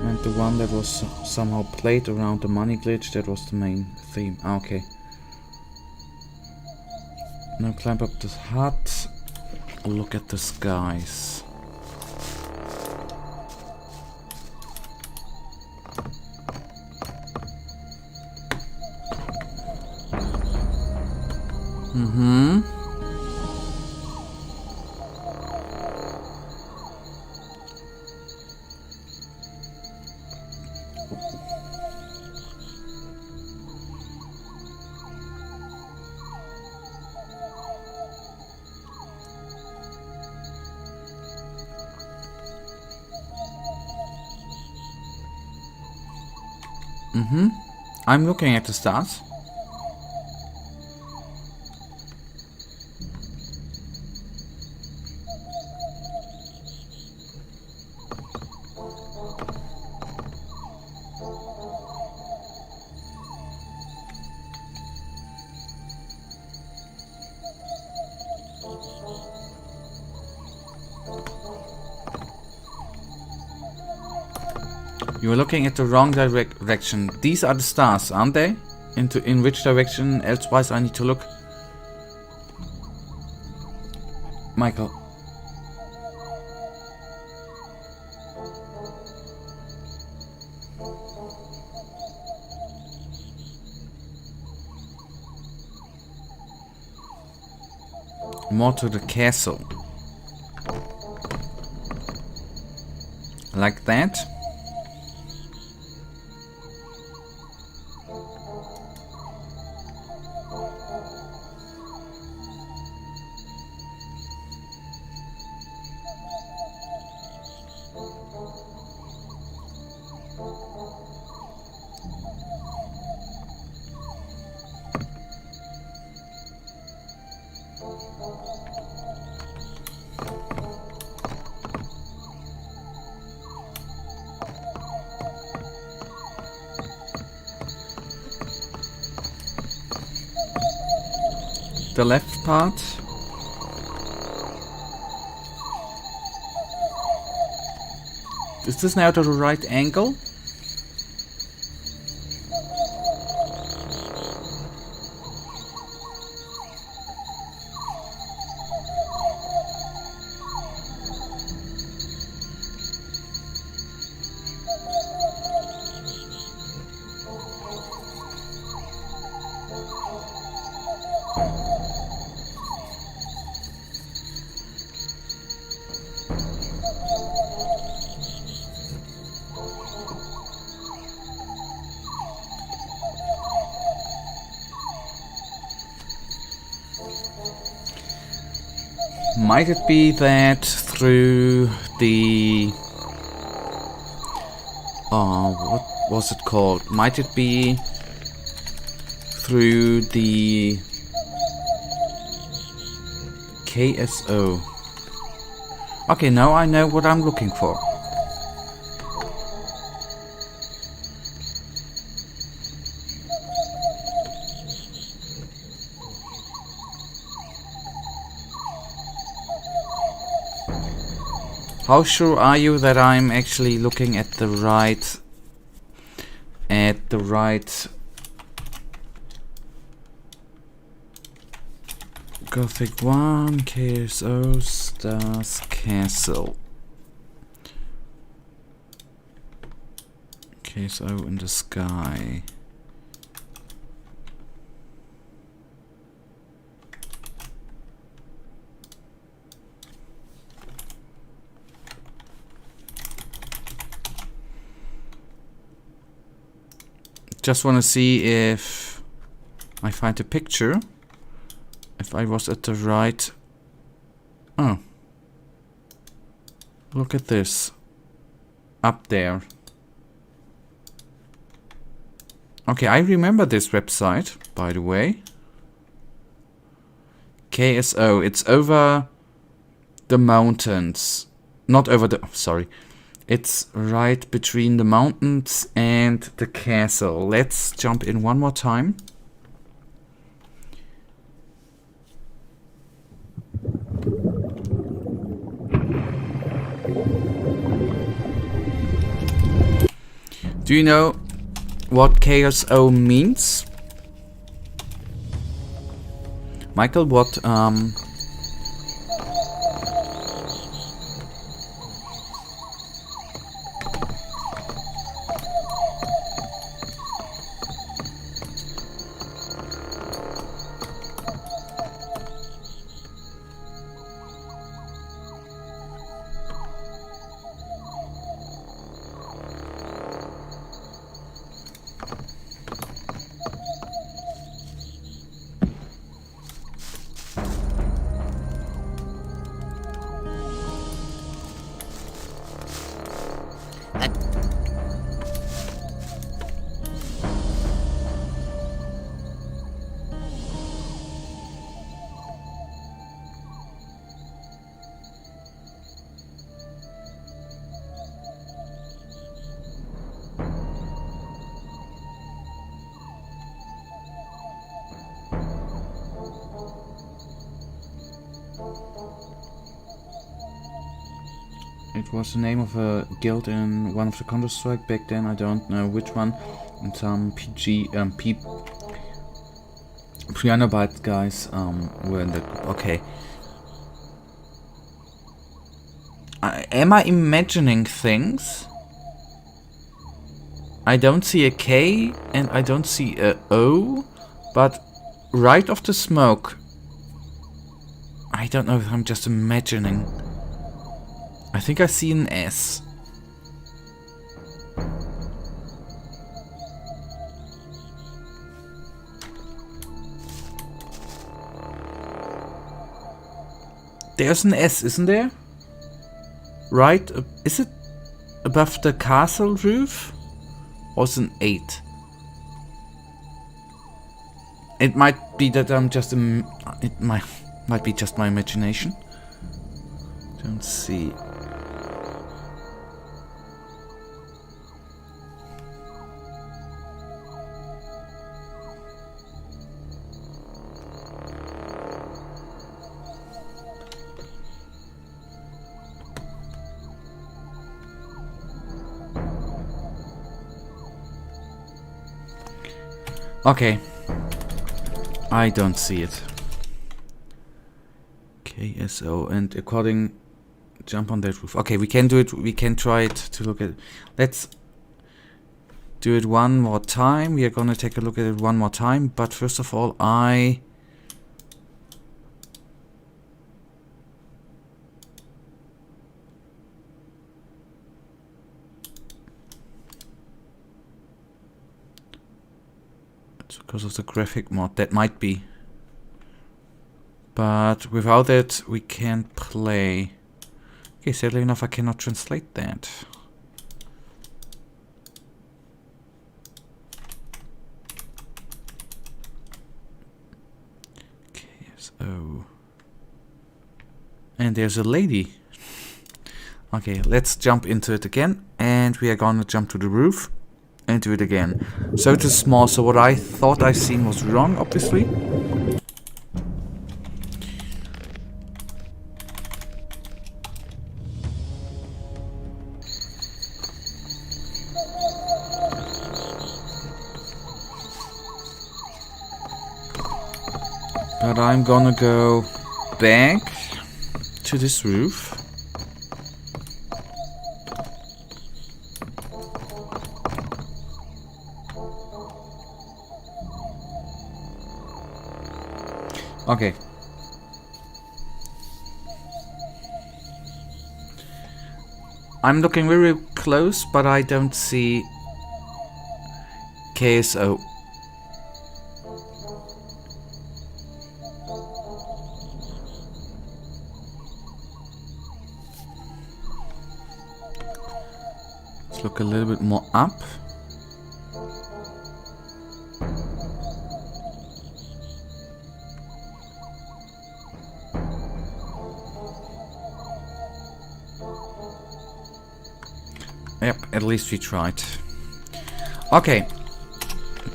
meant the one that was somehow played around the money glitch. That was the main theme. Okay. Now climb up this hut. Look at the skies. Mm-hmm. Mm-hmm. I'm looking at the stars. You are looking at the wrong direction. These are the stars, aren't they? In which direction elsewise I need to look? Michael. More to the castle. Like that. The left part. Is this now the right angle? Might it be that through the... what was it called? Might it be through the KSO? Okay, now I know what I'm looking for. How sure are you that I'm actually looking at the right Gothic 1 KSO Stars Castle. KSO in the sky. Just want to see if I find a picture. If I was at the right... Oh. Look at this. Up there. Okay, I remember this website, by the way. KSO. It's over the mountains. Not over the... Sorry. It's right between the mountains and the castle. Let's jump in one more time. Do you know what KSO means? Michael, what it was the name of a guild in one of the Counter-Strike back then, I don't know which one, and some Piano Byte guys were in that group. Okay. Am I imagining things? I don't see a K and I don't see a O, but right off the smoke, I don't know if I'm just imagining. I think I see an S. There's an S, isn't there? Right? Is it above the castle roof? Or is it an 8? It might be that I'm just... it might be just my imagination. Don't see... Okay, I don't see it. KSO, and according, jump on that roof. Okay, we can do it. We can try it to look at it. Let's do it one more time. We are gonna take a look at it one more time. But first of all, because of the graphic mod, that might be. But without it, we can't play. Okay, sadly enough, I cannot translate that. KSO. And there's a lady. Okay, let's jump into it again. And we are gonna jump to the roof. And do it again. So it is small, so what I thought I seen was wrong, obviously. But I'm gonna go back to this roof. Okay. I'm looking very close, but I don't see KSO. Let's look a little bit more up. Yep, at least we tried. Okay,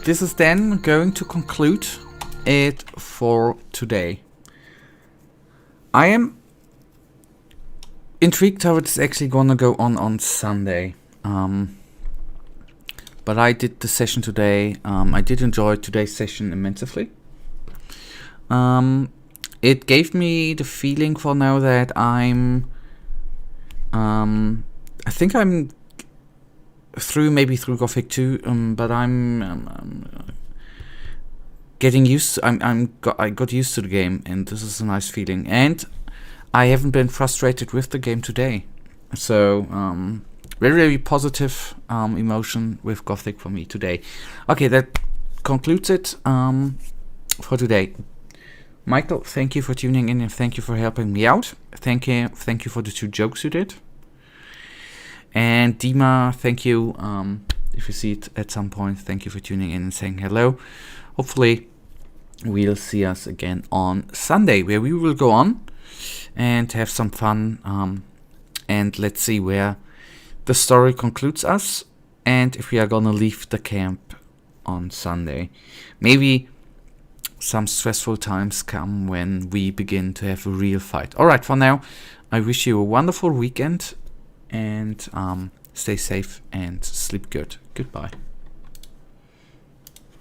this is then going to conclude it for today. I am intrigued how it's actually gonna go on Sunday. But I did the session today. I did enjoy today's session immensely. It gave me the feeling for now that I think I'm maybe through Gothic 2, but I'm getting used to, I got used to the game, and this is a nice feeling. And I haven't been frustrated with the game today. So very, very positive emotion with Gothic for me today. Okay, that concludes it for today. Michael, thank you for tuning in and thank you for helping me out. Thank you for the 2 jokes you did. And Dima, thank you. If you see it at some point, thank you for tuning in and saying hello. Hopefully, we'll see us again on Sunday, where we will go on and have some fun. And let's see where the story concludes us, and if we are gonna leave the camp on Sunday. Maybe some stressful times come when we begin to have a real fight. Alright, for now, I wish you a wonderful weekend, and stay safe and sleep good. Goodbye.